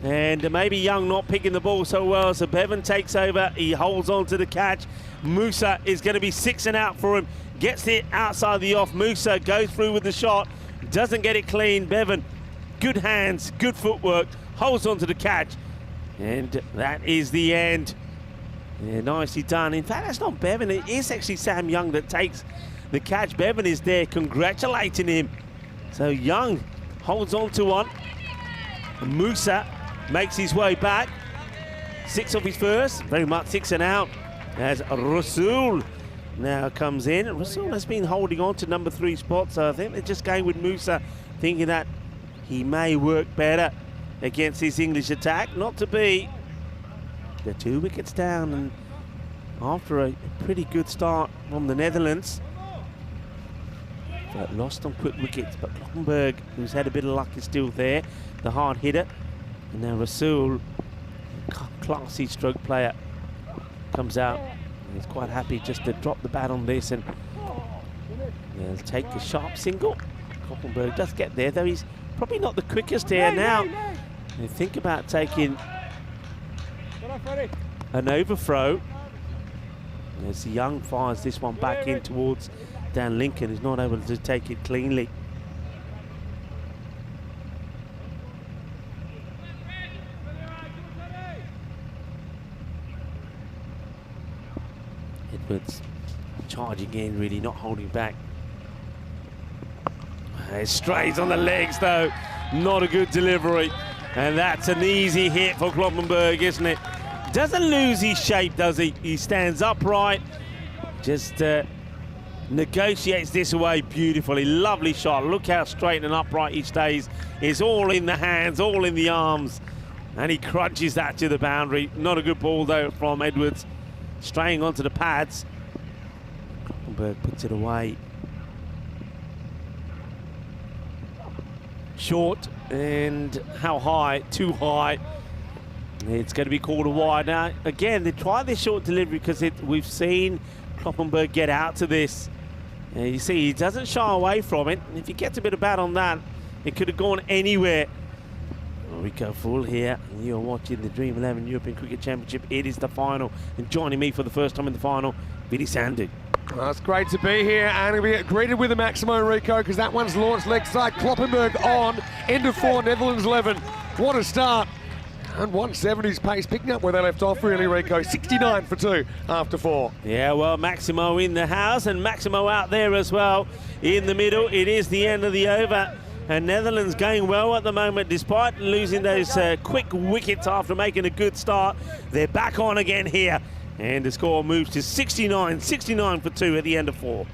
And maybe Young not picking the ball so well, so Bevan takes over. He holds on to the catch. Musa is going to be 6 and out for him. Gets it outside the off. Musa goes through with the shot. Doesn't get it clean. Bevan, good hands, good footwork, holds on to the catch. And that is the end. Yeah, nicely done. In fact, that's not Bevan. It is actually Sam Young that takes the catch. Bevan is there congratulating him. So Young holds on to one. And Musa makes his way back. 6 of his first, very much 6 and out. As Rasul now comes in. Rasul has been holding on to number 3 spot, so I think they're just going with Musa, thinking that he may work better against this English attack. Not to be. They're 2 wickets down, and after a pretty good start from the Netherlands, but lost on quick wickets. But Kloppenberg, who's had a bit of luck, is still there, the hard hitter. And now Rasul, classy stroke player, comes out. He's quite happy just to drop the bat on this and they'll take a sharp single. Kloppenberg does get there, though he's probably not the quickest here now. They think about taking an overthrow. As Young fires this one back in towards Dan Lincoln, who's not able to take it cleanly. Edwards charging in, really not holding back. It strays on the legs though, not a good delivery. And that's an easy hit for Kloppenberg, isn't it? Doesn't lose his shape, does he? He stands upright, just negotiates this away beautifully. Lovely shot. Look how straight and upright he stays. It's all in the hands, all in the arms. And he crunches that to the boundary. Not a good ball, though, from Edwards. Straying onto the pads. Kloppenberg puts it away. Short, and how high? Too high. It's going to be called a wide. Now, again, they try this short delivery because we've seen Kloppenberg get out to this. You see, he doesn't shy away from it. If he gets a bit of bat on that, it could have gone anywhere. We go full here. You're watching the Dream 11 European Cricket Championship. It is the final. And joining me for the first time in the final, Billy Sandu. Well, it's great to be here, and we get greeted with a Maximo, Rico, because that one's launched leg side. Kloppenberg on, end of 4, Netherlands 11. What a start. And 170's pace, picking up where they left off, really, Rico. 69 for 2 after 4. Yeah, well, Maximo in the house, and Maximo out there as well. In the middle, it is the end of the over. And Netherlands going well at the moment, despite losing those quick wickets after making a good start. They're back on again here. And the score moves to 69 for 2 at the end of 4.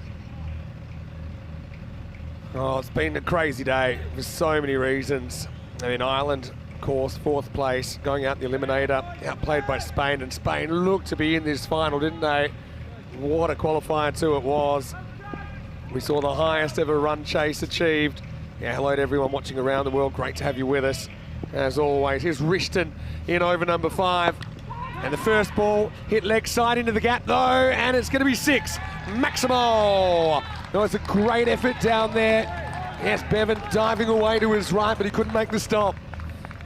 Oh, it's been a crazy day for so many reasons. I mean, Ireland, of course, 4th place, going out the eliminator, outplayed by Spain, and Spain looked to be in this final, didn't they? What a qualifier too it was. We saw the highest ever run chase achieved. Yeah, hello to everyone watching around the world. Great to have you with us, as always. Here's Rishton in over number 5. And the first ball hit leg side into the gap, though, and it's going to be 6. Maximo! That was a great effort down there. Yes, Bevan diving away to his right, but he couldn't make the stop.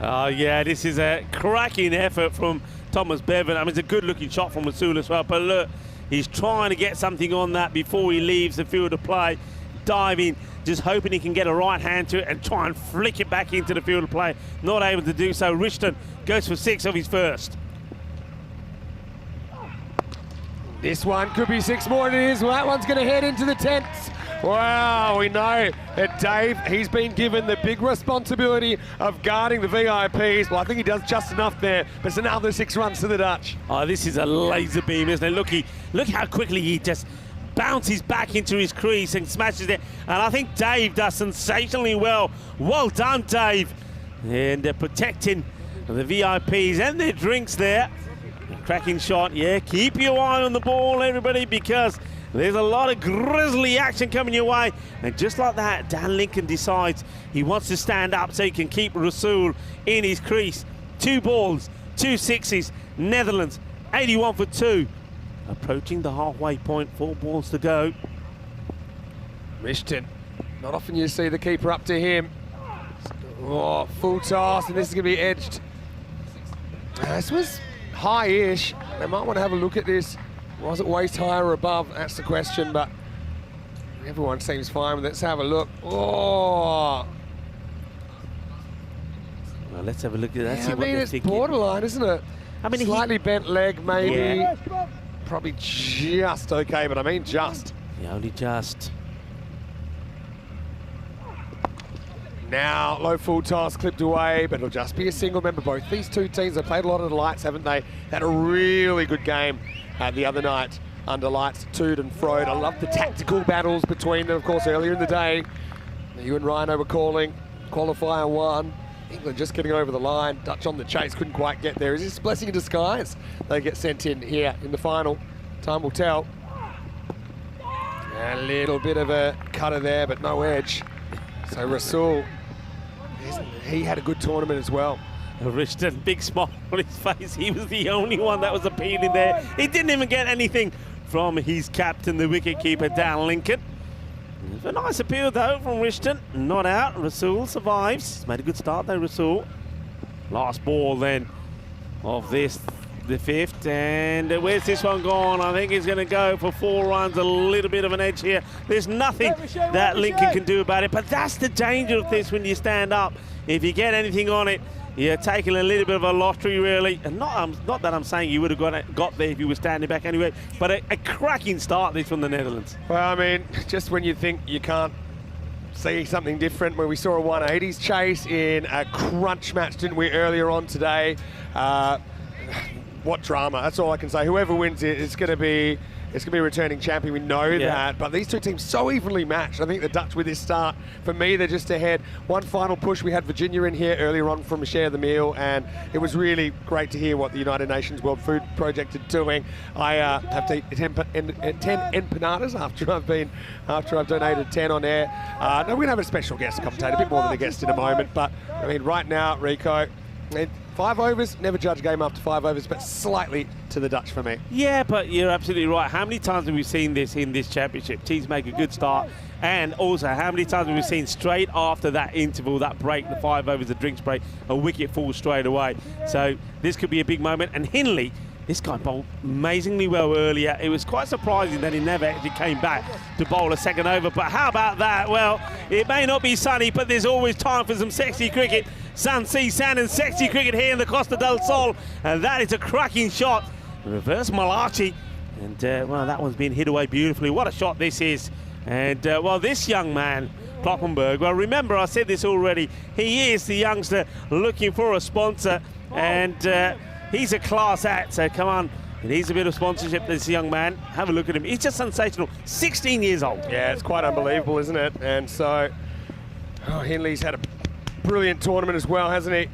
Oh, yeah, this is a cracking effort from Thomas Bevan. I mean, it's a good-looking shot from Rasul as well, but look, he's trying to get something on that before he leaves the field of play. Diving, just hoping he can get a right hand to it and try and flick it back into the field of play. Not able to do so. Rishton goes for 6 of his first. This one could be 6 more than it is. Well, that one's going to head into the 10th. Wow, we know that Dave, he's been given the big responsibility of guarding the VIPs. Well, I think he does just enough there, but it's another 6 runs to the Dutch. Oh, this is a laser beam, isn't it? Look how quickly he just bounces back into his crease and smashes it. And I think Dave does sensationally well. Well done, Dave. And protecting the VIPs and their drinks there. Cracking shot, yeah. Keep your eye on the ball, everybody, because there's a lot of grisly action coming your way. And just like that, Dan Lincoln decides he wants to stand up so he can keep Rasul in his crease. 2 balls, 2 sixes. Netherlands, 81 for 2. Approaching the halfway point, 4 balls to go. Rishton, not often you see the keeper up to him. Oh, full toss, and this is going to be edged. This was high-ish. They might want to have a look at this. Was it waist high or above? That's the question, but everyone seems fine with it. Let's have a look. Oh! Well, let's have a look at that. Yeah, I mean, it's borderline, isn't it? I mean, slightly bent leg, maybe. Yeah. Probably just okay, but I mean just. Yeah, only just. Now, low full toss clipped away, but it'll just be a single. Remember, both these two teams have played a lot of the lights, haven't they? Had a really good game the other night under lights, toed and froed. I love the tactical battles between them, of course, earlier in the day. You and Rhino were calling qualifier 1. England just getting over the line. Dutch on the chase, couldn't quite get there. Is this a blessing in disguise? They get sent in here in the final. Time will tell. A little bit of a cutter there, but no edge. So Rasul, he had a good tournament as well. Rishton, big smile on his face. He was the only one that was appealing there. He didn't even get anything from his captain, the wicketkeeper, Dan Lincoln. A nice appeal, though, from Rishton. Not out. Rasul survives. He's made a good start, though, Rasul. Last ball, then, of this, the 5th. And where's this one gone? I think he's going to go for 4 runs. A little bit of an edge here. There's nothing that Lincoln can do about it. But that's the danger of this when you stand up. If you get anything on it, you're taking a little bit of a lottery, really. And not that I'm saying you would have got there if you were standing back anyway, but a cracking start this from the Netherlands. Well, I mean, just when you think you can't see something different, where we saw a 180s chase in a crunch match, didn't we, earlier on today? what drama. That's all I can say. Whoever wins it, it's going to be a returning champion. We know that. But these two teams so evenly matched. I think the Dutch with this start, for me, they're just ahead. One final push. We had Virginia in here earlier on from Share the Meal, and it was really great to hear what the United Nations World Food Project are doing. I have to eat 10 empanadas after I've donated 10 on air. No, we're going to have a special guest commentator, a bit more than a guest in a moment. But I mean, right now, Rico, 5 overs, never judge a game after 5 overs, but slightly to the Dutch for me. Yeah, but you're absolutely right. How many times have we seen this in this championship? Teams make a good start, and also how many times have we seen straight after that interval, that break, the 5 overs, the drinks break, a wicket falls straight away. So this could be a big moment. And Hindley, this guy bowled amazingly well earlier. It was quite surprising that he never actually came back to bowl a second over. But how about that? Well, it may not be sunny, but there's always time for some sexy cricket. Sun, sea, sand and sexy cricket here in the Costa del Sol. And that is a cracking shot. Reverse Malachi. And, well, that one's been hit away beautifully. What a shot this is. And, well, this young man, Kloppenberg, well, remember I said this already. He is the youngster looking for a sponsor. And he's a class act, so come on. He needs a bit of sponsorship, this young man. Have a look at him. He's just sensational. 16 years old. Yeah, it's quite unbelievable, isn't it? And so, Hindley's had a brilliant tournament as well, hasn't he?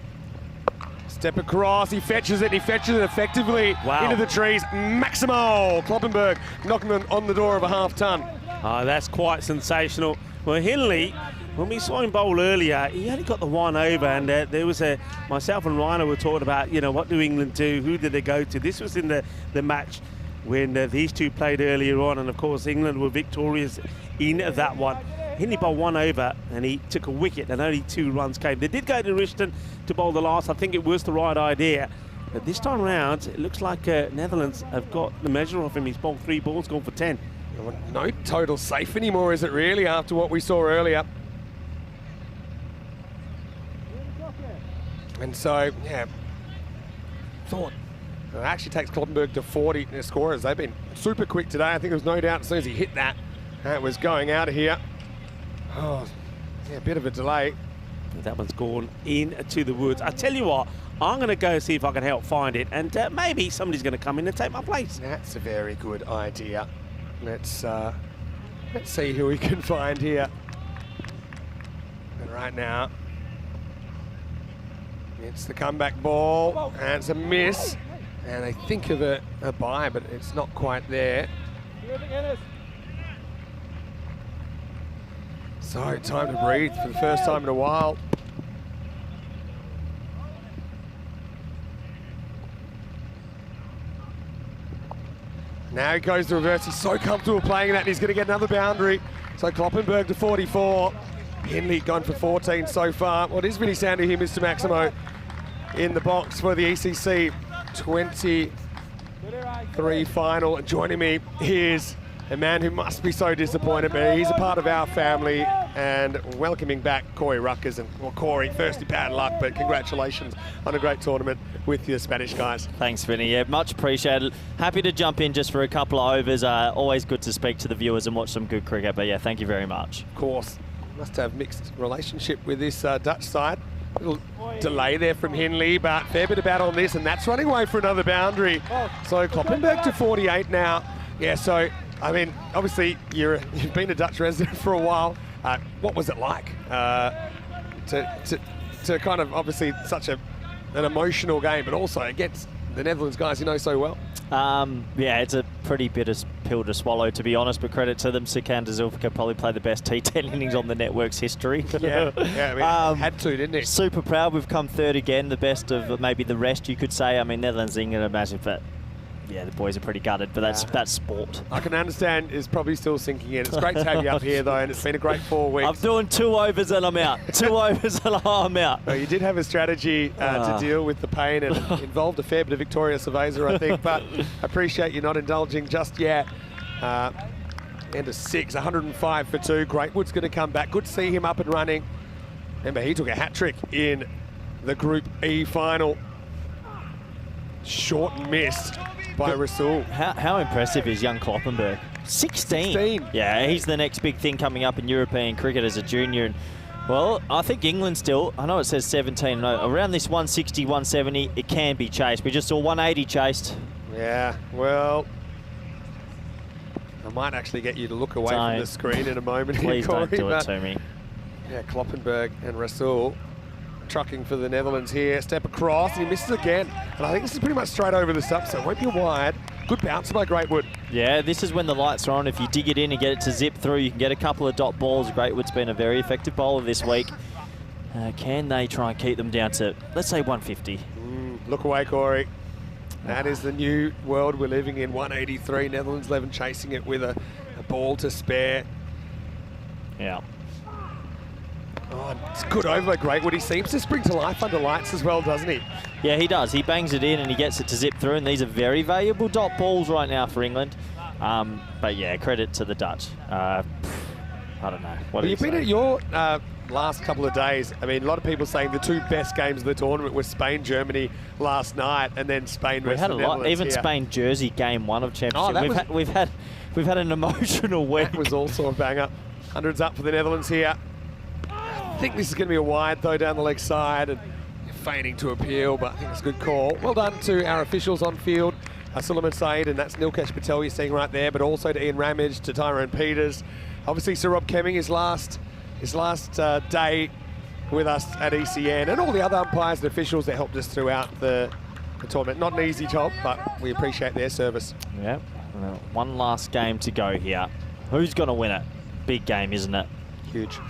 Step across, he fetches it effectively into the trees. Maximo Kloppenberg knocking on the door of a half ton. Oh, that's quite sensational. Well, Hindley, when we saw him bowl earlier, he only got the 1 over, and there was myself and Reino were talking about, you know, what do England do? Who did they go to? This was in the match when these two played earlier on, and of course England were victorious in that one. Hindley bowled 1 over and he took a wicket and only 2 runs came. They did go to Richton to bowl the last. I think it was the right idea. But this time around, it looks like Netherlands have got the measure of him. He's bowled 3 balls, gone for 10. No total safe anymore, is it really, after what we saw earlier? And so, yeah, thought it actually takes Kloppenberg to 40 in their scorers. They've been super quick today. I think there was no doubt as soon as he hit that, it was going out of here. Oh, yeah, a bit of a delay. That one's gone into the woods. I tell you what, I'm going to go see if I can help find it, and maybe somebody's going to come in and take my place. That's a very good idea. Let's see who we can find here. And right now, it's the comeback ball, and it's a miss. And they think of a bye, but it's not quite there. So, time to breathe for the first time in a while. Now he goes to reverse. He's so comfortable playing that, and he's going to get another boundary. So Kloppenberg to 44. Hindley gone for 14 so far. What is really sounding here, Mr. Maximo, in the box for the ECC 23 final. And joining me, here's a man who must be so disappointed, but he's a part of our family, and welcoming back Corey Ruckers. And, well, Corey, firstly, bad luck, but congratulations on a great tournament with your Spanish guys. Thanks, Vinny. Yeah, much appreciated. Happy to jump in just for a couple of overs. Always good to speak to the viewers and watch some good cricket, but yeah, thank you very much. Of course, must have mixed relationship with this Dutch side. A little delay there from Hindley, but fair bit of bat on this, and that's running away for another boundary. So Kloppenberg to 48 now. Yeah, so I mean, obviously you've been a Dutch resident for a while. What was it like to kind of, obviously such an emotional game, but also against the Netherlands guys you know so well? Yeah, it's a pretty bitter pill to swallow, to be honest, but credit to them. Sikander Zulfikar probably played the best T10 innings on the network's history. Yeah, I mean, had to, didn't it? Super proud. We've come third again, the best of maybe the rest, you could say. I mean, Netherlands, England are massive, but yeah, the boys are pretty gutted, but that's sport. I can understand it's probably still sinking in. It's great to have you up here, though, and it's been a great 4 weeks. I'm doing 2 overs and I'm out. 2 overs and I'm out. Well, you did have a strategy to deal with the pain, and involved a fair bit of Victoria Cerveza, I think, but I appreciate you not indulging just yet. End of 6, 105 for 2. Greatwood's going to come back. Good to see him up and running. Remember, he took a hat-trick in the Group E final. Short and missed by Rasul. How impressive is young Kloppenberg? 16. Yeah, he's the next big thing coming up in European cricket as a junior. And Well, I think England still, I know it says 17, no, around this 160, 170, it can be chased. We just saw 180 chased. Yeah, well, I might actually get you to look away from the screen in a moment. Please Corey, don't do it to me. Yeah, Kloppenberg and Rasul trucking for the Netherlands here. Step across, and he misses again. And I think this is pretty much straight over the stump, so it won't be wide. Good bounce by Greatwood. Yeah, this is when the lights are on. If you dig it in and get it to zip through, you can get a couple of dot balls. Greatwood's been a very effective bowler this week. Can they try and keep them down to, let's say, 150? Look away, Corey. That is the new world we're living in. 183, Netherlands 11 chasing it with a ball to spare. Yeah. Oh, it's good over by Greatwood. He seems to spring to life under lights as well, doesn't he? Yeah, he does. He bangs it in and he gets it to zip through, and these are very valuable dot balls right now for England. But yeah, credit to the Dutch. I don't know. What do you You've been at your last couple of days. I mean, a lot of people saying the two best games of the tournament were Spain-Germany last night, and then Spain. We had a lot. Even here. Spain-Jersey game 1 of championship. Oh, we've had an emotional week. That was also a banger. Hundreds up for the Netherlands here. I think this is going to be a wide though down the leg side, and feigning to appeal, but I think it's a good call. Well done to our officials on field, Suleiman Saeed, and that's Nilkesh Patel you're seeing right there, but also to Ian Ramage, to Tyrone Peters. Obviously Sir Rob Kemming, his last day with us at ECN, and all the other umpires and officials that helped us throughout the tournament. Not an easy job, but we appreciate their service. Yeah, well, one last game to go here. Who's going to win it? Big game, isn't it? Huge.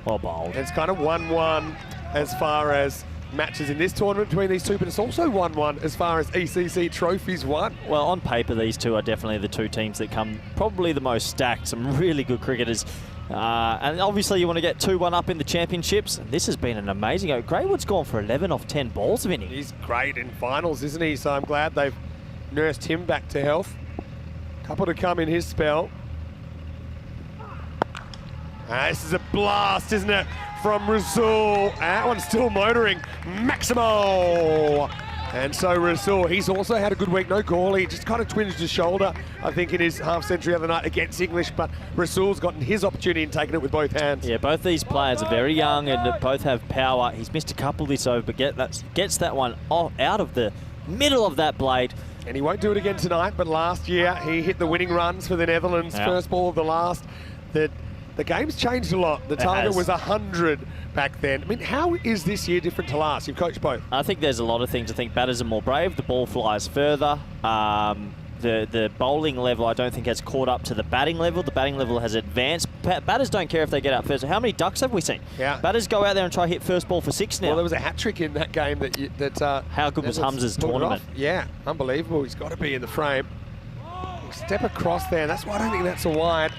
Well bowled. It's kind of 1-1 as far as matches in this tournament between these two, but it's also 1-1 as far as ECC trophies won. Well, on paper, these two are definitely the two teams that come probably the most stacked. Some really good cricketers. And obviously, you want to get 2-1 up in the championships. And this has been an amazing go. Greatwood's gone for 11 off 10 balls, Vinny. He's great in finals, isn't he? So I'm glad they've nursed him back to health. Couple to come in his spell. This is a blast, isn't it? From Rasul. That one's still motoring. Maximo. And so Rasul, he's also had a good week. No Gawley, just kind of twinged his shoulder, I think, in his half century the other night against English. But Rasul's gotten his opportunity and taken it with both hands. Yeah, both these players are very young and both have power. He's missed a couple this over, but gets that one out of the middle of that blade. And he won't do it again tonight, but last year he hit the winning runs for the Netherlands. Yeah. First ball of the last. The game's changed a lot. The target was 100 back then. I mean, how is this year different to last? You've coached both. I think there's a lot of things. I think batters are more brave. The ball flies further. The bowling level, I don't think, has caught up to the batting level. The batting level has advanced. Batters don't care if they get out first. How many ducks have we seen? Yeah. Batters go out there and try hit first ball for 6 now. Well, there was a hat-trick in that game How good was Hamza's tournament? Yeah, unbelievable. He's got to be in the frame. Step across there. That's why I don't think that's a wide.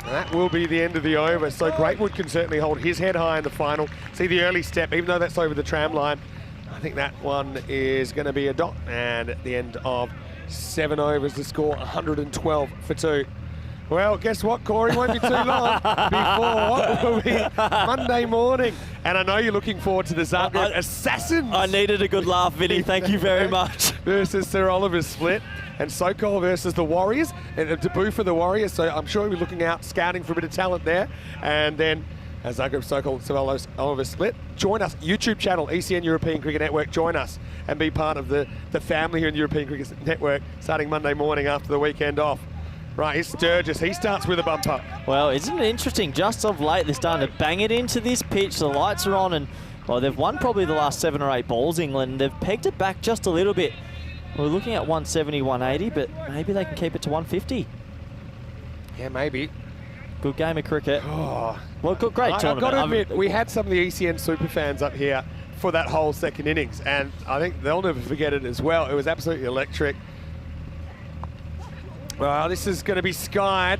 That will be the end of the over. So Greatwood can certainly hold his head high in the final. See the early step, even though that's over the tram line. I think that one is going to be a dot. And at the end of 7 overs, the score 112 for 2. Well, guess what, Corey? Won't be too long before will be Monday morning. And I know you're looking forward to the Zagreb Assassins. I needed a good laugh, Vinny. Thank you very much. Versus Sir Oliver's split. And Sokol versus the Warriors. And a debut for the Warriors, so I'm sure we'll be looking out, scouting for a bit of talent there. And then Zagreb Sokol Sir Oliver's split. Join us, YouTube channel, ECN European Cricket Network. Join us and be part of the family here in the European Cricket Network starting Monday morning after the weekend off. Right, here's Sturgis. He starts with a bumper. Well, isn't it interesting? Just of late, they're starting to bang it into this pitch. The lights are on, and well, they've won probably the last 7 or 8 balls, England. They've pegged it back just a little bit. We're looking at 170, 180, but maybe they can keep it to 150. Yeah, maybe. Good game of cricket. Oh. Well, great tournament. I've got to admit, we had some of the ECN super fans up here for that whole second innings, and I think they'll never forget it as well. It was absolutely electric. Well, this is going to be skied.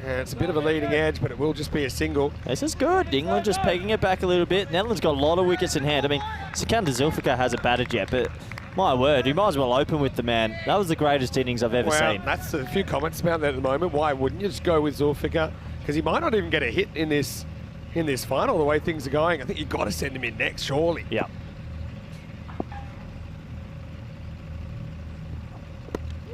And it's a bit of a leading edge, but it will just be a single. This is good. England just pegging it back a little bit. Netherlands got a lot of wickets in hand. I mean, Sikander Zulfikar hasn't batted yet, but my word, you might as well open with the man. That was the greatest innings I've ever seen. That's a few comments about that at the moment. Why wouldn't you just go with Zulfikar? Because he might not even get a hit in this final, the way things are going. I think you've got to send him in next, surely. Yeah.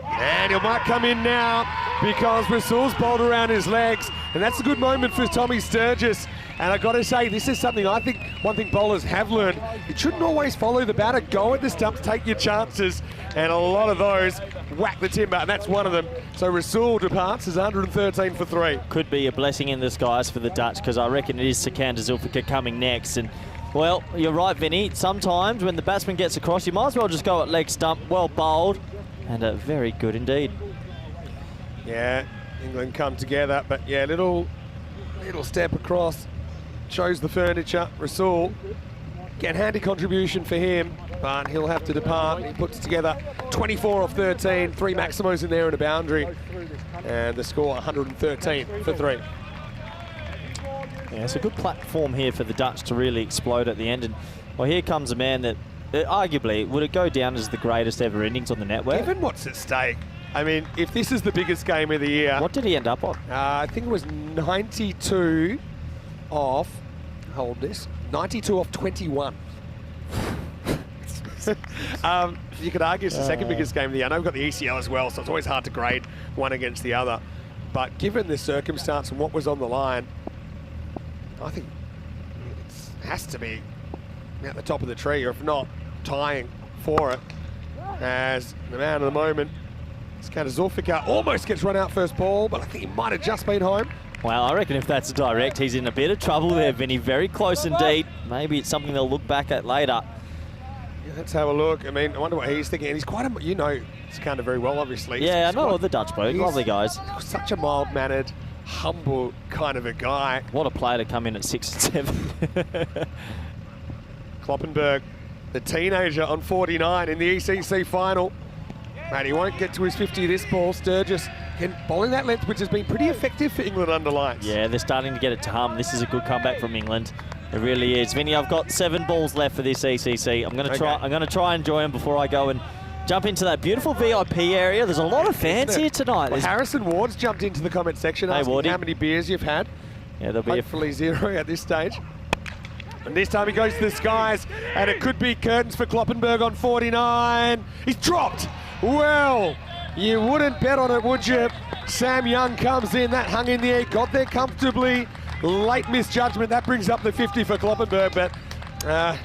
And he might come in now. because Rasul's bowled around his legs, and that's a good moment for Tommy Sturgis. And I've got to say, this is something I think, one thing bowlers have learned, you shouldn't always follow the batter, go at the stumps, take your chances, and a lot of those whack the timber, and that's one of them. So Rasul departs as 113 for 3. Could be a blessing in disguise for the Dutch, because I reckon it is Sikander Zulfikar coming next. And well, you're right, Vinny. Sometimes when the batsman gets across, you might as well just go at leg stump. Well bowled, and very good indeed. Yeah, England come together, but yeah, little step across. Shows the furniture. Rasul, again, handy contribution for him, but he'll have to depart. He puts together 24 off 13, 3 maximos in there and a boundary, and the score 113 for 3. Yeah, it's a good platform here for the Dutch to really explode at the end. And well, here comes a man that arguably would it go down as the greatest ever innings on the network. Given what's at stake, I mean, if this is the biggest game of the year, What did he end up on? I think it was 92 off. Hold this. 92 off 21. You could argue it's the second biggest game of the year. I know we've got the ECL as well, so it's always hard to grade one against the other. But given the circumstance and what was on the line, I think it has to be at the top of the tree, or if not, tying for it. As the man of the moment, Sikander Zulfikar, almost gets run out first ball, but I think he might have just been home. Well, I reckon if that's a direct, he's in a bit of trouble there, Vinny. Very close indeed. Maybe it's something they'll look back at later. Yeah, let's have a look. I mean, I wonder what he's thinking. And he's quite a, you know, Sikander very well, obviously. Yeah, I know the Dutch bloke. Lovely guys. Such a mild-mannered, humble kind of a guy. What a player to come in at 6 and 7. Kloppenberg, the teenager on 49 in the ECC final. And he won't get to his 50 this ball. Sturgis can bowling that length, which has been pretty effective for England under lights. Yeah, they're starting to get it to hum. This is a good comeback from England. It really is. Vinny, I've got 7 balls left for this ECC. I'm going to try. I'm going to try and enjoy them before I go and jump into that beautiful VIP area. There's a lot of fans here tonight. Well, Harrison Ward's jumped into the comment section asking how many beers you've had. Yeah, there'll be hopefully 0 at this stage. And this time he goes to the skies, and it could be curtains for Kloppenberg on 49. He's dropped. Well, you wouldn't bet on it, would you? Sam Young comes in, that hung in the air, got there comfortably. Late misjudgment, that brings up the 50 for Kloppenberg, but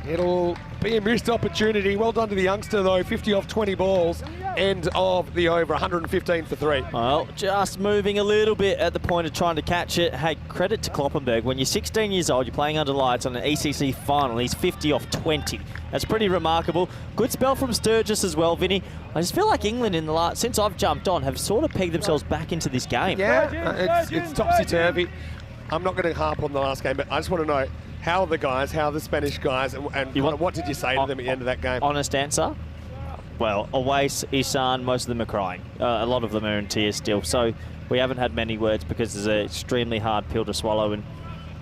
it'll be a missed opportunity. Well done to the youngster though, 50 off 20 balls. End of the over, 115 for 3. Well, just moving a little bit at the point of trying to catch it. Hey, credit to Kloppenberg. When you're 16 years old, you're playing under lights on an ECC final. He's 50 off 20. That's pretty remarkable. Good spell from Sturgis as well, Vinny. I just feel like England in the last, since I've jumped on, have sort of pegged themselves back into this game. Yeah, it's topsy-turvy. I'm not going to harp on the last game, but I just want to know how are the guys, how are the Spanish guys, and what did you say to them at the end of that game? Honest answer? Well, Awais, Isan, most of them are crying. A lot of them are in tears still. So we haven't had many words because it's an extremely hard pill to swallow, and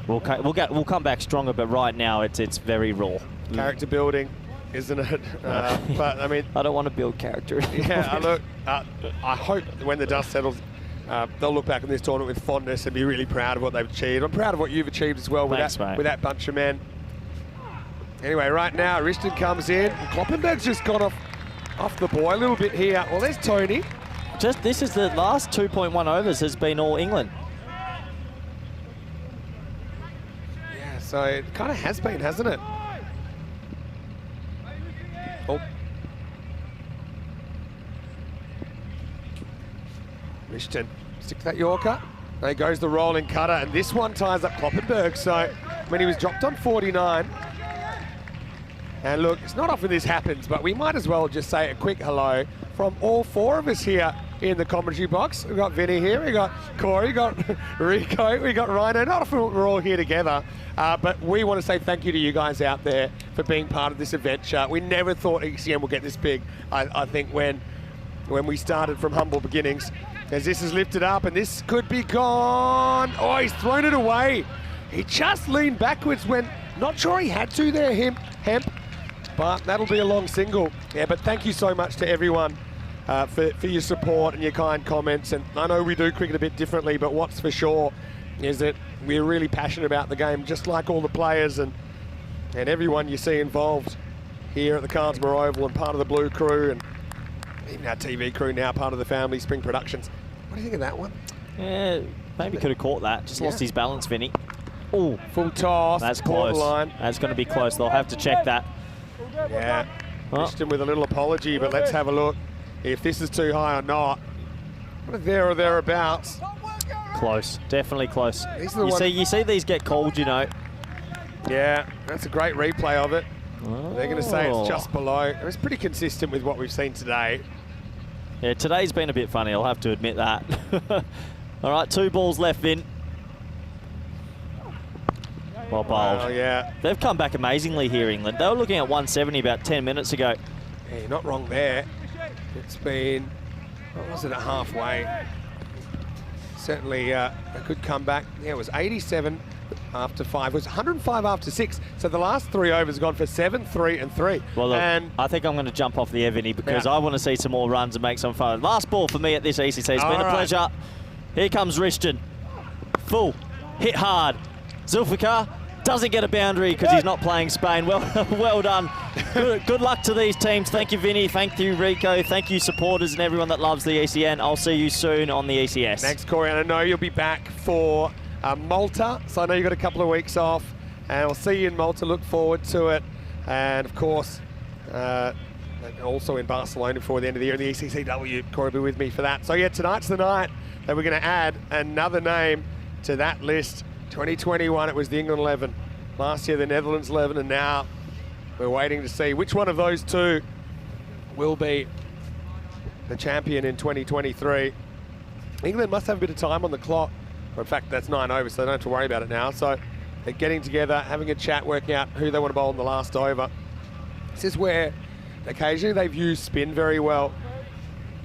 we'll come back stronger. But right now, it's very raw. Character building, isn't it? But I mean, I don't want to build character. Yeah, look, I hope when the dust settles, they'll look back on this tournament with fondness and be really proud of what they've achieved. I'm proud of what you've achieved as well with that bunch of men. Anyway, right now, Riston comes in. Kloppenberg's just gone off the boy a little bit here. Well, there's Tony. This is the last 2.1 overs has been all England. Yeah, so it kind of has been, hasn't it? Oh. Riston, stick to that Yorker. There goes the rolling cutter, and this one ties up Kloppenberg. So when he was dropped on 49, and look, it's not often this happens, but we might as well just say a quick hello from all 4 of us here in the commentary box. We've got Vinny here, we got Corey, we got Rico, we got Rhino. Not often we're all here together, but we want to say thank you to you guys out there for being part of this adventure. We never thought ECM would get this big. I think when we started from humble beginnings, as this is lifted up, and this could be gone. Oh, he's thrown it away. He just leaned backwards when not sure he had to there, Hemp. But that'll be a long single. Yeah, but thank you so much to everyone for your support and your kind comments. And I know we do cricket a bit differently, but what's for sure is that we're really passionate about the game, just like all the players and everyone you see involved here at the Carnsmore Oval and part of the Blue Crew and even our TV crew now, part of the family, Spring Productions. What do you think of that one? Yeah, maybe could have caught that. Just lost his balance, Vinny. Oh, Full toss. that's close. Line. That's going to be close. They'll have to check that. Yeah. Oh. Missed him with a little apology, but let's have a look if this is too high or not. What are there or thereabouts? Close, definitely close. These are the You see these get called, you know. Yeah, that's a great replay of it. Oh. They're going to say it's just below. It was pretty consistent with what we've seen today. Yeah, today's been a bit funny, I'll have to admit that. All right, 2 balls left, Vin. Well bowled. Oh, yeah. They've come back amazingly here, England. They were looking at 170 about 10 minutes ago. Yeah, you're not wrong there. It's been, what was it, at halfway? Certainly a good comeback. Yeah, it was 87 after 5. It was 105 after 6. So the last 3 overs gone for 7, 3 and 3. Well, look, and I think I'm going to jump off the air, Vinny, because I want to see some more runs and make some fun. Last ball for me at this ECC. It's been a pleasure. Here comes Rishton. Full. Hit hard. Zulfikar doesn't get a boundary because he's not playing Spain. Well done. Good luck to these teams. Thank you, Vinny. Thank you, Rico. Thank you, supporters and everyone that loves the ECN. I'll see you soon on the ECS. Thanks, Corey. And I know you'll be back for Malta, so I know you've got a couple of weeks off. And we'll see you in Malta. Look forward to it. And, of course, also in Barcelona before the end of the year in the ECCW. Corey will be with me for that. So, yeah, tonight's the night that we're going to add another name to that list. 2021, it was the England 11. Last year, the Netherlands 11, and now we're waiting to see which one of those two will be the champion in 2023. England must have a bit of time on the clock. Well, in fact, that's 9 overs, so they don't have to worry about it now. So they're getting together, having a chat, working out who they want to bowl in the last over. This is where occasionally they've used spin very well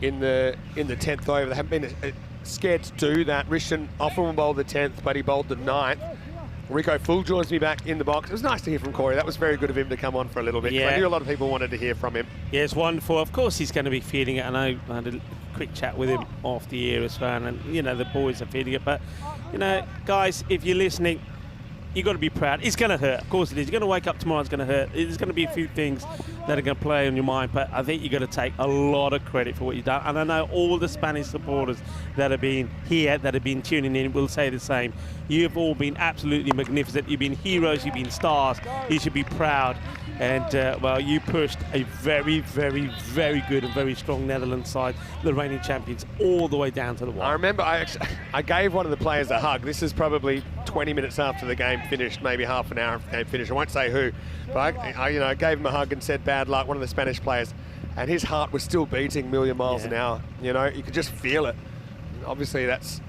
in the 10th over. They haven't been scared to do that. Rishton often bowled the 10th, but he bowled the 9th. Rico Full joins me back in the box. It was nice to hear from Corey. That was very good of him to come on for a little bit. Yeah. I knew a lot of people wanted to hear from him. Yeah, it's wonderful. Of course he's going to be feeling it. I know I had a quick chat with him off the air as well, and, you know, the boys are feeling it. But, you know, guys, if you're listening, you've got to be proud. It's going to hurt. Of course it is. You're going to wake up tomorrow, it's going to hurt. There's going to be a few things that are going to play on your mind, but I think you've got to take a lot of credit for what you've done. And I know all the Spanish supporters that have been here, that have been tuning in, will say the same. You've all been absolutely magnificent. You've been heroes, you've been stars. You should be proud. And, well, you pushed a very, very, very good and very strong Netherlands side, the reigning champions, all the way down to the wire. I remember I gave one of the players a hug. This is probably 20 minutes after the game finished, maybe half an hour after the game finished. I won't say who, but I gave him a hug and said bad luck, one of the Spanish players, and his heart was still beating a million miles an hour. You know, you could just feel it. Obviously, it's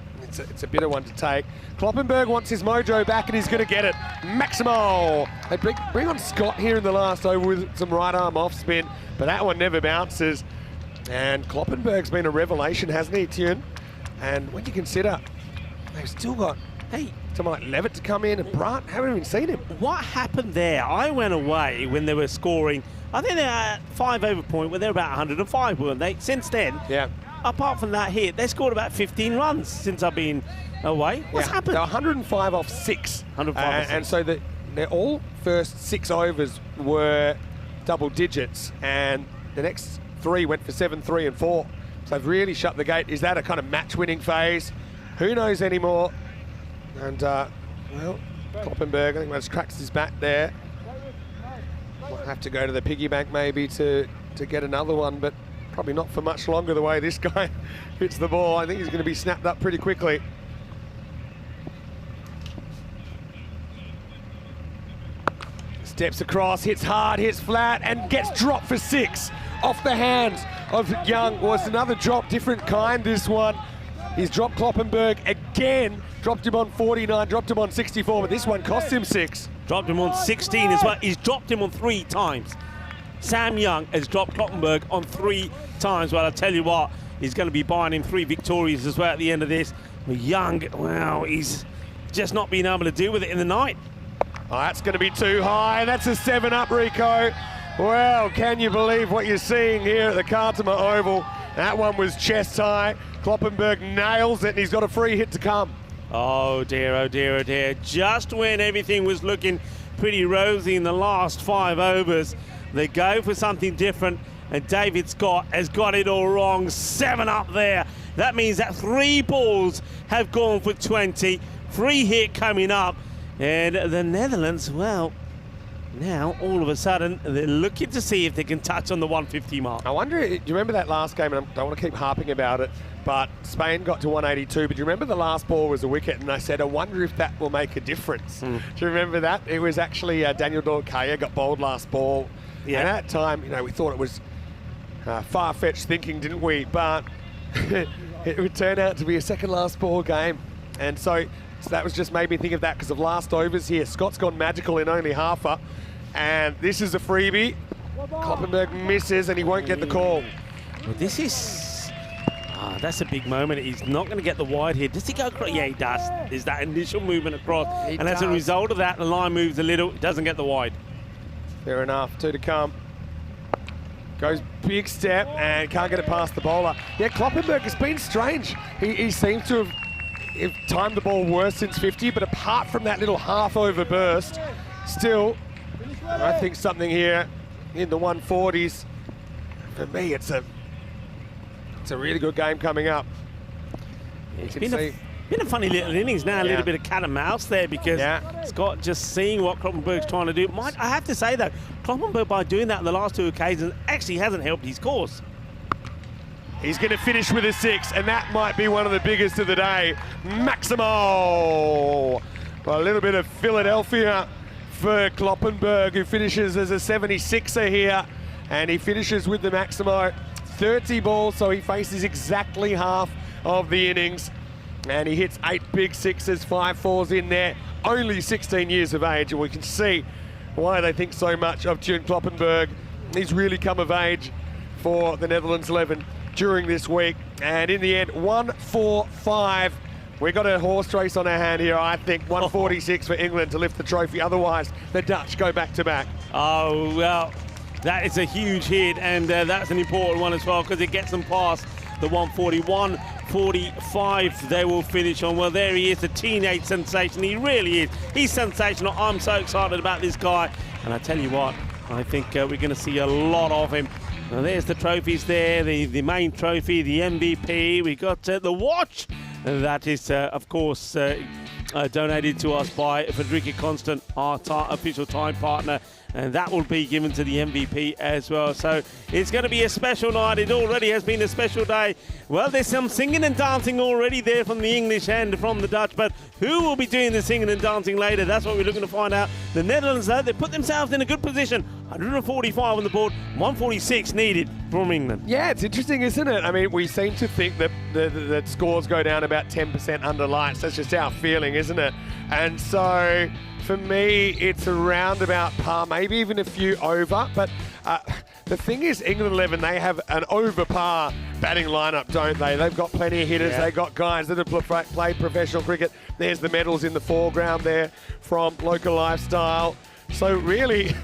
a bitter one to take. Kloppenberg wants his mojo back, and he's going to get it. Maximo! They bring on Scott here in the last over with some right arm off spin, but that one never bounces. And Kloppenberg's been a revelation, hasn't he, Tune? And when you consider they've still got someone like Levitt to come in, and Brandt, haven't even seen him. What happened there? I went away when they were scoring. I think they're at 5 over point where they're about 105, weren't they? Since then, apart from that hit, they scored about 15 runs since I've been away. What's happened? They're 105 off 6. 105 off 6. And so they're all first 6 overs were double digits, and the next 3 went for 7, 3 and 4. So they've really shut the gate. Is that a kind of match-winning phase? Who knows anymore? And, well, Kloppenberg, I think that's cracked his bat there. Might have to go to the piggy bank maybe to get another one, but probably not for much longer the way this guy hits the ball. I think he's going to be snapped up pretty quickly. Steps across, hits hard, hits flat, and gets dropped for 6 off the hands of Young. Was another drop, different kind this one. He's dropped Kloppenberg again, dropped him on 49, dropped him on 64, but this one cost him 6. Dropped him on 16 as well. He's dropped him on 3 times. Sam Young has dropped Kloppenberg on 3 times. Well, I'll tell you what, he's going to be buying him 3 victories as well at the end of this. But Young, well, he's just not been able to deal with it in the night. Oh, that's going to be too high. That's a 7 up, Rico. Well, can you believe what you're seeing here at the Khartoum Oval? That one was chest high. Kloppenberg nails it, and he's got a free hit to come. Oh dear, oh dear, oh dear. Just when everything was looking pretty rosy in the last 5 overs, they go for something different, And David Scott has got it all wrong. 7 up there. That means that 3 balls have gone for 20. Free hit coming up. And the Netherlands, well, now all of a sudden they're looking to see if they can touch on the 150 mark. I wonder, do you remember that last game? And I don't want to keep harping about it, but Spain got to 182. But do you remember the last ball was a wicket? And I said, I wonder if that will make a difference. Do you remember that? It was actually Daniel Dorkaya got bowled last ball. Yeah. And at that time, you know, we thought it was far-fetched thinking, didn't we? But it would turn out to be a second last ball game. And so that was just made me think of that because of last overs here. Scott's gone magical in only halfer. And this is a freebie. Kloppenberg misses and he won't get the call. Well, this is... that's a big moment. He's not going to get the wide here. Does he go across? Yeah, he does. There's that initial movement across. And as a result of that, the line moves a little. Doesn't get the wide. Fair enough. 2 to come. Goes big step and can't get it past the bowler. Yeah, Kloppenberg has been strange. He seems to have timed the ball worse since 50, but apart from that little half-over burst, still, I think something here in the 140s. For me, it's a really good game coming up. It's been a funny little innings now, a little bit of cat and mouse there because Scott just seeing what Kloppenberg's trying to do. I have to say that Kloppenberg, by doing that on the last 2 occasions, actually hasn't helped his cause. He's going to finish with a 6, and that might be one of the biggest of the day. Maximo! Well, a little bit of Philadelphia for Kloppenberg, who finishes as a 76er here, and he finishes with the Maximo. 30 balls, so he faces exactly half of the innings. And he hits 8 big 6s, 5 4s in there. Only 16 years of age, and we can see why they think so much of Tune Kloppenberg. He's really come of age for the Netherlands 11 during this week. And in the end, 1-4-5. We've got a horse race on our hand here, I think. 146 for England to lift the trophy. Otherwise, the Dutch go back-to-back. Oh, well, that is a huge hit, and that's an important one as well because it gets them past the 141. 45 they will finish on. Well, there he is, a teenage sensation. He really is. He's sensational. I'm so excited about this guy. And I tell you what, I think we're going to see a lot of him. Now, there's the trophies there, the main trophy, the MVP. We got the watch. That is, of course, donated to us by Frederica Constant, our official time partner. And that will be given to the MVP as well. So it's going to be a special night. It already has been a special day. Well, there's some singing and dancing already there from the English and from the Dutch. But who will be doing the singing and dancing later? That's what we're looking to find out. The Netherlands, though, they put themselves in a good position. 145 on the board, 146 needed from England. Yeah, it's interesting, isn't it? I mean, we seem to think that the scores go down about 10% under lights. That's just our feeling, isn't it? And so for me, it's around about par, maybe even a few over. But the thing is, England 11, they have an over par batting lineup, don't they? They've got plenty of hitters. They've got guys that have played professional cricket. There's the medals in the foreground there from Local Lifestyle. So really,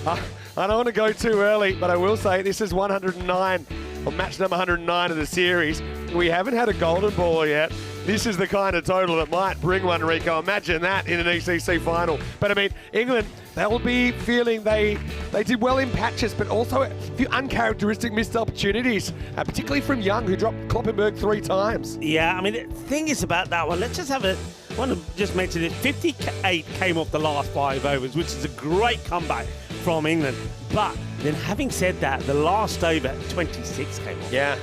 I don't want to go too early, but I will say this is 109, or match number 109 of the series. We haven't had a golden ball yet. This is the kind of total that might bring one, Rico. Imagine that in an ECC final. But I mean, England, they'll be feeling they did well in patches, but also a few uncharacteristic missed opportunities, particularly from Young, who dropped Kloppenberg 3 times. Yeah, I mean, the thing is about that one, let's just have I want to just mention it. 58 came off the last 5 overs, which is a great comeback from England. But then having said that, the last over, 26 came off. Yeah.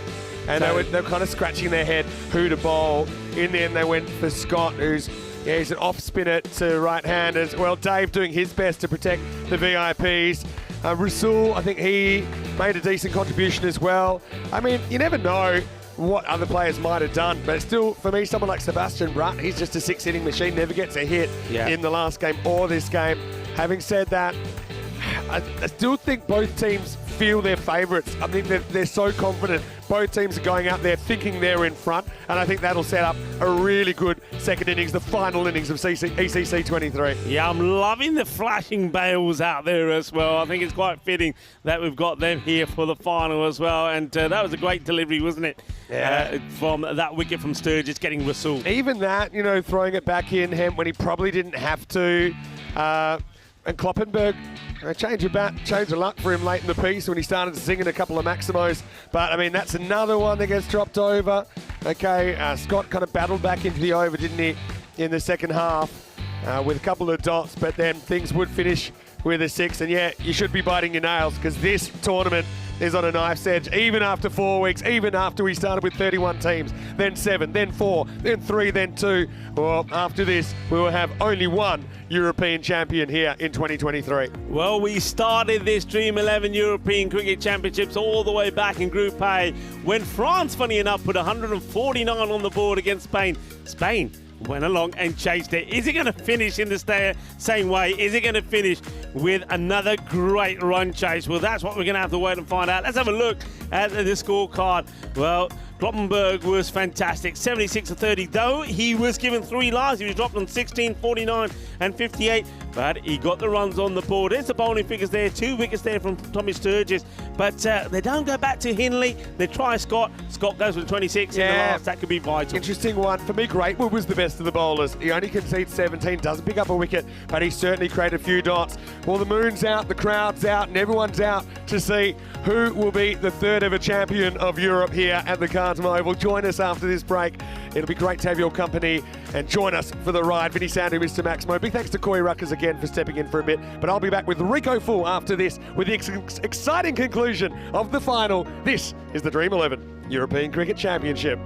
And so they were kind of scratching their head who to bowl. In the end, they went for Scott, he's an off spinner to right-handers. Well, Dave doing his best to protect the VIPs. Rasul, I think he made a decent contribution as well. I mean, you never know what other players might have done, but still, for me, someone like Sebastian Rutt, he's just a 6-hitting machine, never gets a hit in the last game or this game. Having said that, I still think both teams feel they're favourites. I think they're so confident. Both teams are going out there thinking they're in front, and I think that'll set up a really good second innings, the final innings of ECC 23. Yeah, I'm loving the flashing bails out there as well. I think it's quite fitting that we've got them here for the final as well, and that was a great delivery, wasn't it? Yeah. From that wicket from Sturgis, getting Rasul. Even that, you know, throwing it back in when he probably didn't have to. And Kloppenberg, A change of luck for him late in the piece when he started singing a couple of Maximos. But, I mean, that's another one that gets dropped over. Okay, Scott kind of battled back into the over, didn't he, in the second half with a couple of dots, but then things would finish with a 6. And, yeah, you should be biting your nails because this tournament is on a knife's edge, even after 4 weeks, even after we started with 31 teams, then 7, then 4, then 3, then 2. Well, after this, we will have only one European champion here in 2023. Well, we started this Dream 11 European Cricket Championships all the way back in Group A when France, funny enough, put 149 on the board against Spain. Spain went along and chased it. Is it going to finish in the same way? Is it going to finish with another great run chase? Well, that's what we're going to have to wait and find out. Let's have a look at the scorecard. Well, Kloppenberg was fantastic, 76 to 30, though he was given 3 lives. He was dropped on 16, 49 and 58, but he got the runs on the board. There's the bowling figures there, 2 wickets there from Tommy Sturgis, but they don't go back to Hindley. They try Scott. Scott goes with 26 in the last. That could be vital. Interesting one. For me, Greatwood was the best of the bowlers. He only concedes 17, doesn't pick up a wicket, but he certainly created a few dots. Well, the moon's out, the crowd's out, and everyone's out to see who will be the third ever champion of Europe here at the Carlton Oval. Join us after this break. It'll be great to have your company and join us for the ride. Vinny Sandu, Mr. Maximo. Big thanks to Corey Ruckers again for stepping in for a bit. But I'll be back with Rico Full after this with the exciting conclusion of the final. This is the Dream 11 European Cricket Championship.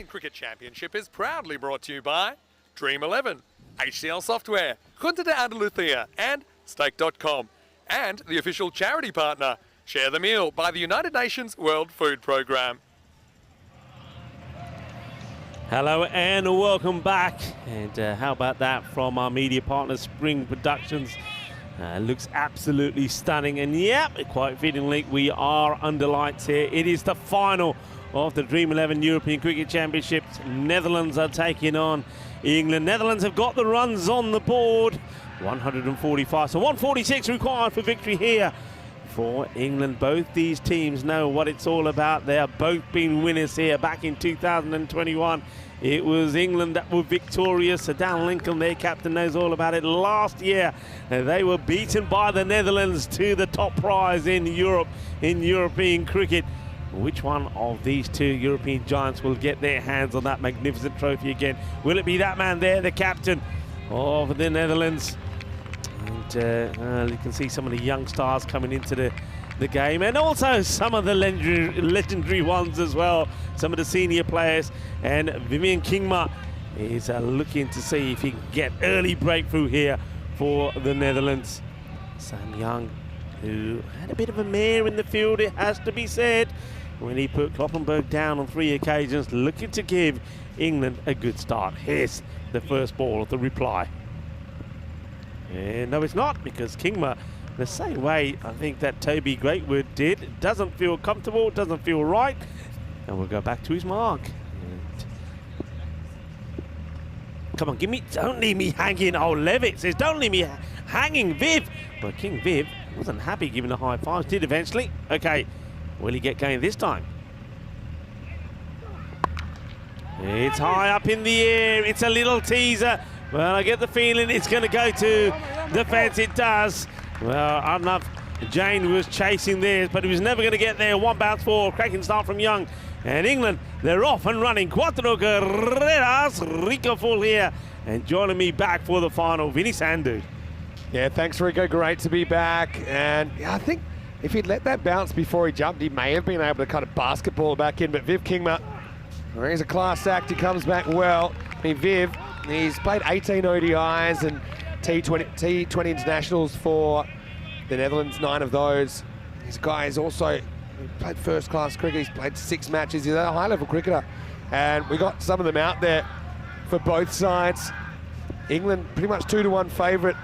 European Cricket Championship is proudly brought to you by Dream 11, HCL Software, Junta de Andalucía, and Stake.com. And the official charity partner, Share the Meal by the United Nations World Food Programme. Hello and welcome back. And how about that from our media partner, Spring Productions? Looks absolutely stunning. And yep, quite fittingly, we are under lights here. It is the final of the Dream 11 European Cricket Championships. Netherlands are taking on England. Netherlands have got the runs on the board. 145, so 146 required for victory here for England. Both these teams know what it's all about. They have both been winners here back in 2021. It was England that were victorious. Sir Dan Lincoln, their captain, knows all about it. Last year, they were beaten by the Netherlands to the top prize in Europe, in European cricket. Which one of these two European giants will get their hands on that magnificent trophy again? Will it be that man there, the captain of the Netherlands? And you can see some of the young stars coming into the game, and also some of the legendary ones as well, some of the senior players. And Vivian Kingma is looking to see if he can get early breakthrough here for the Netherlands. Sam Young, who had a bit of a mare in the field, it has to be said, when he put Kloppenberg down on 3 occasions, looking to give England a good start. Here's the first ball of the reply. And no, it's not, because Kingma, the same way I think that Toby Greatwood did, doesn't feel comfortable, doesn't feel right, and we'll go back to his mark. And come on, don't leave me hanging. Oh, Levitt says, don't leave me hanging, Viv. But King Viv wasn't happy giving the high fives, did eventually. Okay, will he get going this time? It's high up in the air, it's a little teaser. Well, I get the feeling it's going to go to the fence. It does. Well, enough. Jane was chasing theirs, but he was never going to get there. One bounce for cracking start from Young. And England, they're off and running. Cuatro carreras. Rico Full here. And joining me back for the final, Vinny Sandhu. Yeah, thanks, Rico. Great to be back. And yeah, I think if he'd let that bounce before he jumped, he may have been able to kind of basketball back in. But Viv Kingma, he's a class act. He comes back well. I mean, Viv, he's played 18 ODIs and T20 internationals for the Netherlands, 9 of those. This guy is also played first-class cricket. He's played 6 matches. He's a high-level cricketer. And we got some of them out there for both sides. England pretty much 2-1 favourite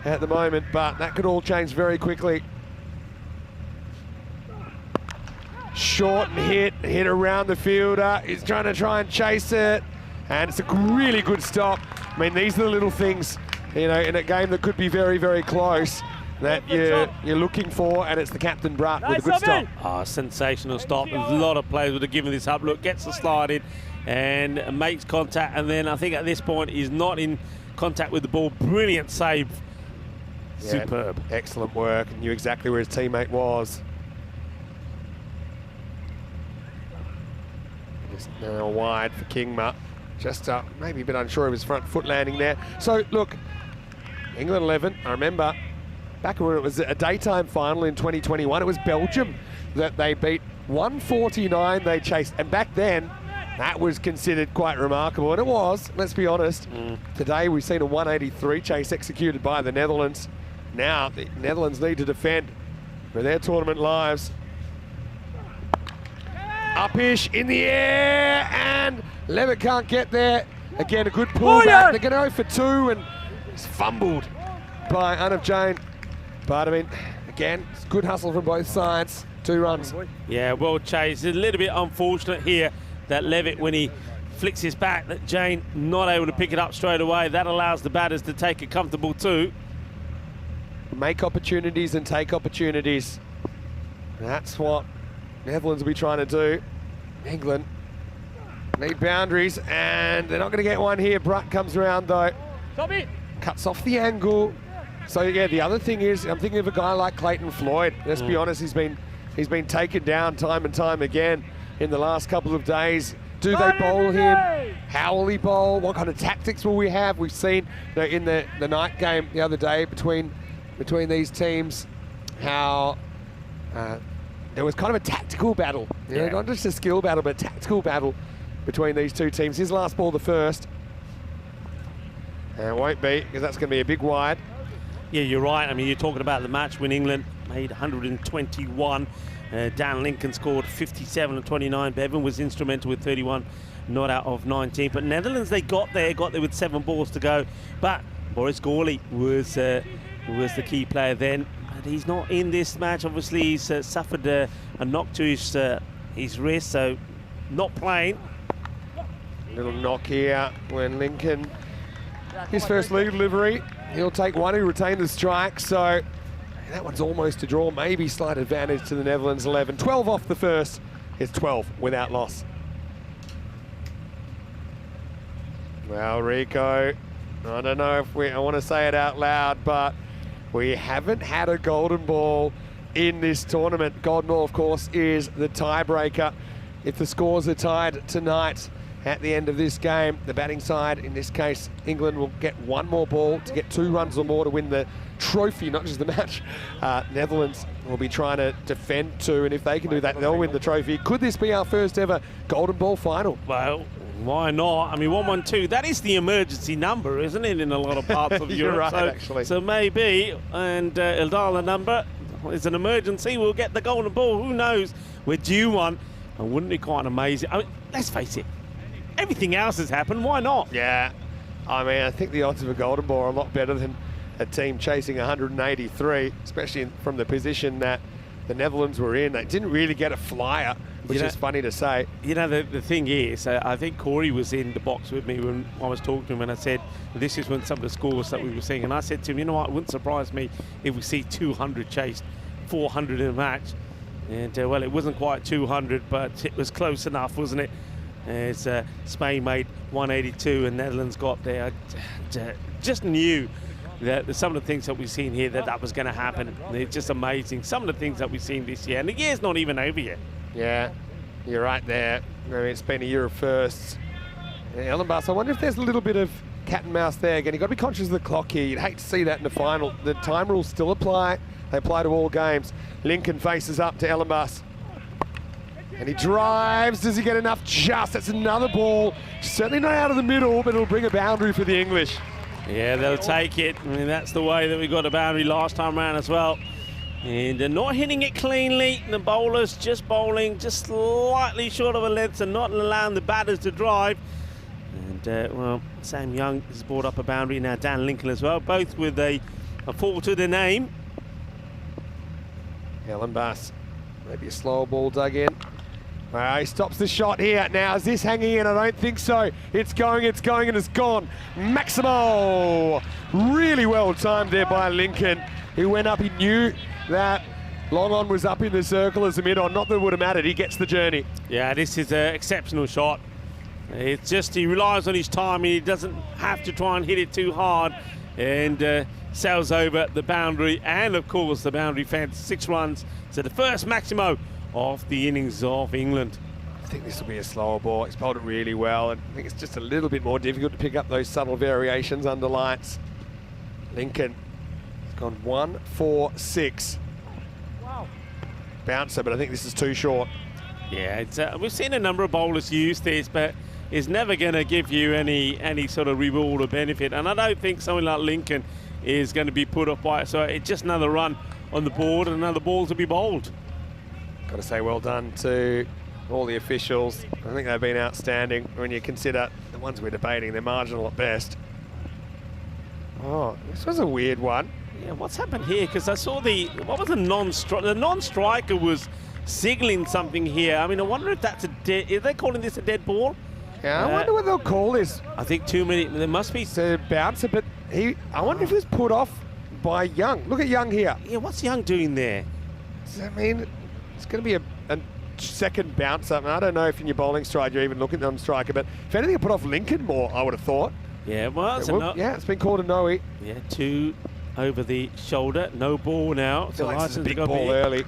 at the moment, but that could all change very quickly. Short and hit around the fielder. He's trying and chase it. And it's a really good stop. I mean, these are the little things, you know, in a game that could be very, very close that you're looking for, and it's the captain, Brat, with a good stop. Oh, sensational stop. A lot of players would have given this up. Look, gets the slide in and makes contact, and then I think at this point he's not in contact with the ball. Brilliant save. Yeah, superb. Excellent work. Knew exactly where his teammate was. Just now wide for Kingma. Just maybe a bit unsure of his front foot landing there. So, look, England 11, I remember back when it was a daytime final in 2021, it was Belgium that they beat. 149 they chased. And back then, that was considered quite remarkable. And it was, let's be honest. Today, we've seen a 183 chase executed by the Netherlands. Now, the Netherlands need to defend for their tournament lives. Upish in the air, and Levitt can't get there. Again, a good pullback. They're going to go for 2, and it's fumbled by Anup Jain. But I mean, again, it's good hustle from both sides. 2 runs. Yeah, well chased. It's a little bit unfortunate here that Levitt, when he flicks his back, that Jain not able to pick it up straight away. That allows the batters to take a comfortable 2. Make opportunities and take opportunities. That's what Netherlands will be trying to do. England need boundaries, and they're not going to get one here. Brutt comes around though. Cuts off the angle. So yeah, the other thing is, I'm thinking of a guy like Clayton Floyd. Let's be honest, he's been taken down time and time again in the last couple of days. Do they bowl him? How will he bowl? What kind of tactics will we have? We've seen, you know, in the night game the other day between these teams how there was kind of a tactical battle. You know, not just a skill battle, but a tactical battle between these two teams. His last ball, the first. And it won't be, because that's going to be a big wide. Yeah, you're right. I mean, you're talking about the match when England made 121. Dan Lincoln scored 57 and 29. Bevan was instrumental with 31, not out of 19. But Netherlands, they got there with 7 balls to go. But Boris Gorley was the key player then. But he's not in this match. Obviously, he's suffered a knock to his wrist, so not playing. Little knock here when Lincoln, his first lead delivery. He'll take one, he'll retain the strike, so that one's almost a draw, maybe slight advantage to the Netherlands 11. 12 off the first, it's 12 without loss. Well, Rico, I don't know if I want to say it out loud, but we haven't had a golden ball in this tournament. Golden ball, of course, is the tiebreaker. If the scores are tied tonight, at the end of this game, the batting side, in this case, England will get 1 more ball to get 2 runs or more to win the trophy, not just the match. Netherlands will be trying to defend 2, and if they can do that, they'll win the trophy. Could this be our first ever golden ball final? Well, why not? I mean, 112, that is the emergency number, isn't it, in a lot of parts of You're Europe? right, actually. So maybe, and he'll dial the number. It's an emergency, we'll get the golden ball. Who knows? We're due one, and wouldn't it be quite amazing? I mean, let's face it, everything else has happened, why not? Yeah, I mean, I think the odds of a golden ball are a lot better than a team chasing 183, especially from the position that the Netherlands were in. They didn't really get a flyer, which is funny to say. You know, the thing is, I think Corey was in the box with me when I was talking to him, and I said, this is when some of the scores that we were seeing, and I said to him, you know what, it wouldn't surprise me if we see 200 chased, 400 in a match. And, well, it wasn't quite 200, but it was close enough, wasn't it? As Spain made 182 and Netherlands got there. I just knew that some of the things that we've seen here, that was going to happen. It's just amazing. Some of the things that we've seen this year, and the year's not even over yet. Yeah, you're right there. I mean, it's been a year of firsts. Ellenbus, I wonder if there's a little bit of cat and mouse there. Again, you've got to be conscious of the clock here. You'd hate to see that in the final. The time rules still apply. They apply to all games. Lincoln faces up to Ellenbus. And he drives. Does he get enough? Just. That's another ball. Certainly not out of the middle, but it'll bring a boundary for the English. Yeah, they'll take it. I mean, that's the way that we got a boundary last time around as well. And they're not hitting it cleanly. The bowlers just bowling just slightly short of a length and not allowing the batters to drive. And, well, Sam Young has brought up a boundary. Now Dan Lincoln as well, both with a 4 to the name. Ellenbus, maybe a slower ball dug in. He stops the shot here. Now, is this hanging in? I don't think so. It's going, and it's gone. Maximo! Really well timed there by Lincoln. He went up, he knew that long on was up in the circle as a mid-on. Not that it would have mattered, he gets the journey. Yeah, this is an exceptional shot. It's just, he relies on his timing. He doesn't have to try and hit it too hard. And sails over the boundary, and of course the boundary fence. 6 runs. So the first Maximo of the innings of England. I think this will be a slower ball. He's bowled it really well, and I think it's just a little bit more difficult to pick up those subtle variations under lights. Lincoln has gone 1, 4, 6. Wow. Bouncer, but I think this is too short. Yeah, it's, we've seen a number of bowlers use this, but it's never going to give you any sort of reward or benefit. And I don't think someone like Lincoln is going to be put off by it. So it's just another run on the board and another ball to be bowled. Got to say well done to all the officials. I think they've been outstanding when you consider the ones we're debating. They're marginal at best. Oh, this was a weird one. Yeah, what's happened here? Because I saw what was the non-striker? The non-striker was signaling something here. I mean, I wonder if that's are they calling this a dead ball? Yeah, I wonder what they'll call this. I think too many, there must be. It's a bouncer, but I wonder if he was put off by Young. Look at Young here. Yeah, what's Young doing there? Does that mean it's going to be a second bouncer? I mean, I don't know if in your bowling stride you're even looking at non-striker, but if anything, it put off Lincoln more, I would have thought. Yeah, well, it's been called a no-hit. Yeah, 2 over the shoulder, no ball now. I feel like it's a big ball early.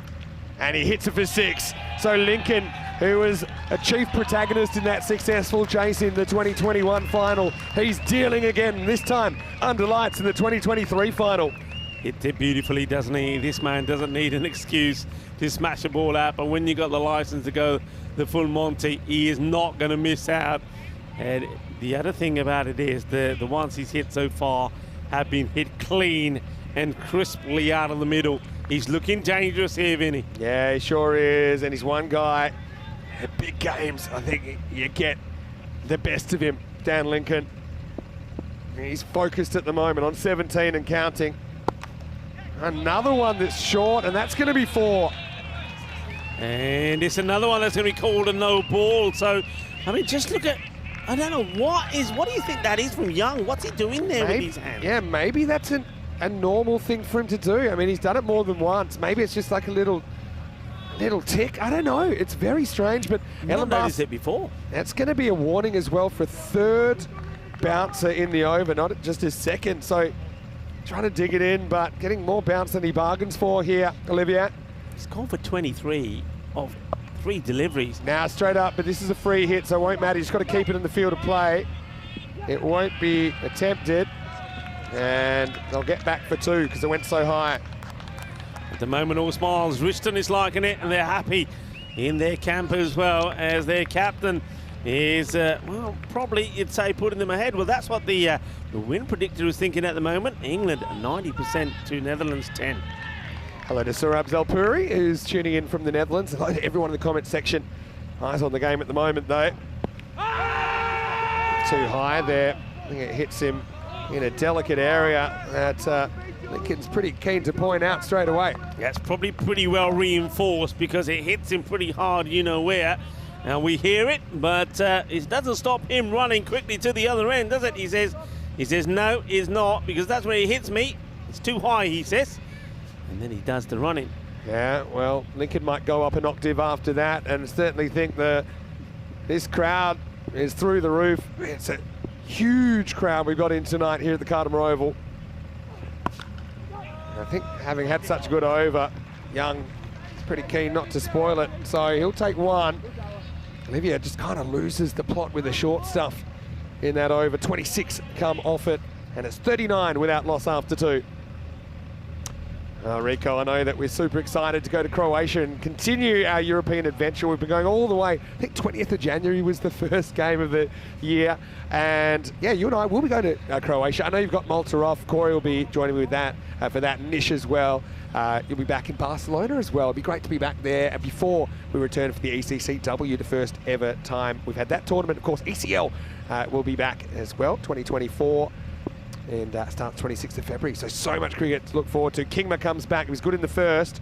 And he hits it for 6. So Lincoln, who was a chief protagonist in that successful chase in the 2021 final, he's dealing again, this time under lights in the 2023 final. Hit it beautifully, doesn't he? This man doesn't need an excuse to smash the ball out, but when you got the license to go the full Monty. He is not going to miss out. And the other thing about it is the ones he's hit so far have been hit clean and crisply out of the middle. He's looking dangerous here, Vinny. Yeah, he sure is. And he's one guy at big games. I think you get the best of him, Dan Lincoln. He's focused at the moment on 17 and counting. Another one that's short, and that's going to be 4. And it's another one that's going to be called a no ball. So, I mean, just look at, I don't know, what do you think that is from Young? What's he doing there with his hands? Yeah, maybe that's a normal thing for him to do. I mean, he's done it more than once. Maybe it's just like a little tick. I don't know. It's very strange, but I've noticed it before. That's going to be a warning as well for 3rd bouncer in the over, not just his 2nd. So trying to dig it in, but getting more bounce than he bargains for here, Olivia. He's gone for 23 of 3 deliveries. Now straight up, but this is a free hit, so it won't matter. He's got to keep it in the field of play. It won't be attempted, and they'll get back for 2 because it went so high. At the moment, all smiles. Richton is liking it, and they're happy in their camp as well, as their captain is, well, probably you'd say putting them ahead. Well, that's what the win predictor is thinking at the moment. England 90% to Netherlands 10. Hello to Surab Zelpuri, who's tuning in from the Netherlands. Hello to everyone in the comment section. Eyes on the game at the moment, though. Too high there. I think it hits him in a delicate area that Lincoln's pretty keen to point out straight away. That's probably pretty well reinforced because it hits him pretty hard, you know where. And we hear it, but it doesn't stop him running quickly to the other end, does it? He says, no, it's not, because that's where he hits me. It's too high, he says. And then he does the running. Yeah, well, Lincoln might go up an octave after that, and certainly think this crowd is through the roof. It's a huge crowd we've got in tonight here at the Carter Oval. And I think having had such a good over, Young is pretty keen not to spoil it, so he'll take 1. Olivia just kind of loses the plot with the short stuff in that over. 26 come off it, and it's 39 without loss after 2. Rico, I know that we're super excited to go to Croatia and continue our European adventure. We've been going all the way. I think 20th of January was the first game of the year. And yeah, you and I will be going to Croatia. I know you've got Malta off. Corey will be joining me with that for that. Nish as well. You'll be back in Barcelona as well. It'd be great to be back there before we return for the ECCW, the first ever time we've had that tournament. Of course, ECL will be back as well, 2024. And starts 26th of February. So much cricket to look forward to. Kingma comes back. He was good in the first.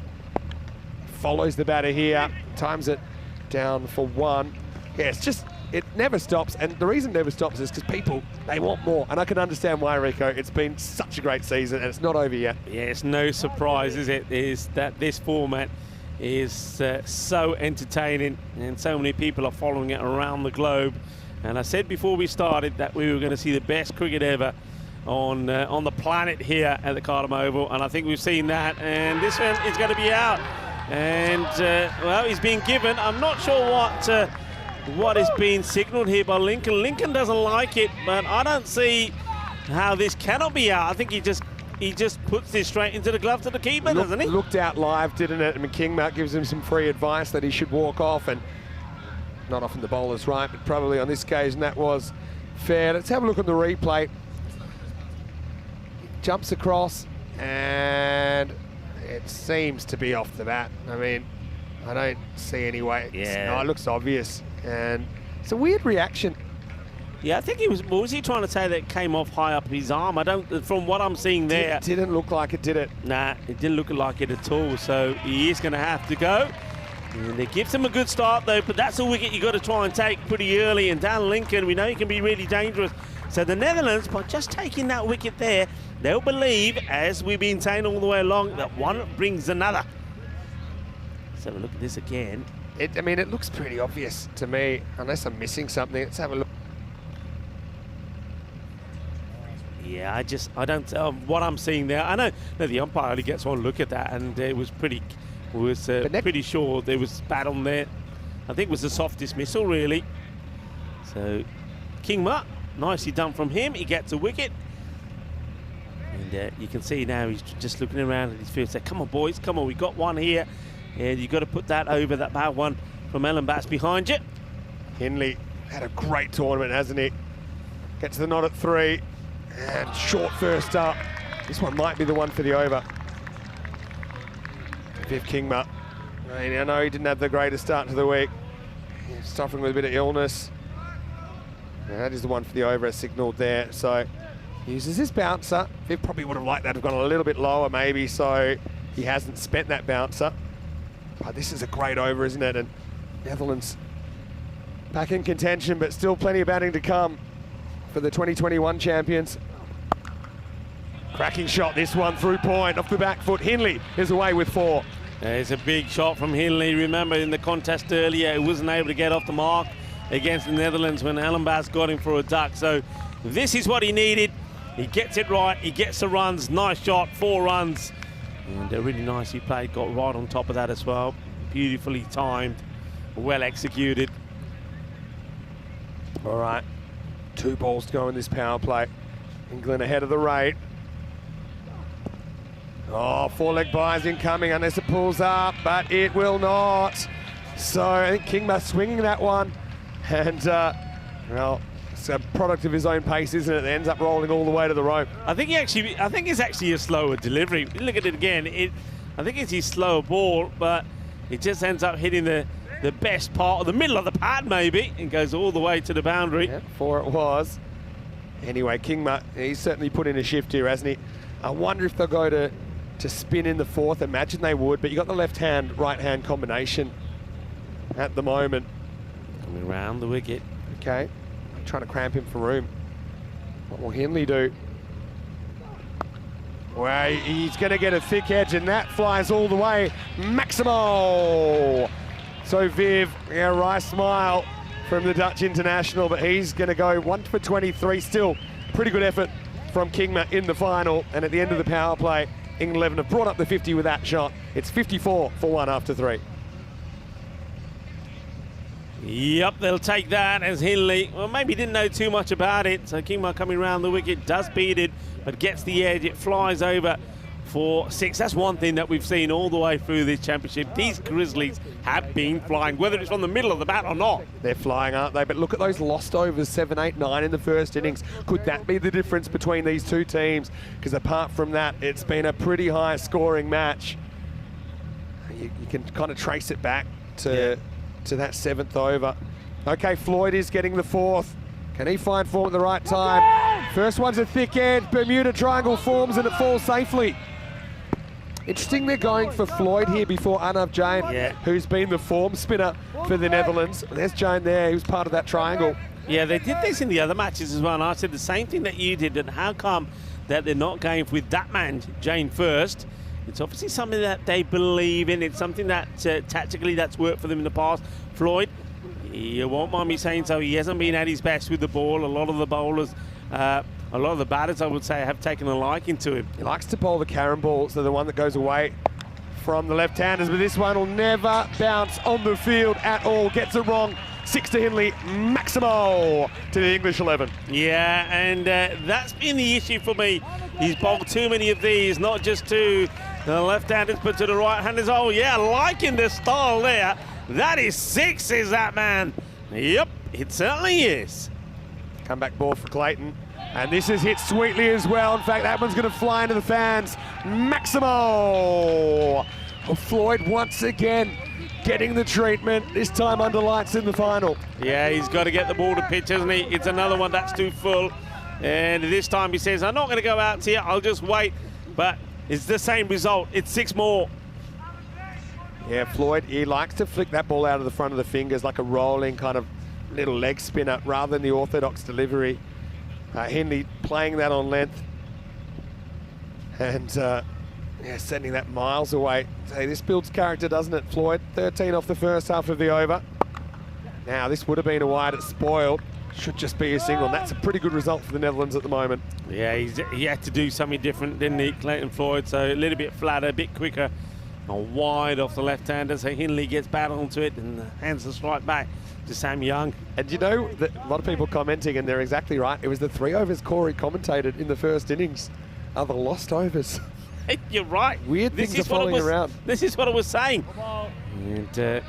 Follows the batter here. Times it down for 1. Yeah, it's just, it never stops. And the reason it never stops is because people, they want more. And I can understand why, Rico. It's been such a great season and it's not over yet. Yeah, it's no surprise, is it? Is that this format is so entertaining and so many people are following it around the globe. And I said before we started that we were going to see the best cricket ever on the planet here at the Carter Oval, and I think we've seen that. And this one is going to be out, and well, he's being given. I'm not sure what is being signalled here by Lincoln. Lincoln doesn't like it, but I don't see how this cannot be out. I think he just puts this straight into the gloves of the keeper, doesn't he? Looked out live, didn't it? And Kingma gives him some free advice that he should walk off, and not often the bowler's right, but probably on this occasion that was fair. Let's have a look at the replay. Jumps across, and it seems to be off the bat. I mean, I don't see any way. Yeah. No, it looks obvious, and it's a weird reaction. Yeah, I think he was. What was he trying to say that it came off high up his arm? I don't. From what I'm seeing there, It didn't look like it, did it? Nah, it didn't look like it at all. So he is going to have to go. And it gives him a good start though, but that's a wicket you got to try and take pretty early. And Dan Lincoln, we know he can be really dangerous. So the Netherlands, by just taking that wicket there, they'll believe, as we've been saying all the way along, that one brings another. Let's have a look at this again. I mean, it looks pretty obvious to me, unless I'm missing something. Let's have a look. Yeah, I don't, what I'm seeing there, I know the umpire only gets one look at that, and it was pretty sure there was bat on there. I think it was a soft dismissal, really. So, Kingma, nicely done from him. He gets a wicket. And you can see now he's just looking around at his field, saying, come on, boys, come on, we got one here. And you've got to put that over, that bad one, from Ellen Bass behind you. Hindley had a great tournament, hasn't he? Gets the nod at 3, and short first up. This one might be the one for the over. Viv Kingma. I know he didn't have the greatest start to the week. He's suffering with a bit of illness. And that is the one for the over, as signalled there. So uses his bouncer. Viv probably would have liked that to have gone a little bit lower maybe, so he hasn't spent that bouncer. But this is a great over, isn't it? And Netherlands back in contention, but still plenty of batting to come for the 2021 champions. Cracking shot, this one through point, off the back foot. Hindley is away with 4. It's a big shot from Hindley. Remember in the contest earlier, he wasn't able to get off the mark against the Netherlands when Ellen Bass got him for a duck. So this is what he needed. He gets it right, he gets the runs. Nice shot, 4 runs. And really nicely played, got right on top of that as well. Beautifully timed, well executed. All right, 2 balls to go in this power play. England ahead of the rate. Oh, 4-leg buys incoming unless it pulls up, but it will not. So I think Kingma swinging that one. And, well, it's a product of his own pace, isn't it? It ends up rolling all the way to the rope. I think it's actually a slower delivery. Look at it again. I think it's his slower ball, but it just ends up hitting the best part of the middle of the pad maybe, and goes all the way to the boundary. Yeah, 4 it was. Anyway, Kingma, he's certainly put in a shift here, hasn't he? I wonder if they'll go to spin in the 4th. Imagine they would, but you got the left-hand, right-hand combination at the moment. Coming around the wicket. Okay, trying to cramp him for room. What will Hindley do? Well, he's going to get a thick edge, and that flies all the way. Maximo! So Viv, yeah, right smile from the Dutch international, but he's going to go 1 for 23. Still, pretty good effort from Kingma in the final, and at the end of the power play, England 11 have brought up the 50 with that shot. It's 54 for 1 after 3. Yep, they'll take that as Hindley, well, maybe didn't know too much about it. So Kingma coming around the wicket, does beat it, but gets the edge. It flies over for 6. That's one thing that we've seen all the way through this championship. These Grizzlies have been flying, whether it's from the middle of the bat or not. They're flying, aren't they? But look at those lost overs, 7, 8, 9 in the first innings. Could that be the difference between these two teams? Because apart from that, it's been a pretty high scoring match. You can kind of trace it back to that 7th over. Okay, Floyd is getting the 4th. Can he find form at the right time? First one's a thick edge. Bermuda Triangle forms and it falls safely. Interesting they're going for Floyd here before Arnav Jain, who's been the form spinner for the Netherlands. There's Jain there, he was part of that triangle. Yeah, they did this in the other matches as well, and I said the same thing that you did, and how come that they're not going with that man, Jain, first? It's obviously something that they believe in. It's something that tactically that's worked for them in the past. Floyd, you won't mind me saying so, he hasn't been at his best with the ball. A lot of the bowlers, a lot of the batters, I would say, have taken a liking to him. He likes to bowl the carom ball, so the one that goes away from the left-handers, but this one will never bounce on the field at all. Gets it wrong. 6 to Hindley, Maximo to the English 11. Yeah, and that's been the issue for me. He's bowled too many of these, not just to the left-handers, but to the right-handers. Oh, yeah, liking the style there. That is 6, is that man? Yep, it certainly is. Comeback ball for Clayton. And this is hit sweetly as well. In fact, that one's going to fly into the fans. Maximo! Oh, Floyd once again getting the treatment, this time under lights in the final. Yeah, he's got to get the ball to pitch, hasn't he? It's another one that's too full. And this time he says, I'm not going to go out here, I'll just wait. But it's the same result. It's 6 more. Yeah, Floyd, he likes to flick that ball out of the front of the fingers like a rolling kind of little leg spinner rather than the orthodox delivery. Hindley playing that on length and sending that miles away. Hey, this builds character, doesn't it, Floyd? 13 off the first half of the over. Now, this would have been a wide, it's spoiled. Should just be a single, and that's a pretty good result for the Netherlands at the moment. Yeah, he had to do something different, didn't he, Clayton Floyd? So a little bit flatter, a bit quicker, and wide off the left-hander. So Hindley gets back onto it and hands the strike back to Sam Young. And you know, a lot of people commenting, and they're exactly right. It was the 3 overs Corey commentated in the first innings are the lost overs. You're right. Weird things are following around. This is what I was saying. And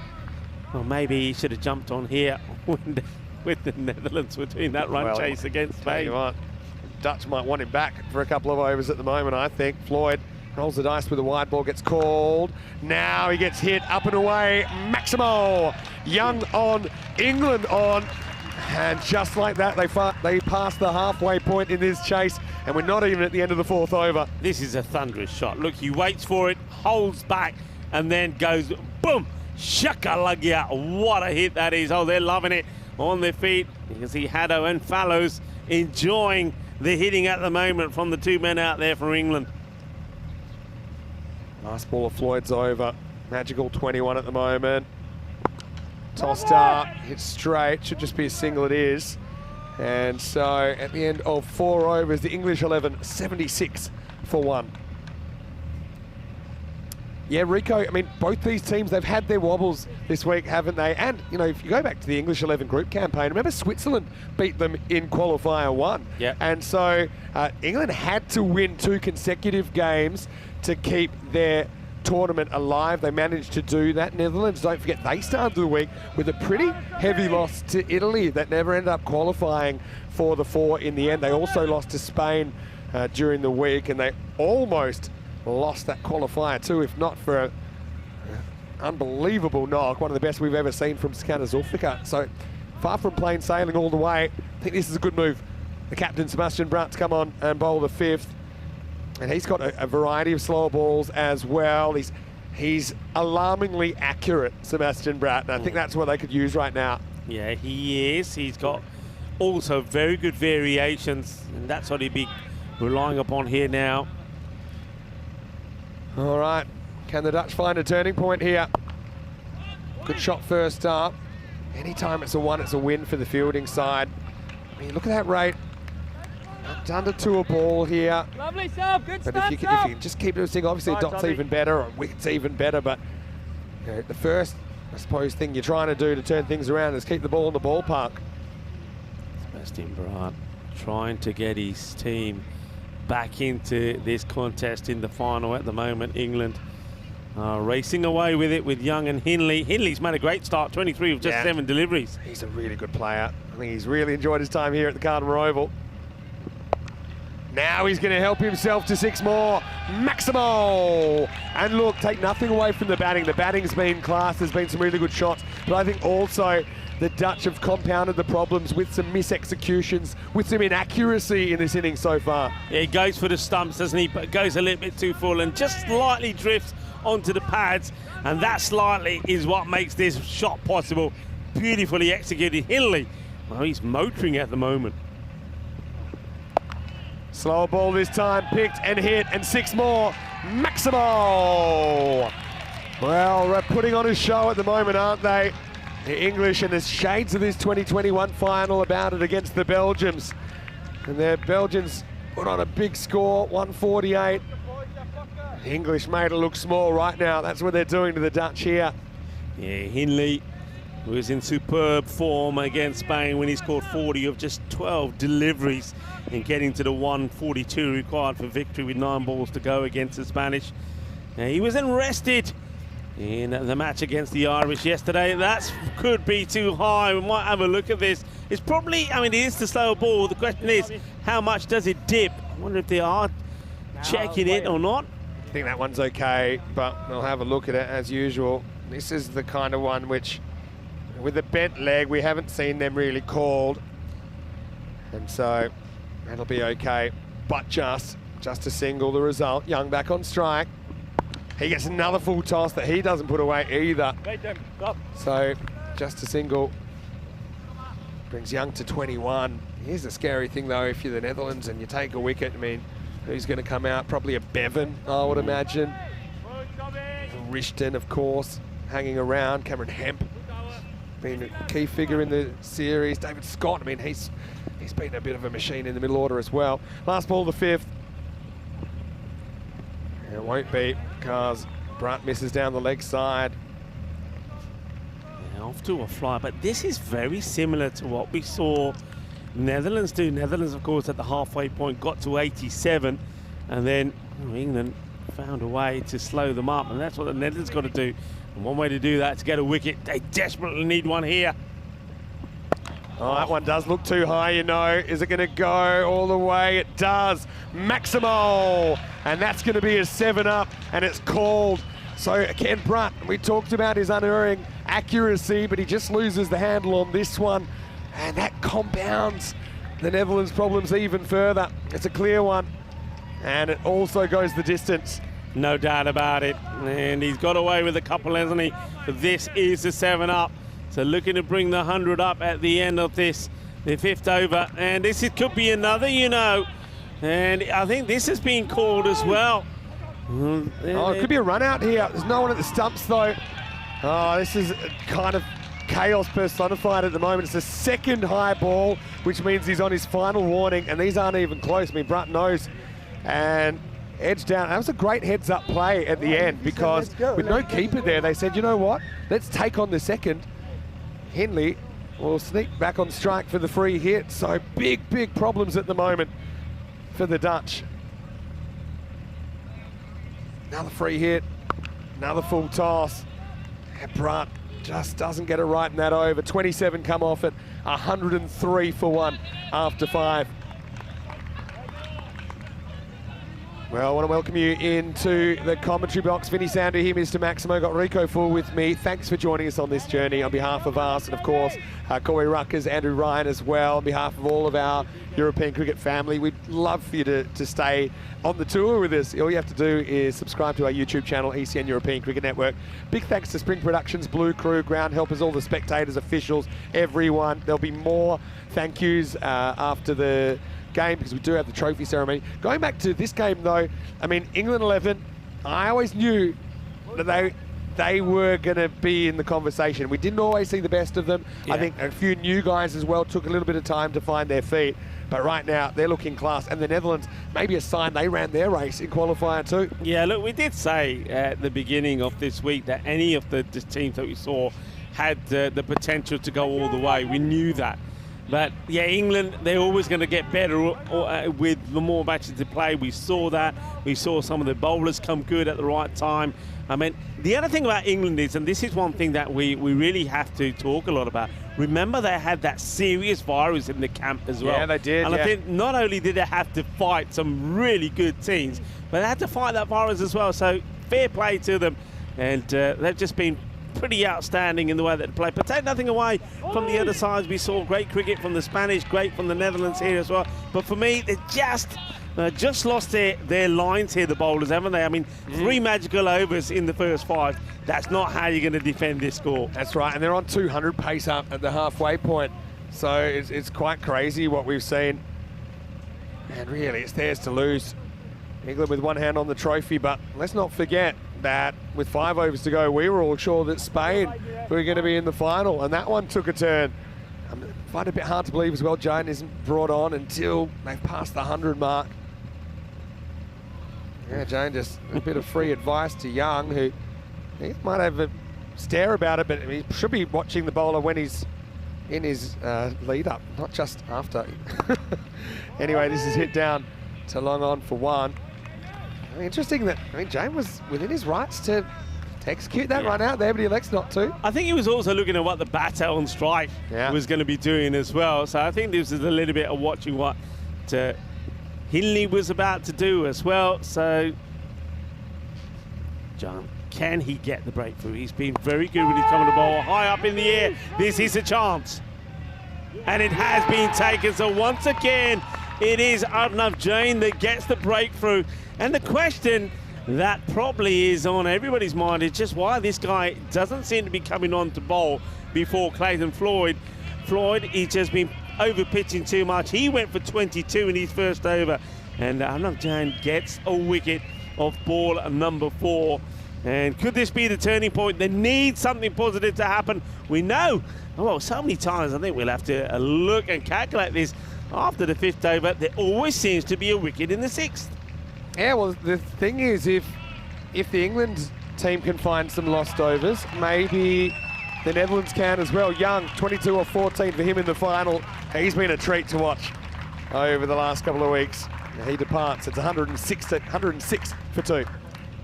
Well, maybe he should have jumped on here with the Netherlands were doing that run chase against Tell Spain. you what, Dutch might want him back for a couple of overs at the moment, I think. Floyd rolls the dice with a wide ball, gets called. Now he gets hit up and away. Maximo, Young on, England on. And just like that, they pass the halfway point in this chase, and we're not even at the end of the fourth over. This is a thunderous shot. Look, he waits for it, holds back, and then goes boom, shakalugya. What a hit that is. Oh, they're loving it on their feet. You can see Haddo and Fallows enjoying the hitting at the moment from the two men out there for England. Last ball of Floyd's over. Magical 21 at the moment. Tossed up, hit straight, should just be a single, it is. And so at the end of 4 overs, the English 11, 76 for 1. Yeah, Rico, I mean, both these teams, they've had their wobbles this week, haven't they? And, you know, if you go back to the English 11 group campaign, remember Switzerland beat them in qualifier 1. Yeah. And so England had to win 2 consecutive games to keep their tournament alive. They managed to do that. Netherlands, don't forget, they started the week with a pretty heavy loss to Italy that never ended up qualifying for the 4 in the end. They also lost to Spain during the week, and they almost lost that qualifier too, if not for an unbelievable knock, one of the best we've ever seen from Scanner Zulfiqar. So far from plain sailing all the way. I think this is a good move. The captain, Sebastian Brandt, to come on and bowl the 5th. And he's got a variety of slower balls as well. He's alarmingly accurate, Sebastian Brandt, and I think that's what they could use right now. Yeah, he is. He's got also very good variations, and that's what he'd be relying upon here now. All right, can the Dutch find a turning point here? Good shot first up. Anytime it's a 1, it's a win for the fielding side. I mean, look at that rate. Up under 2 a ball here. Lovely sub, good But start, if you can just keep it a single, obviously a dot's even better, or a wicket's even better, but you know, the first, I suppose, thing you're trying to do to turn things around is keep the ball in the ballpark. Sebastian Brandt trying to get his team back into this contest in the final at the moment. England racing away with it with Young and Hindley. Hindley's made a great start, 23 with just 7 deliveries. He's a really good player. I think he's really enjoyed his time here at the Cardiff Oval. Now he's going to help himself to 6 more. Maximo! And look, take nothing away from the batting. The batting's been class. There's been some really good shots. But I think also the Dutch have compounded the problems with some mis-executions, with some inaccuracy in this inning so far. Yeah, he goes for the stumps, doesn't he? But goes a little bit too full and just slightly drifts onto the pads. And that slightly is what makes this shot possible. Beautifully executed. Hindley, well, he's motoring at the moment. Slower ball this time, picked and hit, and 6 more. Maximo! Well, they're putting on a show at the moment, aren't they? The English, and there's shades of this 2021 final about it against the Belgians. And the Belgians put on a big score, 148. The English made it look small right now. That's what they're doing to the Dutch here. Yeah, Hindley was in superb form against Spain when he scored 40 of just 12 deliveries and getting to the 142 required for victory with 9 balls to go against the Spanish. Now, he was then rested in the match against the Irish yesterday. That could be too high. We might have a look at this. It's probably, I mean, it is the slower ball. The question is, how much does it dip? I wonder if they are checking it or not. I think that one's okay, but we'll have a look at it as usual. This is the kind of one which, with a bent leg, we haven't seen them really called. And so that'll be okay, but just a single, the result. Young back on strike. He gets another full toss that he doesn't put away either. So just a single brings Young to 21. Here's the scary thing though, if you're the Netherlands and you take a wicket, I mean, who's going to come out? Probably a Bevan, I would imagine. Rishton, of course, hanging around. Cameron Hemp, been a key figure in the series. David Scott, I mean, he's been a bit of a machine in the middle order as well. Last ball, the 5th. It won't be, because Brandt misses down the leg side. Yeah, off to a fly, but this is very similar to what we saw Netherlands do. Netherlands, of course, at the halfway point got to 87, and then England found a way to slow them up, and that's what the Netherlands got to do. And one way to do that is to get a wicket. They desperately need one here. Oh, that one does look too high, you know. Is it going to go all the way? It does. Maximal. And that's going to be a 7-up, and it's called. So Ken Brunt, we talked about his unerring accuracy, but he just loses the handle on this one. And that compounds the Netherlands' problems even further. It's a clear one. And it also goes the distance. No doubt about it. And he's got away with a couple, hasn't he? But this is a 7-up. So looking to bring the 100 up at the end of this, the 5th over. And this could be another, you know. And I think this has been called as well. Oh, it could be a run out here. There's no one at the stumps, though. Oh, this is kind of chaos personified at the moment. It's a second high ball, which means he's on his final warning, and these aren't even close. I mean, Brunt knows. And edge down. That was a great heads-up play at the end, because with no keeper there, they said, you know what? Let's take on the second. Henley will sneak back on strike for the free hit. So big problems at the moment for the Dutch. Another free hit, another full toss. And Brunt just doesn't get it right in that over. 27 come off it, 103 for 1 after 5. Well, I want to welcome you into the commentary box. Vinny Sander here, Mr. Maximo, got Rico Full with me. Thanks for joining us on this journey on behalf of us, and of course, Corey Ruckers, Andrew Ryan as well, on behalf of all of our European cricket family. We'd love for you to stay on the tour with us. All you have to do is subscribe to our YouTube channel, ECN European Cricket Network. Big thanks to Spring Productions, Blue Crew, ground helpers, all the spectators, officials, everyone. There'll be more thank yous after the game, because we do have the trophy ceremony. Going back to this game though, I mean, England 11, I always knew that they were going to be in the conversation. We didn't always see the best of them. Yeah. I think a few new guys as well took a little bit of time to find their feet, but right now they're looking class. And the Netherlands, maybe a sign they ran their race in qualifier too. Yeah, look, we did say at the beginning of this week that any of the teams that we saw had the potential to go all the way. We knew that. But yeah, England, they're always going to get better with the more matches to play. We saw that. We saw some of the bowlers come good at the right time. I mean, the other thing about England is, and this is one thing that we really have to talk a lot about, remember they had that serious virus in the camp as well. Yeah, they did. And I think not only did they have to fight some really good teams, but they had to fight that virus as well. So fair play to them. And they've just been pretty outstanding in the way that they play. But take nothing away from the other sides. We saw great cricket from the Spanish, great from the Netherlands here as well. But for me, they just lost their lines here, the bowlers, haven't they? I mean, 3 magical overs in the first 5. That's not how you're going to defend this score. That's right, and they're on 200 pace up at the halfway point. So it's quite crazy what we've seen. And really, it's theirs to lose. England with one hand on the trophy, but let's not forget that with 5 overs to go, we were all sure that Spain were going to be in the final, and that one took a turn. I find it a bit hard to believe as well Jane isn't brought on until they've passed the 100 mark. Yeah, Jane, just a bit of free advice to Young, who he might have a stare about it, but he should be watching the bowler when he's in his lead up, not just after. Anyway, this is hit down to long on for 1. Interesting that, I mean, Jane was within his rights to execute that run out there, but he elects not to. I think he was also looking at what the batter on strike was going to be doing as well. So I think this is a little bit of watching what Hinley was about to do as well. So, John, can he get the breakthrough? He's been very good when he's coming to bowl high up in the air. This is a chance. And it has been taken. So once again, it is Arnav Jain that gets the breakthrough. And the question that probably is on everybody's mind is just why this guy doesn't seem to be coming on to bowl before Clayton Floyd. Floyd, he's just been over pitching too much. He went for 22 in his first over. And Arnav Jain gets a wicket off ball number 4. And could this be the turning point? They need something positive to happen. We know, well, so many times I think we'll have to look and calculate this. After the 5th over, there always seems to be a wicket in the 6th. Yeah, well, the thing is, if the England team can find some lost overs, maybe the Netherlands can as well. Young, 22 or 14 for him in the final. He's been a treat to watch over the last couple of weeks. He departs. It's 106 for 2.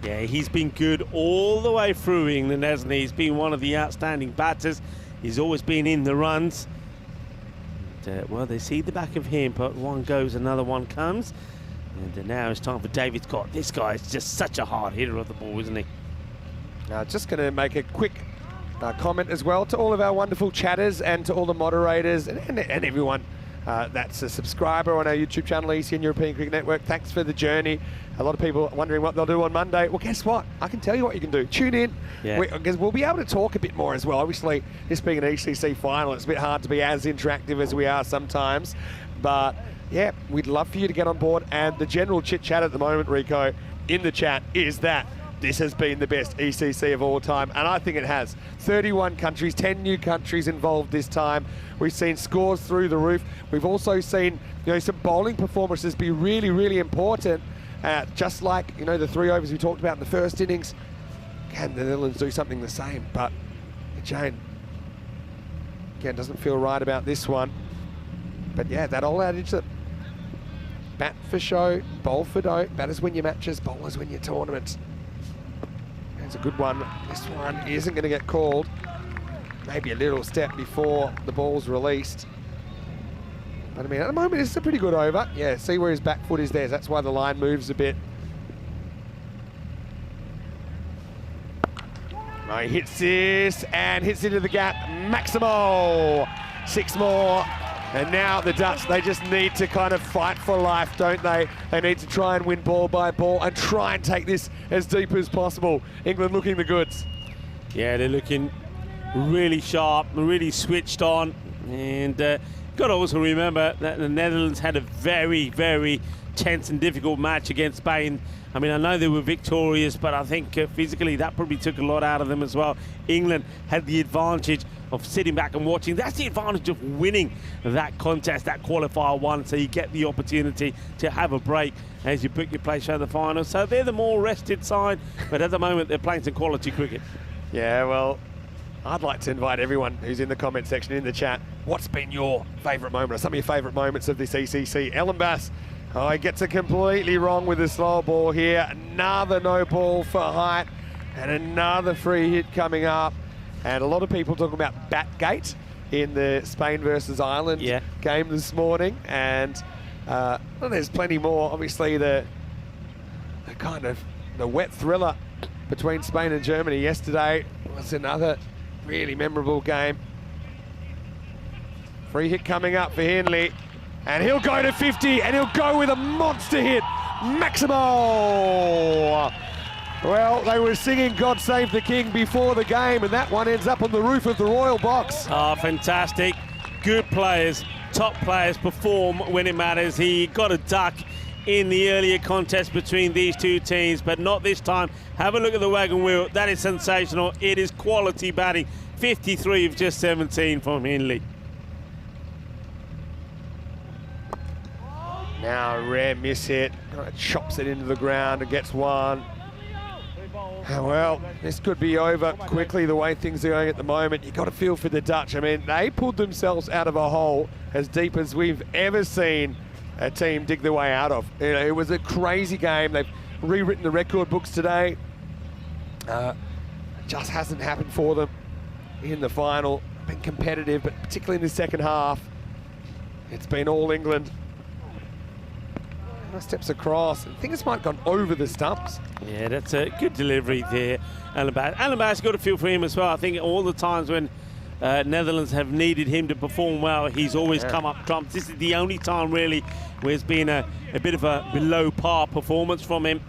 Yeah, he's been good all the way through England, hasn't he? He's been one of the outstanding batters. He's always been in the runs. And, well, they see the back of him, but one goes, another one comes. And now it's time for David Scott. This guy is just such a hard hitter of the ball, isn't he? Just going to make a quick comment as well to all of our wonderful chatters and to all the moderators and everyone that's a subscriber on our YouTube channel, ECN European Cricket Network. Thanks for the journey. A lot of people are wondering what they'll do on Monday. Well, guess what? I can tell you what you can do. Tune in, because we'll be able to talk a bit more as well. Obviously, this being an ECC final, it's a bit hard to be as interactive as we are sometimes. But yeah, we'd love for you to get on board. And the general chit-chat at the moment, Rico, in the chat is that this has been the best ECC of all time, and I think it has. 31 countries, 10 new countries involved this time. We've seen scores through the roof. We've also seen, some bowling performances be really, really important. Just like, the 3 overs we talked about in the first innings. Can the Netherlands do something the same? But Jane, again, doesn't feel right about this one. But yeah, that all adage that bat for show, bowl for dough. Batters win your matches, bowlers win your tournaments. It's a good one. This one isn't going to get called. Maybe a little step before the ball's released. But I mean, at the moment, it's a pretty good over. Yeah, see where his back foot is there. That's why the line moves a bit. Oh, he hits this and hits into the gap. Maximo. 6 more. And now the Dutch, they just need to kind of fight for life, don't they? They need to try and win ball by ball and try and take this as deep as possible. England looking the goods. Yeah, they're looking really sharp, really switched on. And got to also remember that the Netherlands had a very, very tense and difficult match against Spain. I mean, I know they were victorious, but I think physically that probably took a lot out of them as well. England had the advantage of sitting back and watching. That's the advantage of winning that contest, that qualifier one, so you get the opportunity to have a break as you book your place for the final. So they're the more rested side, but at the moment they're playing some quality cricket. Yeah, well, I'd like to invite everyone who's in the comment section, in the chat, what's been your favourite moment or some of your favourite moments of this ECC? Ellen Bass, he gets it completely wrong with the slow ball here. Another no ball for height and another free hit coming up. And a lot of people talking about Batgate in the Spain versus Ireland game this morning. And well, there's plenty more. Obviously, the kind of the wet thriller between Spain and Germany yesterday was another really memorable game. Free hit coming up for Henley. And he'll go to 50, and he'll go with a monster hit. Maximo! Well, they were singing God Save the King before the game, and that one ends up on the roof of the Royal Box. Oh, fantastic. Good players, top players perform when it matters. He got a duck in the earlier contest between these two teams, but not this time. Have a look at the wagon wheel. That is sensational. It is quality batting. 53 of just 17 from Henley. Now a rare miss hit. Chops it into the ground and gets one. Well, this could be over quickly the way things are going at the moment. You've got to feel for the Dutch. I mean, they pulled themselves out of a hole as deep as we've ever seen a team dig their way out of. It was a crazy game. They've rewritten the record books today. Just hasn't happened for them in the final. Been competitive, but particularly in the second half, it's been all England. Steps across. I think this might have gone over the stumps. Yeah, that's a good delivery there, Alan Bass. Alan Bass got a feel for him as well. I think all the times when Netherlands have needed him to perform well, he's always come up trumps. This is the only time really where it's been a bit of a below par performance from him.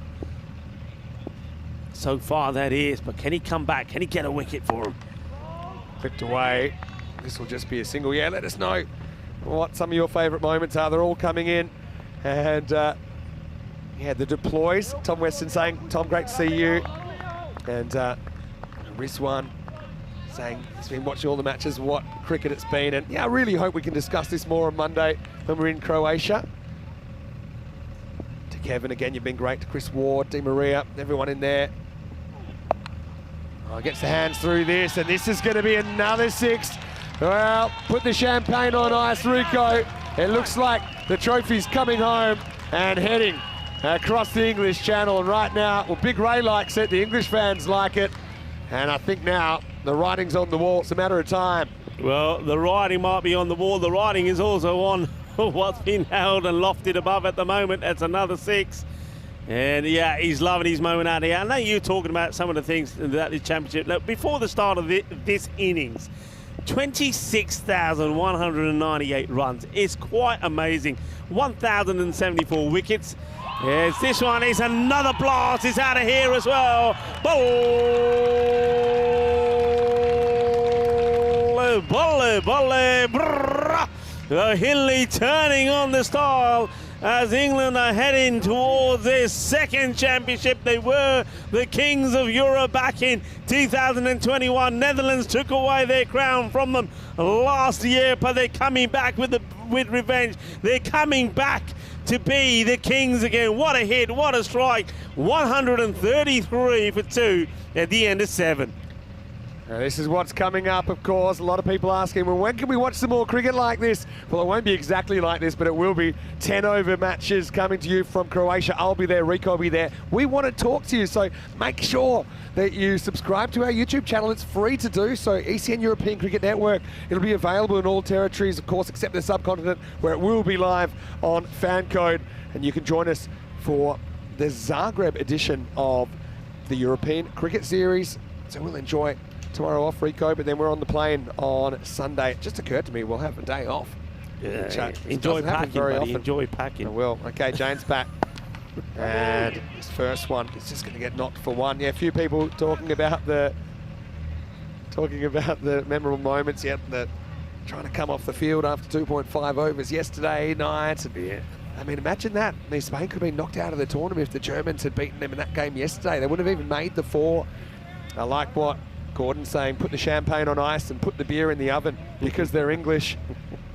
So far that is, but can he come back? Can he get a wicket for him? Clipped away. This will just be a single. Yeah, let us know what some of your favourite moments are. They're all coming in. And yeah, the deploys. Tom Weston saying, Tom, great to see you. And Rizwan saying he's been watching all the matches, what cricket it's been. And yeah, I really hope we can discuss this more on Monday when we're in Croatia. To Kevin, again, you've been great. To Chris Ward, Di Maria, everyone in there. Oh, gets the hands through this, and this is going to be another 6. Well, put the champagne on ice, Rico. It looks like the trophy's coming home and heading across the English Channel. And right now, well, Big Ray likes it, the English fans like it, and I think now the writing's on the wall. It's a matter of time. Well, the writing might be on the wall. The writing is also on what's been held and lofted above at the moment. That's another 6. And yeah, he's loving his moment out here. I know you're talking about some of the things about the championship. Look, before the start of this innings, 26,198 runs. It's quite amazing. 1,074 wickets. Yes, this one is another blast. It's out of here as well. Bolle. Hindley turning on the style as England are heading towards their 2nd championship. They were the kings of Europe back in 2021. Netherlands took away their crown from them last year, but they're coming back with revenge. They're coming back to be the kings again. What a hit, what a strike. 133 for 2 at the end of 7. Now, this is what's coming up, of course. A lot of people asking, well, when can we watch some more cricket like this? Well, it won't be exactly like this, but it will be 10-over matches coming to you from Croatia. I'll be there, Rico will be there. We want to talk to you, so make sure that you subscribe to our YouTube channel. It's free to do so. ECN European Cricket Network. It'll be available in all territories, of course, except the subcontinent, where it will be live on Fan Code. And you can join us for the Zagreb edition of the European Cricket Series. So we'll enjoy tomorrow off, Rico, but then we're on the plane on Sunday. It just occurred to me we'll have a day off. Yeah, enjoy packing, buddy. Enjoy packing. I will. Okay, Jane's back. And his first one is just going to get knocked for 1. Yeah, a few people talking about the memorable moments yet, that trying to come off the field after 2.5 overs yesterday night. Yeah. I mean, imagine that. I mean, Spain could have been knocked out of the tournament if the Germans had beaten them in that game yesterday. They wouldn't have even made the 4. I like what Gordon's saying, put the champagne on ice and put the beer in the oven because they're English.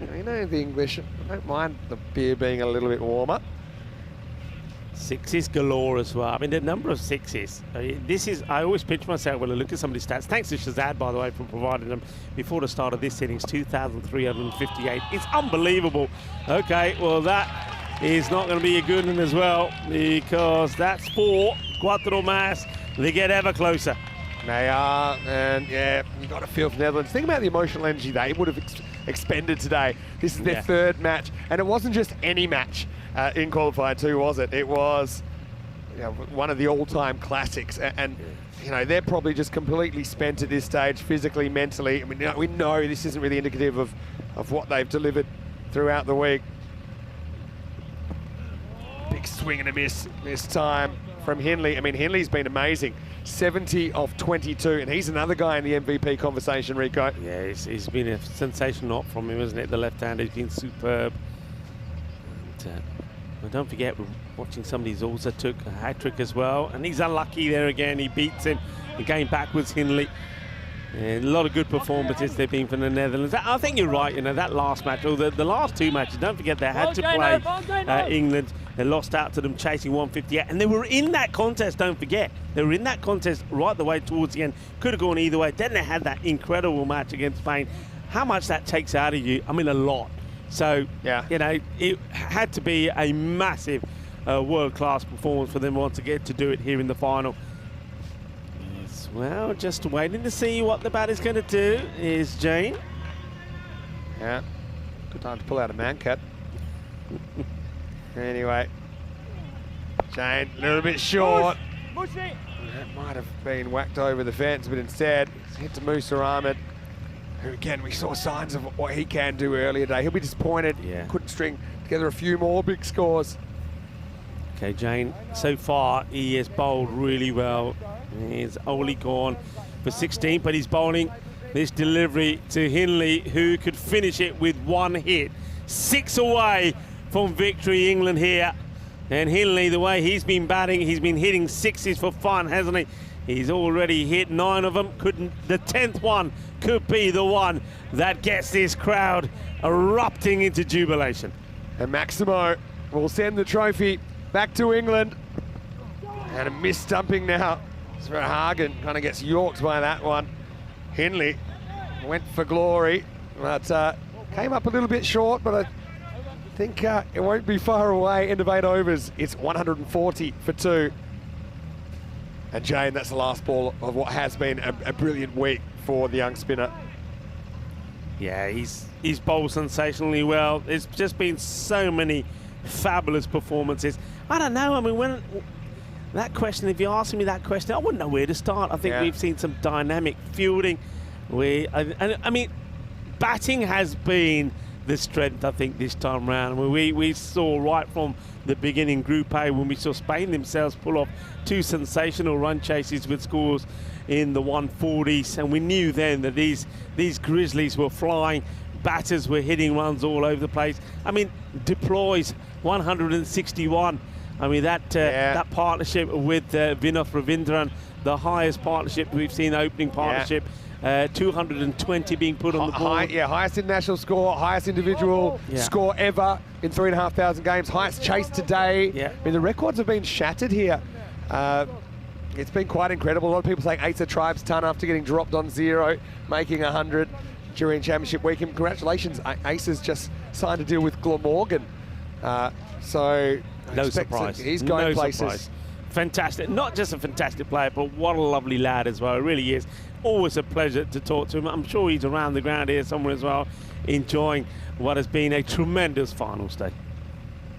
You know, the English, I don't mind the beer being a little bit warmer. 6s galore as well. I mean, the number of 6s. I always pinch myself when I look at some of these stats. Thanks to Shazad, by the way, for providing them before the start of this innings. 2,358. It's unbelievable. Okay, well, that is not going to be a good one as well, because that's 4. Cuatro más. They get ever closer. They are, and yeah, you got to feel for the Netherlands. Think about the emotional energy they would have expended today. This is their 3rd match, and it wasn't just any match in qualifier 2, was it? It was, you know, one of the all-time classics, and you know, they're probably just completely spent at this stage, physically, mentally. I mean, you know, we know this isn't really indicative of what they've delivered throughout the week. Big swing and a miss this time from Hindley. I mean, Hindley's been amazing. 70 of 22, and he's another guy in the MVP conversation, Rico. Yeah, he's been a sensational knock from him, isn't it? The left-hander has been superb. And, well, don't forget, we're watching somebody who's also took a hat-trick as well, and he's unlucky there again. He beats him again backwards, Hindley. And a lot of good performances they've been from the Netherlands. I think you're right, you know, that last match, or the last 2 matches, don't forget they had to play England. They lost out to them chasing 158, and they were in that contest, don't forget. They were in that contest right the way towards the end. Could have gone either way. Then they had that incredible match against Spain. How much that takes out of you, I mean, a lot. So, yeah, you know, it had to be a massive world-class performance for them once again to do it here in the final. Yes, well, just waiting to see what the batter's going to do is Jane. Yeah, good time to pull out a man cut. Anyway, Jane, a little bit short. That might have been whacked over the fence, but instead, it's hit to Musa Ahmed, who again, we saw signs of what he can do earlier today. He'll be disappointed. Yeah. Couldn't string together a few more big scores. Okay, Jane, so far he has bowled really well. He's only gone for 16, but he's bowling this delivery to Hindley, who could finish it with 1 hit. 6 away from victory, England here. And Hindley, the way he's been batting, he's been hitting 6s for fun, hasn't he? He's already hit 9 of them. The 10th one could be the one that gets this crowd erupting into jubilation. And Maximo will send the trophy back to England. And a missed stumping now. Hagen kind of gets yorked by that one. Hindley went for glory, but came up a little bit short, but think it won't be far away. End of 8 overs. It's 140 for 2. And Jane, that's the last ball of what has been a brilliant week for the young spinner. Yeah, he's bowled sensationally well. There's just been so many fabulous performances. I don't know. I mean, when that question, if you're asking me that question, I wouldn't know where to start. I think we've seen some dynamic fielding. I mean, batting has been the strength, I think, this time round. I mean, we saw right from the beginning, Group A, when we saw Spain themselves pull off 2 sensational run chases with scores in the 140s, and we knew then that these Grizzlies were flying. Batters were hitting runs all over the place. I mean, deploys 161. I mean, that partnership with Vinoth Ravindran, the highest partnership we've seen, opening partnership. 220 being put on the board. Highest international score, highest individual score ever in 3,500 games, highest chase today. I mean, the records have been shattered here. It's been quite incredible. A lot of people saying Asa Tribes ton after getting dropped on 0, making 100 during championship weekend. Congratulations, Asa's just signed a deal with Glamorgan. So no surprise. He's going places. Surprise. Fantastic. Not just a fantastic player, but what a lovely lad as well. It really is. Always a pleasure to talk to him. I'm sure he's around the ground here somewhere as well, enjoying what has been a tremendous finals day.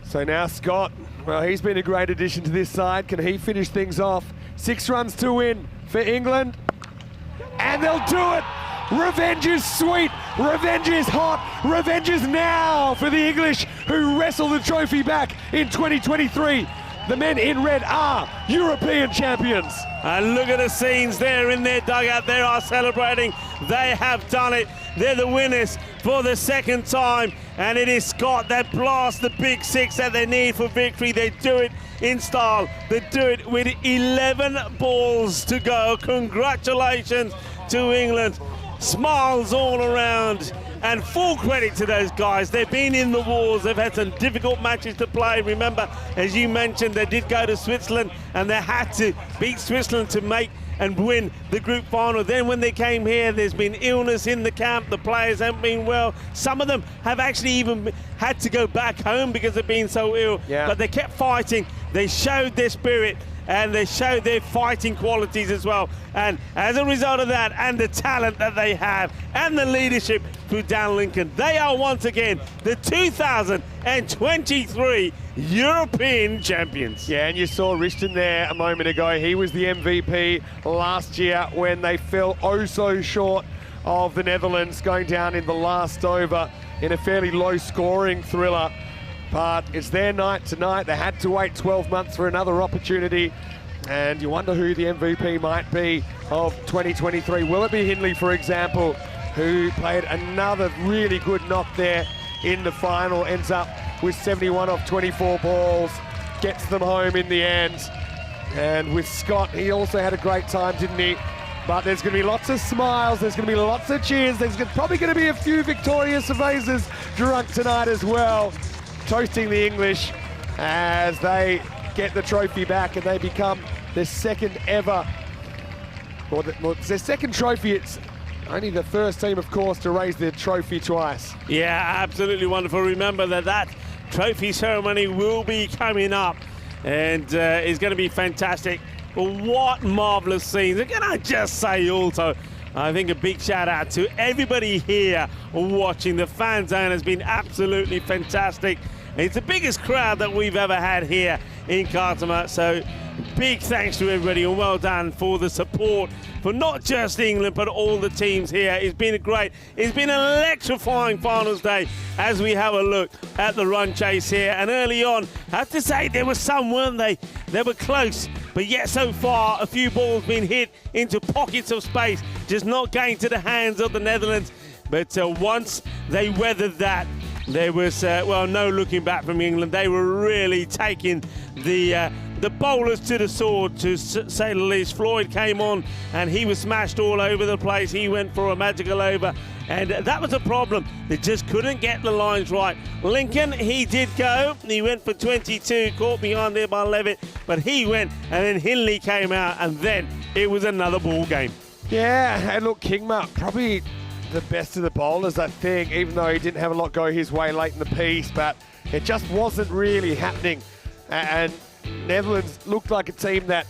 So now Scott, well, he's been a great addition to this side. Can he finish things off? 6 runs to win for England. And they'll do it. Revenge is sweet. Revenge is hot. Revenge is now for the English, who wrestle the trophy back in 2023. The men in red are European champions. And look at the scenes there in their dugout. They are celebrating. They have done it. They're the winners for the 2nd time. And it is Scott that blasts the big 6 that they need for victory. They do it in style. They do it with 11 balls to go. Congratulations to England. Smiles all around. And full credit to those guys. They've been in the wars. They've had some difficult matches to play. Remember, as you mentioned, they did go to Switzerland and they had to beat Switzerland to make and win the group final. Then when they came here, there's been illness in the camp. The players haven't been well. Some of them have actually even had to go back home because they've been so ill. But they kept fighting. They showed their spirit and they showed their fighting qualities as well. And as a result of that, and the talent that they have, and the leadership through Dan Lincoln, they are once again the 2023 European champions. Yeah, and you saw Rishton there a moment ago. He was the MVP last year when they fell oh so short of the Netherlands, going down in the last over in a fairly low-scoring thriller. But it's their night tonight. They had to wait 12 months for another opportunity. And you wonder who the MVP might be of 2023. Will it be Hindley, for example, who played another really good knock there in the final, ends up with 71 off 24 balls, gets them home in the end. And with Scott, he also had a great time, didn't he? But there's going to be lots of smiles, there's going to be lots of cheers, there's probably going to be a few Victoria Cervezas drunk tonight as well, toasting the English as they get the trophy back and they become their 2nd ever, well, it's their 2nd trophy. It's only the first team, of course, to raise their trophy twice. Yeah, absolutely wonderful. Remember that trophy ceremony will be coming up and is going to be fantastic. Well, what marvellous scenes. And can I just say also, I think a big shout out to everybody here watching. The fan zone has been absolutely fantastic. It's the biggest crowd that we've ever had here in Khartoum. So big thanks to everybody and well done for the support for not just England but all the teams here. It's been an electrifying finals day as we have a look at the run chase here. And early on, I have to say there were some, weren't they? They were close, but yet so far a few balls been hit into pockets of space, just not getting to the hands of the Netherlands. But once they weathered that, there was, no looking back from England. They were really taking the bowlers to the sword, to say the least. Floyd came on and he was smashed all over the place. He went for a magical over, and that was a problem. They just couldn't get the lines right. Lincoln, he did go. He went for 22, caught behind there by Levitt, but he went, and then Hindley came out, and then it was another ball game. Yeah, and look, Kingma probably the best of the bowlers, I think, even though he didn't have a lot go his way late in the piece, but it just wasn't really happening. And Netherlands looked like a team that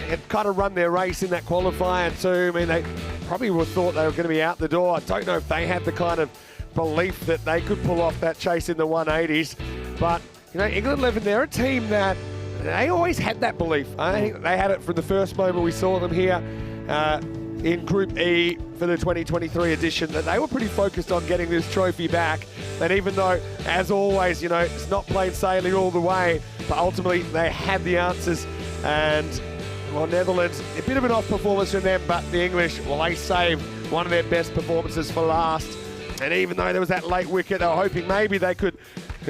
had kind of run their race in that qualifier too. I mean, they probably thought they were going to be out the door. I don't know if they had the kind of belief that they could pull off that chase in the 180s. But, you know, England 11, they're a team that they always had that belief. I think they had it from the first moment we saw them here in Group E for the 2023 edition, that they were pretty focused on getting this trophy back. And even though, as always, you know, it's not plain sailing all the way, but ultimately they had the answers. And, well, Netherlands, a bit of an off performance from them, but the English, well, they saved one of their best performances for last. And even though there was that late wicket, they were hoping maybe they could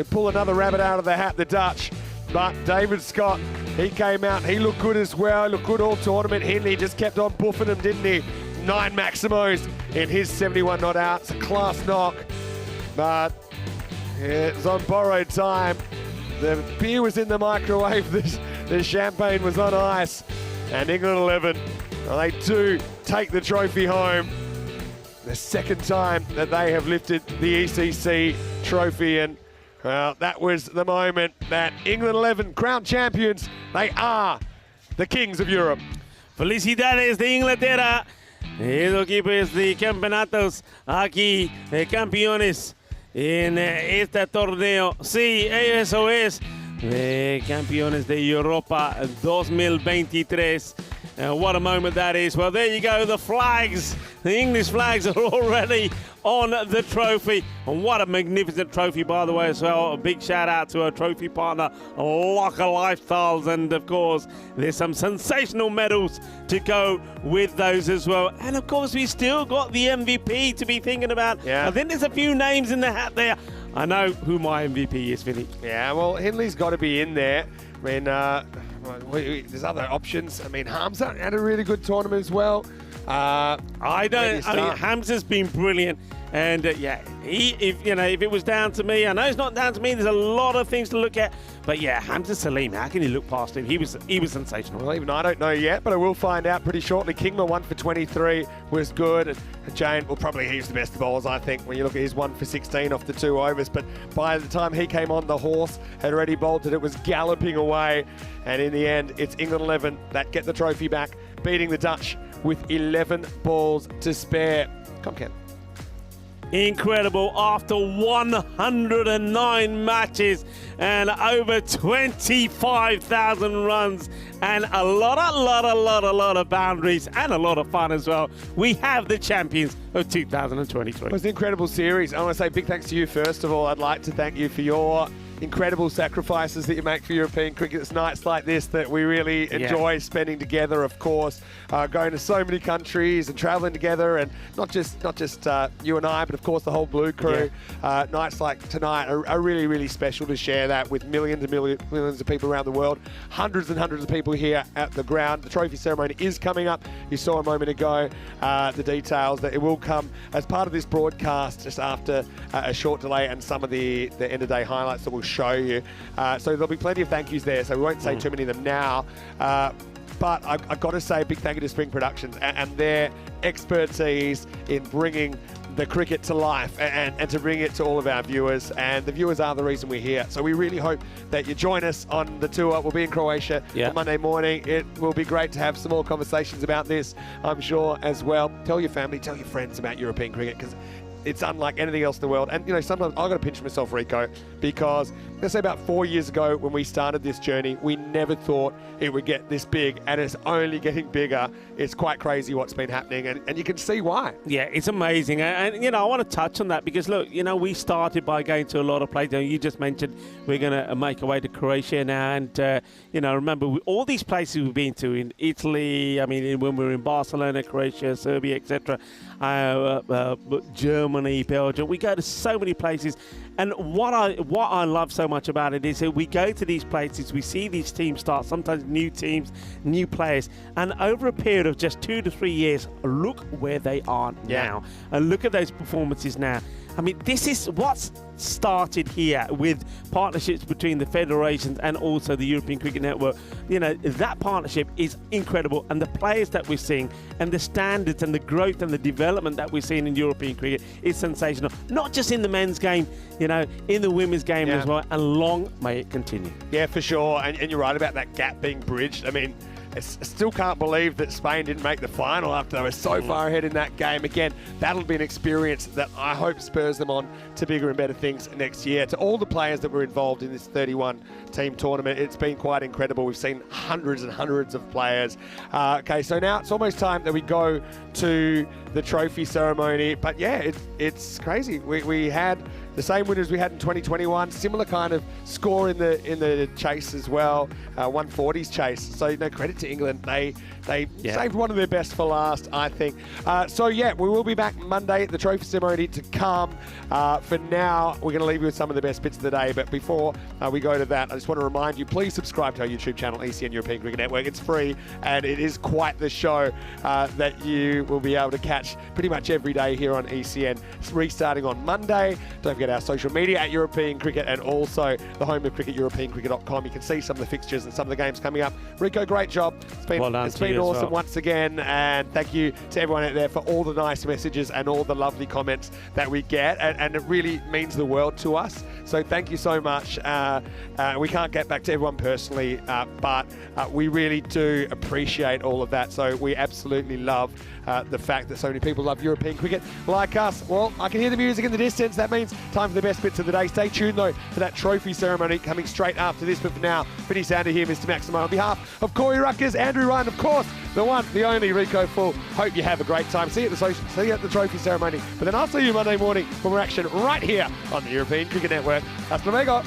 pull another rabbit out of the hat, the Dutch. But David Scott, he came out, he looked good as well, looked good all tournament. Henley just kept on buffing him, didn't he? 9 Maximos in his 71 not out. It's a class knock, but it was on borrowed time. The beer was in the microwave, the champagne was on ice. And England 11, well, they do take the trophy home. The second time that they have lifted the ECC trophy, and well, that was the moment that England 11 crowned champions. They are the kings of Europe. Felicidades de Inglaterra. Esos equipos de campeonatos aquí, campeones en este torneo. Sí, eso es. Campeones de Europa 2023. What a moment that is. Well, there you go. The flags, the English flags are already on the trophy. And what a magnificent trophy, by the way, as well. A big shout out to our trophy partner, Locker Lifestyles. And, of course, there's some sensational medals to go with those as well. And, of course, we still got the MVP to be thinking about. Yeah. I think there's a few names in the hat there. I know who my MVP is, Vinny. Yeah, well, Henley's got to be in there. I mean, there's other options. I mean, Hamza had a really good tournament as well. Hamza's been brilliant. And yeah, if it was down to me, I know it's not down to me. There's a lot of things to look at, but yeah, Hamza Salim, how can you look past him? He was sensational. Well, even I don't know yet, but I will find out pretty shortly. Kingma 1 for 23 was good, and Jane, well, probably he's the best of bowlers, I think, when you look at his 1 for 16 off the 2 overs. But by the time he came on, the horse had already bolted. It was galloping away, and in the end, it's England 11 that get the trophy back, beating the Dutch with 11 balls to spare. Come, Ken. Incredible. After 109 matches and over 25,000 runs and a lot of boundaries and a lot of fun as well, we have the champions of 2023. It was an incredible series. I want to say big thanks to you first of all. I'd like to thank you for your incredible sacrifices that you make for European cricket. It's nights like this that we really enjoy spending together, of course, going to so many countries and traveling together, and not just you and I, but of course the whole Blue crew. Nights like tonight are really, really special to share that with millions and millions of people around the world. Hundreds and hundreds of people here at the ground. The trophy ceremony is coming up. You saw a moment ago the details that it will come as part of this broadcast just after a short delay, and some of the end of day highlights that we'll show you. So there'll be plenty of thank yous there, so we won't say too many of them now. But I've got to say a big thank you to Spring Productions and their expertise in bringing the cricket to life and to bring it to all of our viewers. And the viewers are the reason we're here. So we really hope that you join us on the tour. We'll be in Croatia on Monday morning. It will be great to have some more conversations about this, I'm sure, as well. Tell your family, tell your friends about European cricket, because it's unlike anything else in the world. And, you know, sometimes I've got to pinch myself, Rico, because let's say about 4 years ago when we started this journey, we never thought it would get this big, and it's only getting bigger. It's quite crazy what's been happening, and you can see why. Yeah, it's amazing. And, you know, I want to touch on that because, look, you know, we started by going to a lot of places. You just mentioned we're going to make our way to Croatia now. And, you know, remember, all these places we've been to in Italy, I mean, when we were in Barcelona, Croatia, Serbia, etc., Germany, Belgium. We go to so many places, and what I love so much about it is that we go to these places, we see these teams start, sometimes new teams, new players, and over a period of just 2 to 3 years, look where they are now, and look at those performances now. I mean, this is what's started here with partnerships between the federations and also the European Cricket Network. You know, that partnership is incredible, and the players that we're seeing and the standards and the growth and the development that we're seeing in European cricket is sensational. Not just in the men's game, you know, in the women's game as well, and long may it continue. Yeah, for sure. And you're right about that gap being bridged. I mean, I still can't believe that Spain didn't make the final after they were so far ahead in that game. Again, that'll be an experience that I hope spurs them on to bigger and better things next year. To all the players that were involved in this 31-team tournament, it's been quite incredible. We've seen hundreds and hundreds of players. Okay, so now it's almost time that we go to the trophy ceremony. But yeah, it's crazy. We had the same winners we had in 2021, similar kind of score in the chase as well, 140s chase. So no credit to England. They saved one of their best for last, I think. So yeah, we will be back Monday, the trophy ceremony to come. For now, we're going to leave you with some of the best bits of the day. But before we go to that, I just want to remind you, please subscribe to our YouTube channel, ECN European Cricket Network. It's free, and it is quite the show that you will be able to catch pretty much every day here on ECN. It's restarting on Monday. Don't forget our social media at European Cricket, and also the home of cricket, europeancricket.com. You can see some of the fixtures and some of the games coming up. Rico, great job. It's been awesome once again, and thank you to everyone out there for all the nice messages and all the lovely comments that we get, and it really means the world to us. So thank you so much. We can't get back to everyone personally, but we really do appreciate all of that. So we absolutely love the fact that so many people love European cricket like us. Well, I can hear the music in the distance. That means time for the best bits of the day. Stay tuned, though, for that trophy ceremony coming straight after this. But for now, Vinny Sander here, Mr. Maximo. On behalf of Corey Ruckers, Andrew Ryan, of course, the one, the only Rico Full. Hope you have a great time. See you at the trophy ceremony. But then I'll see you Monday morning for more action right here on the European Cricket Network. Hasta luego.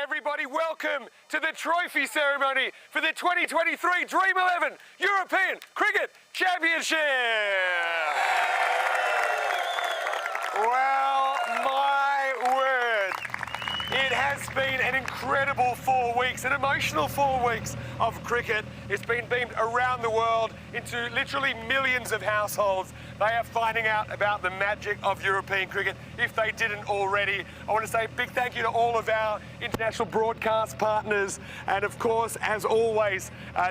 everybody, welcome to the trophy ceremony for the 2023 Dream 11 European Cricket Championship. Well, my word. It has been an incredible 4 weeks, an emotional 4 weeks of cricket. It's been beamed around the world into literally millions of households. They are finding out about the magic of European cricket if they didn't already. I want to say a big thank you to all of our international broadcast partners, and of course, as always,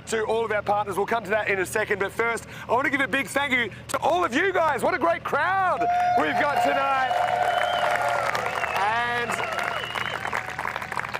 to all of our partners. We'll come to that in a second, but first, I want to give a big thank you to all of you guys. What a great crowd we've got tonight. And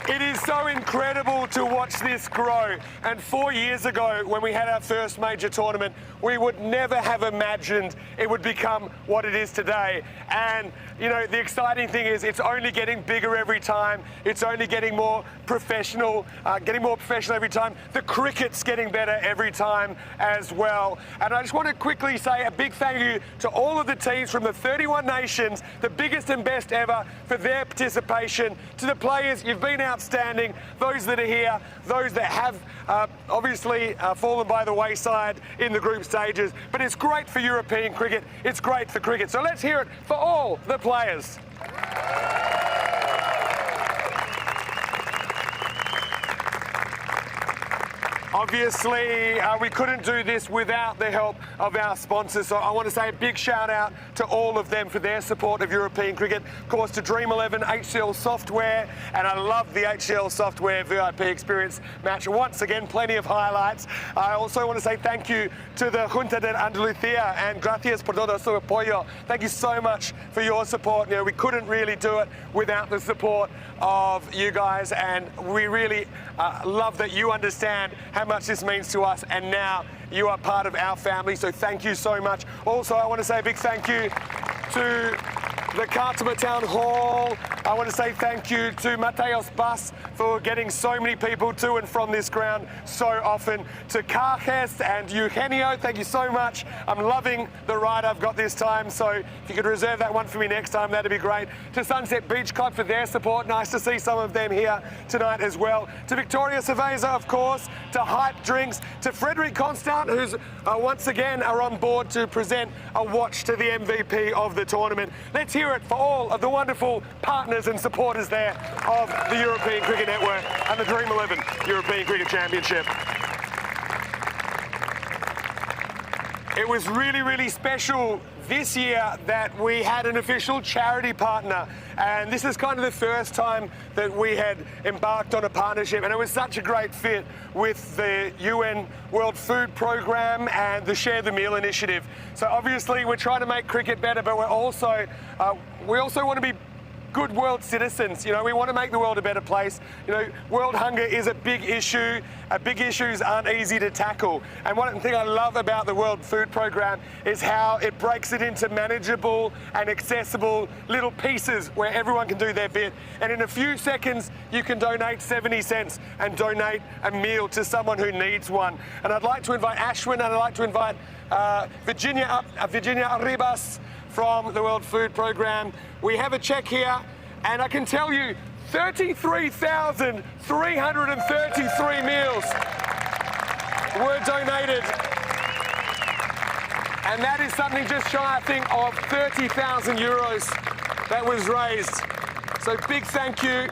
it is so incredible to watch this grow. And 4 years ago, when we had our first major tournament, we would never have imagined it would become what it is today. And, you know, the exciting thing is it's only getting bigger every time. It's only getting more professional every time. The cricket's getting better every time as well. And I just want to quickly say a big thank you to all of the teams from the 31 nations, the biggest and best ever, for their participation. To the players, you've been outstanding. Those that are here, those that have obviously fallen by the wayside in the group stages. But it's great for European cricket. It's great for cricket. So let's hear it for all the players. Obviously, we couldn't do this without the help of our sponsors, so I want to say a big shout out to all of them for their support of European cricket. Of course, to Dream 11, HCL Software, and I love the HCL Software VIP Experience match. Once again, plenty of highlights. I also want to say thank you to the Junta de Andalucía and gracias por todo su apoyo. Thank you so much for your support. You know, we couldn't really do it without the support of you guys, and we really love that you understand how much this means to us, and now you are part of our family, so thank you so much. Also, I want to say a big thank you to the Khartoum Town Hall. I want to say thank you to Mateos Bus for getting so many people to and from this ground so often. To Carges and Eugenio, thank you so much. I'm loving the ride I've got this time, so if you could reserve that one for me next time, that'd be great. To Sunset Beach Club for their support. Nice to see some of them here tonight as well. To Victoria Cerveza, of course. To Hype Drinks. To Frederic Constant, who's once again are on board to present a watch to the MVP of the tournament. Let's hear it for all of the wonderful partners and supporters there of the European Cricket Network and the Dream 11 European Cricket Championship. It was really, really special this year that we had an official charity partner, and this is kind of the first time that we had embarked on a partnership, and it was such a great fit with the UN World Food Programme and the Share the Meal initiative. So obviously we're trying to make cricket better, but we also want to be good world citizens. You know, we want to make the world a better place. You know, world hunger is a big issue. Big issues aren't easy to tackle. And one thing I love about the World Food Programme is how it breaks it into manageable and accessible little pieces where everyone can do their bit. And in a few seconds, you can donate 70 cents and donate a meal to someone who needs one. And I'd like to invite Ashwin, and I'd like to invite Virginia Arribas from the World Food Programme. We have a check here, and I can tell you 33,333 meals were donated. And that is something just shy, I think, of 30,000 euros that was raised. So big thank you.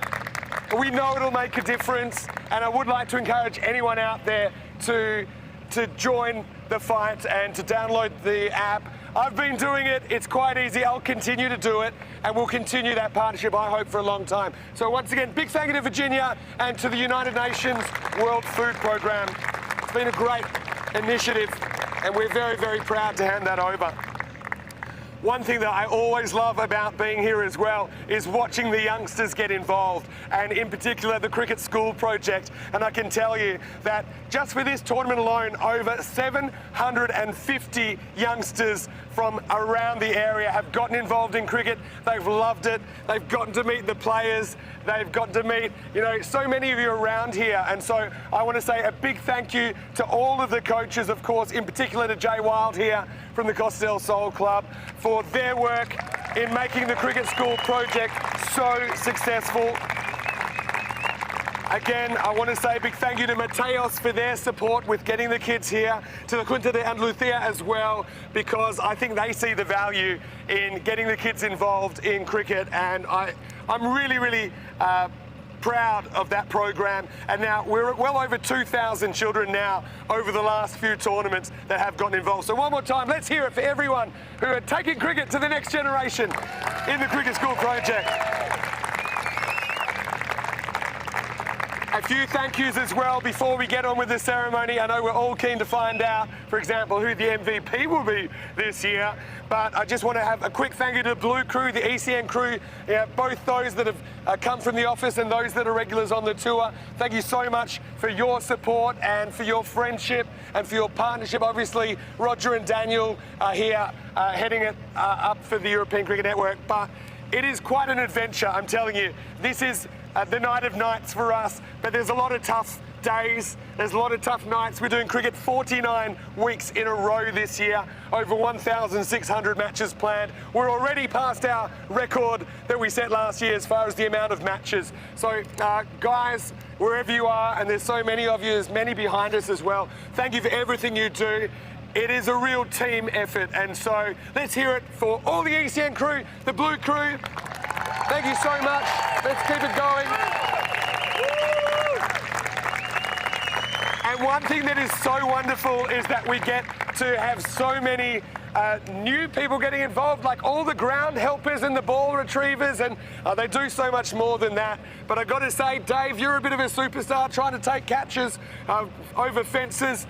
We know it'll make a difference, and I would like to encourage anyone out there to join the fight and to download the app. I've been doing it, it's quite easy. I'll continue to do it, and we'll continue that partnership, I hope, for a long time. So once again, big thank you to Virginia and to the United Nations World Food Programme. It's been a great initiative, and we're very, very proud to hand that over. One thing that I always love about being here as well is watching the youngsters get involved, and in particular the Cricket School Project. And I can tell you that just for this tournament alone, over 750 youngsters from around the area have gotten involved in cricket. They've loved it. They've gotten to meet the players. They've got to meet, you know, so many of you around here. And so I want to say a big thank you to all of the coaches, of course, in particular to Jay Wild here from the Costa del Sol Club, for their work in making the Cricket School Project so successful. Again, I want to say a big thank you to Mateos for their support with getting the kids here, to the Junta de Andalucía as well, because I think they see the value in getting the kids involved in cricket, and I'm really proud of that program. And now we're at well over 2,000 children now over the last few tournaments that have gotten involved. So one more time, let's hear it for everyone who are taking cricket to the next generation in the Cricket School project. A few thank yous as well before we get on with the ceremony. I know we're all keen to find out, for example, who the MVP will be this year, but I just want to have a quick thank you to the Blue crew, the ECN crew, both those that have come from the office and those that are regulars on the tour. Thank you so much for your support and for your friendship and for your partnership. Obviously, Roger and Daniel are here heading it up for the European Cricket Network, but it is quite an adventure, I'm telling you. This is the night of nights for us, but there's a lot of tough days, there's a lot of tough nights. We're doing cricket 49 weeks in a row this year, over 1,600 matches planned. We're already past our record that we set last year as far as the amount of matches. So guys, wherever you are, and there's so many of you, there's many behind us as well, thank you for everything you do. It is a real team effort, and so let's hear it for all the ECN crew, the Blue crew. Thank you so much. Let's keep it going. And one thing that is so wonderful is that we get to have so many new people getting involved, like all the ground helpers and the ball retrievers, and they do so much more than that. But I got to say, Dave, you're a bit of a superstar trying to take catches over fences.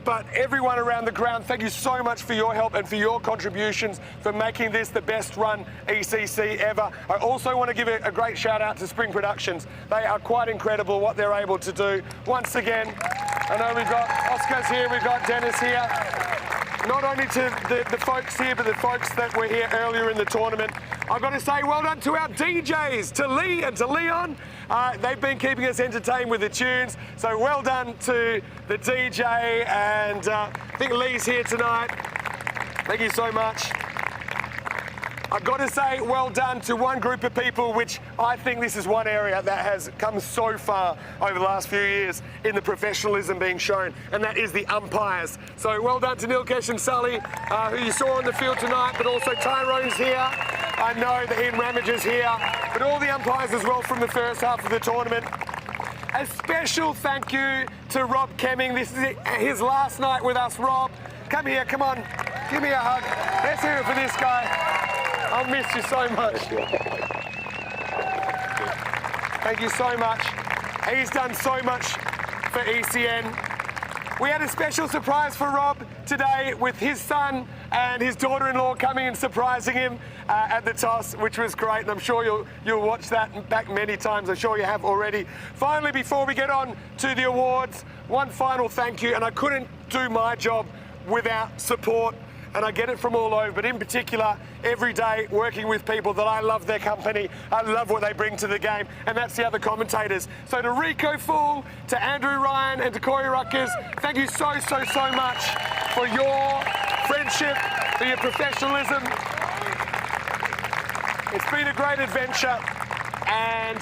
But everyone around the ground, thank you so much for your help and for your contributions for making this the best run ECC ever. I also want to give a great shout out to Spring Productions. They are quite incredible what they're able to do. Once again, I know we've got Oscar's here, we've got Dennis here. Not only to the folks here, but the folks that were here earlier in the tournament. I've got to say well done to our DJs, to Lee and to Leon. They've been keeping us entertained with the tunes. So well done to the DJ, and I think Lee's here tonight. Thank you so much. I've got to say well done to one group of people, which I think this is one area that has come so far over the last few years in the professionalism being shown, and that is the umpires. So well done to Nilkesh and Sully, who you saw on the field tonight, but also Tyrone's here. I know that Ian Ramage is here, but all the umpires as well from the first half of the tournament. A special thank you to Rob Kemming. This is his last night with us. Rob, come here, come on, give me a hug. Let's hear it for this guy. I'll miss you so much. Thank you so much. He's done so much for ECN. We had a special surprise for Rob today with his son and his daughter-in-law coming and surprising him at the toss, which was great, and I'm sure you'll watch that back many times. I'm sure you have already. Finally, before we get on to the awards, one final thank you, and I couldn't do my job without support, and I get it from all over, but in particular, every day working with people that I love their company, I love what they bring to the game, and that's the other commentators. So to Rico Fool, to Andrew Ryan, and to Corey Ruckers, thank you so much for your friendship, for your professionalism. It's been a great adventure, and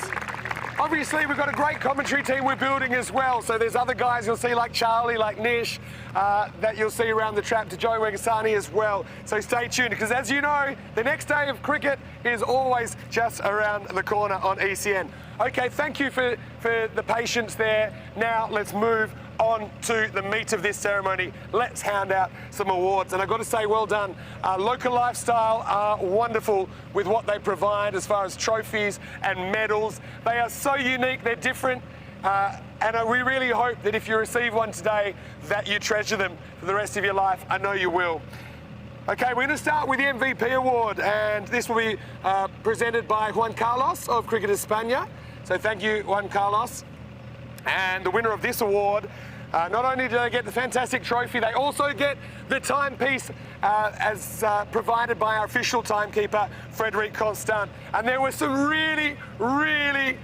obviously we've got a great commentary team we're building as well. So there's other guys you'll see like Charlie, like Nish, that you'll see around the trap, to Joey Wegasani as well. So stay tuned, because as you know, the next day of cricket is always just around the corner on ECN. Okay, thank you for the patience there. Now let's move on to the meat of this ceremony. Let's hand out some awards. And I've got to say, well done. Local Lifestyle are wonderful with what they provide as far as trophies and medals. They are so unique, they're different. And we really hope that if you receive one today, that you treasure them for the rest of your life. I know you will. Okay, we're going to start with the MVP award, and this will be presented by Juan Carlos of Cricket España. So thank you, Juan Carlos. And the winner of this award, not only do they get the fantastic trophy, they also get the timepiece as provided by our official timekeeper, Frederic Constant. And there were some really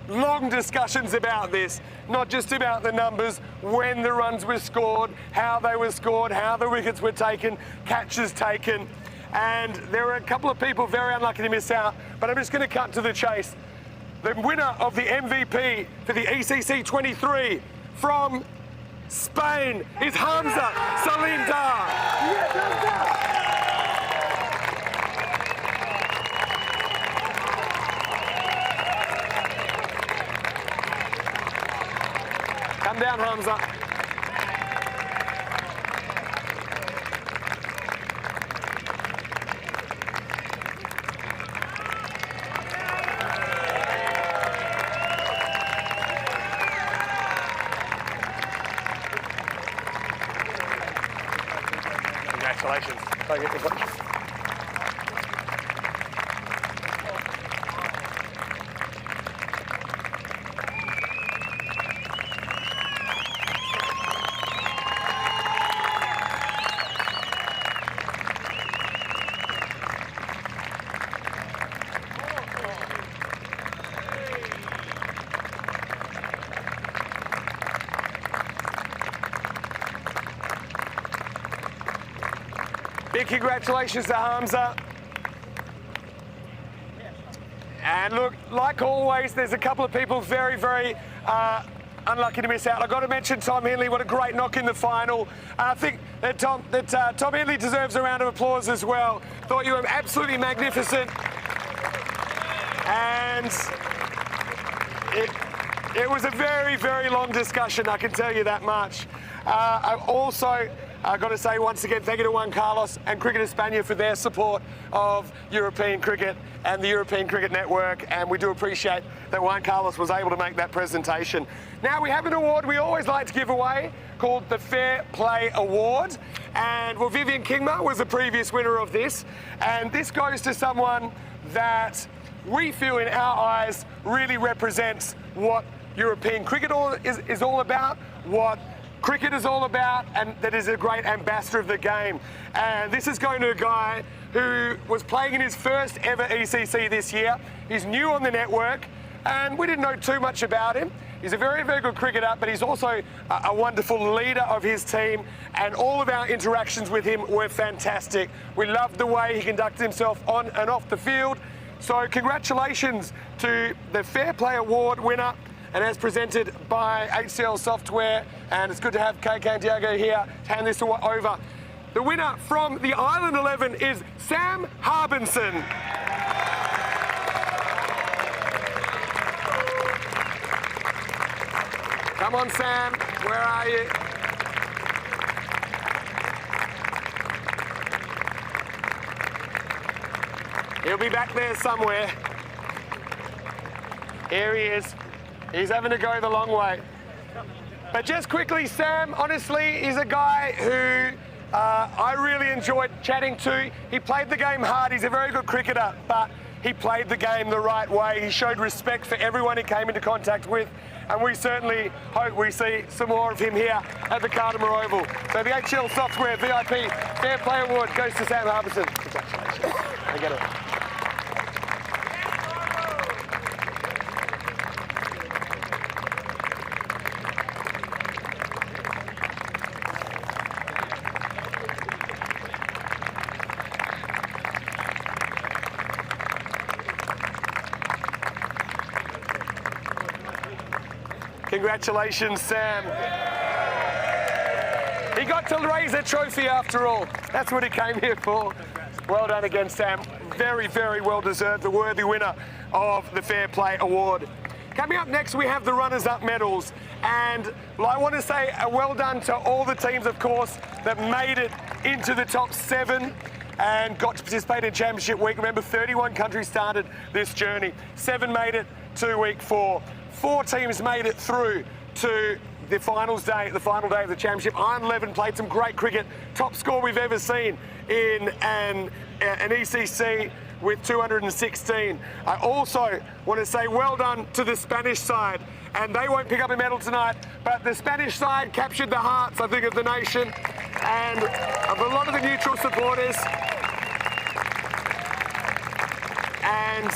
long discussions about this, not just about the numbers, when the runs were scored, how they were scored, how the wickets were taken, catches taken. And there were a couple of people very unlucky to miss out, but I'm just going to cut to the chase. the winner of the MVP for the ECC 23 from Spain is Hamza Salim-Dar. Come down, Hamza. Congratulations. Big congratulations to Hamza. And look, like always, there's a couple of people very, very unlucky to miss out. I've got to mention Tom Henley, what a great knock in the final. I think that Tom Henley deserves a round of applause as well. Thought you were absolutely magnificent. And it was a very, very long discussion, I can tell you that much. I've got to say once again, thank you to Juan Carlos and Cricket España for their support of European cricket and the European Cricket Network, and we do appreciate that Juan Carlos was able to make that presentation. Now we have an award we always like to give away called the Fair Play Award, and well, Vivian Kingma was the previous winner of this, and this goes to someone that we feel in our eyes really represents what European cricket is all about, what cricket is all about, and that is a great ambassador of the game. And this is going to a guy who was playing in his first ever ECC this year. He's new on the network, and we didn't know too much about him. He's a very, very good cricketer, but he's also a wonderful leader of his team, and all of our interactions with him were fantastic. We loved the way he conducted himself on and off the field. So congratulations to the Fair Play Award winner, and as presented by HCL Software, and it's good to have KK and Diego here to hand this over. The winner from the Island 11 is Sam Harbinson. Come on, Sam, where are you? He'll be back there somewhere. Here he is. He's having to go the long way. But just quickly, Sam, honestly, is a guy who I really enjoyed chatting to. He played the game hard. He's a very good cricketer, but he played the game the right way. He showed respect for everyone he came into contact with, and we certainly hope we see some more of him here at the Cardamar Oval. So the HL Software VIP Fair Play Award goes to Sam Harbinson. Congratulations. I get it. Congratulations, Sam. He got to raise a trophy after all. That's what he came here for. Well done again, Sam. Very, very well deserved, the worthy winner of the Fair Play Award. Coming up next, we have the runners-up medals. And I want to say a well done to all the teams, of course, that made it into the top 7 and got to participate in Championship Week. Remember, 31 countries started this journey. 7 made it to Week 4. 4 teams made it through to the finals day, the final day of the championship. Iron 11 played some great cricket. Top score we've ever seen in an ECC with 216. I also want to say well done to the Spanish side. And they won't pick up a medal tonight, but the Spanish side captured the hearts, I think, of the nation and of a lot of the neutral supporters. And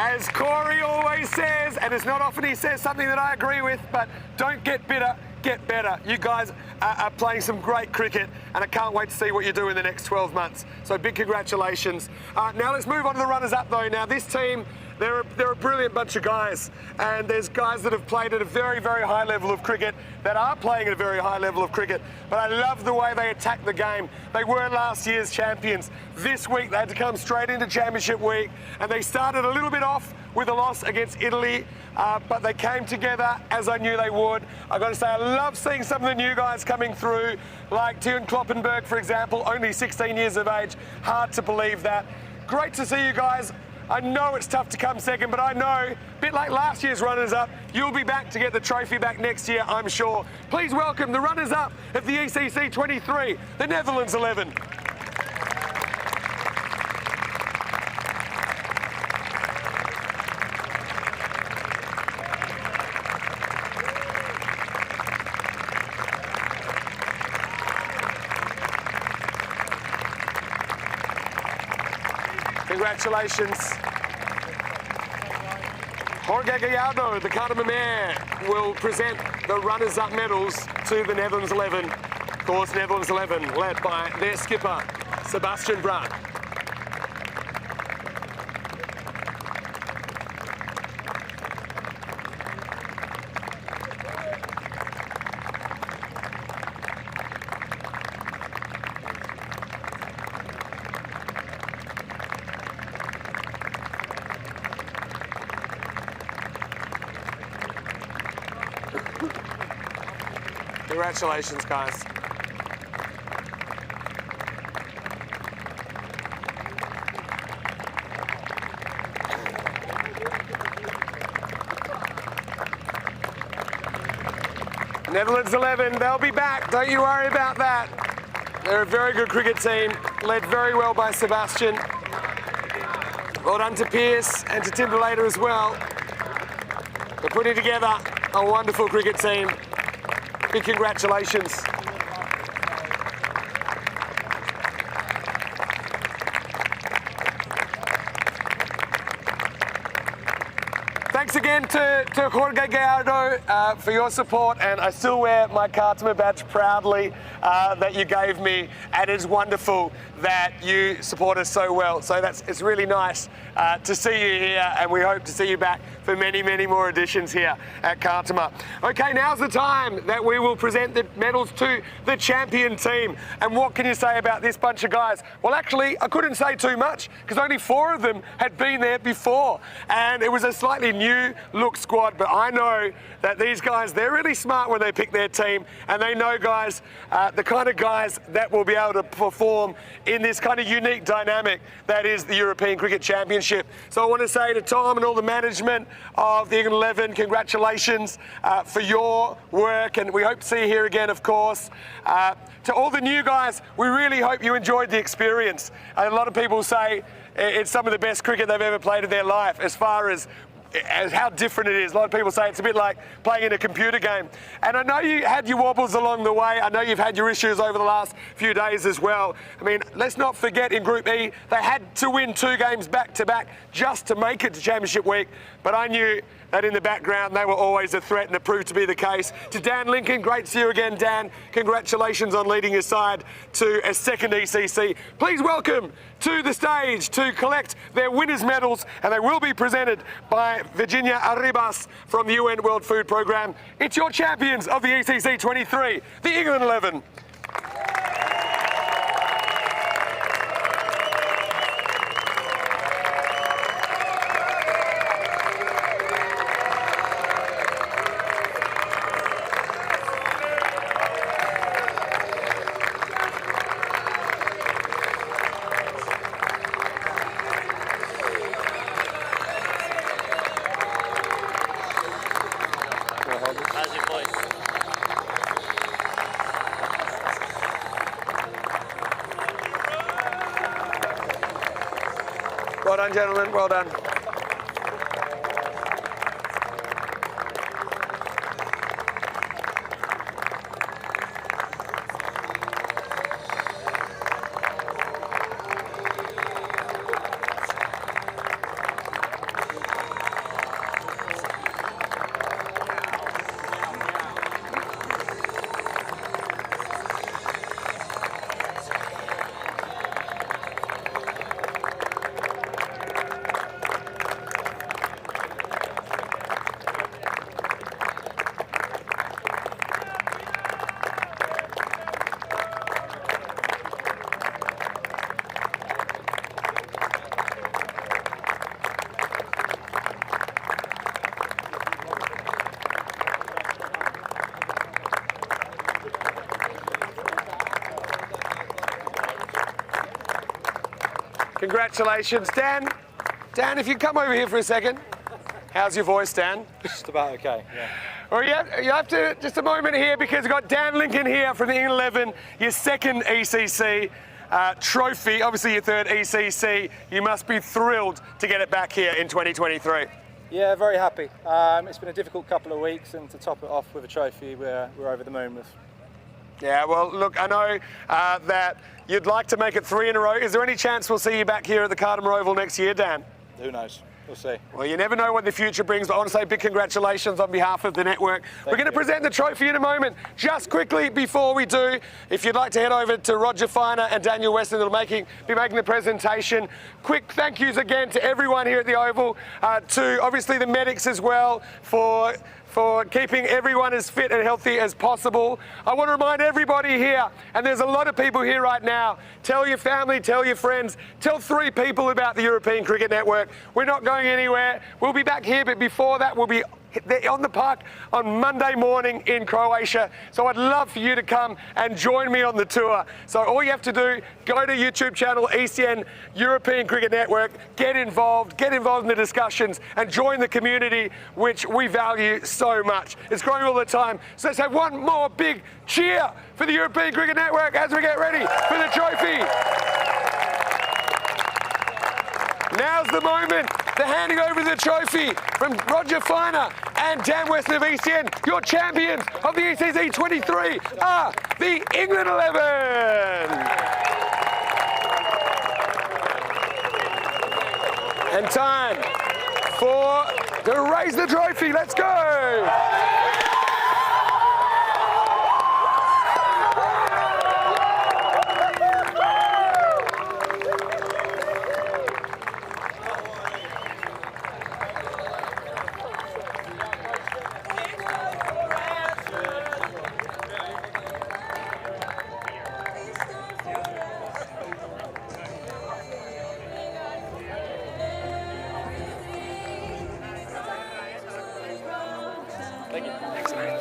as Corey always says, and it's not often he says something that I agree with, but don't get bitter, get better. You guys are playing some great cricket, and I can't wait to see what you do in the next 12 months. So big congratulations. Now let's move on to the runners-up, though. Now this team They're a brilliant bunch of guys, and there's guys that have played at a very, very high level of cricket, that are playing at a very high level of cricket, but I love the way they attack the game. They were last year's champions. This week they had to come straight into Championship week, and they started a little bit off with a loss against Italy, but they came together as I knew they would. I've got to say, I love seeing some of the new guys coming through, like Tien Kloppenberg, for example, only 16 years of age. Hard to believe that. Great to see you guys. I know it's tough to come second, but I know, a bit like last year's runners-up, you'll be back to get the trophy back next year, I'm sure. Please welcome the runners-up of the ECC 23, the Netherlands 11. Congratulations. Jorge Gallardo, the Cardamom Mayor, will present the runners-up medals to the Netherlands 11. Of course, Netherlands 11, led by their skipper, Sebastian Brandt. Congratulations, guys. Netherlands 11, they'll be back, don't you worry about that. They're a very good cricket team, led very well by Sebastian. Well done to Pierce and to Timberlater as well. They're putting together a wonderful cricket team. Big congratulations. Thanks again to Jorge Gallardo for your support, and I still wear my Cardamom badge proudly that you gave me, and it's wonderful that you support us so well. So it's really nice to see you here, and we hope to see you back for many, many more editions here at Cardamom. Okay, now's the time that we will present the medals to the champion team. And what can you say about this bunch of guys? Well, actually, I couldn't say too much because only 4 of them had been there before, and it was a slightly new look squad, but I know that these guys, they're really smart when they pick their team, and they know, guys, the kind of guys that will be able to perform in this kind of unique dynamic that is the European Cricket Championship. So I want to say to Tom and all the management of the England 11, congratulations for your work, and we hope to see you here again, of course. To all the new guys, we really hope you enjoyed the experience. A lot of people say it's some of the best cricket they've ever played in their life, as far as how different it is. A lot of people say it's a bit like playing in a computer game. And I know you had your wobbles along the way. I know you've had your issues over the last few days as well. I mean, let's not forget in Group E, they had to win 2 games back-to-back just to make it to Championship week. But I knew that in the background they were always a threat, and it proved to be the case. To Dan Lincoln, great to see you again, Dan. Congratulations on leading your side to a second ECC. Please welcome to the stage to collect their winners' medals, and they will be presented by Virginia Arribas from the UN World Food Programme. It's your champions of the ECC 23, the England 11. Well done, gentlemen, well done. Congratulations. Dan, if you come over here for a second. How's your voice, Dan? Just about okay, yeah. Well, you have to, just a moment here, because we've got Dan Lincoln here from the England 11, your second ECC trophy, obviously your third ECC. You must be thrilled to get it back here in 2023. Yeah, very happy. It's been a difficult couple of weeks, and to top it off with a trophy, we're over the moon with. Yeah, well, look, I know that you'd like to make it 3 in a row. Is there any chance we'll see you back here at the Cardamom Oval next year, Dan? Who knows? We'll see. Well, you never know what the future brings, but I want to say big congratulations on behalf of the network. We're going to present the trophy in a moment. Just quickly before we do, if you'd like to head over to Roger Finer and Daniel Weston, that'll be making the presentation. Quick thank yous again to everyone here at the Oval, to obviously the medics as well for keeping everyone as fit and healthy as possible. I want to remind everybody here, and there's a lot of people here right now, tell your family, tell your friends, tell 3 people about the European Cricket Network. We're not going anywhere. We'll be back here, but before that, we'll be on the park on Monday morning in Croatia. So I'd love for you to come and join me on the tour. So all you have to do, go to YouTube channel ECN European Cricket Network, get involved in the discussions and join the community, which we value so much. It's growing all the time. So let's have one more big cheer for the European Cricket Network as we get ready for the trophy. Now's the moment. The handing over the trophy from Roger Finer and Dan Weston of ECN. Your champions of the ECC 23 are the England 11. And time to raise the trophy. Let's go. Thank you. Thanks, mate.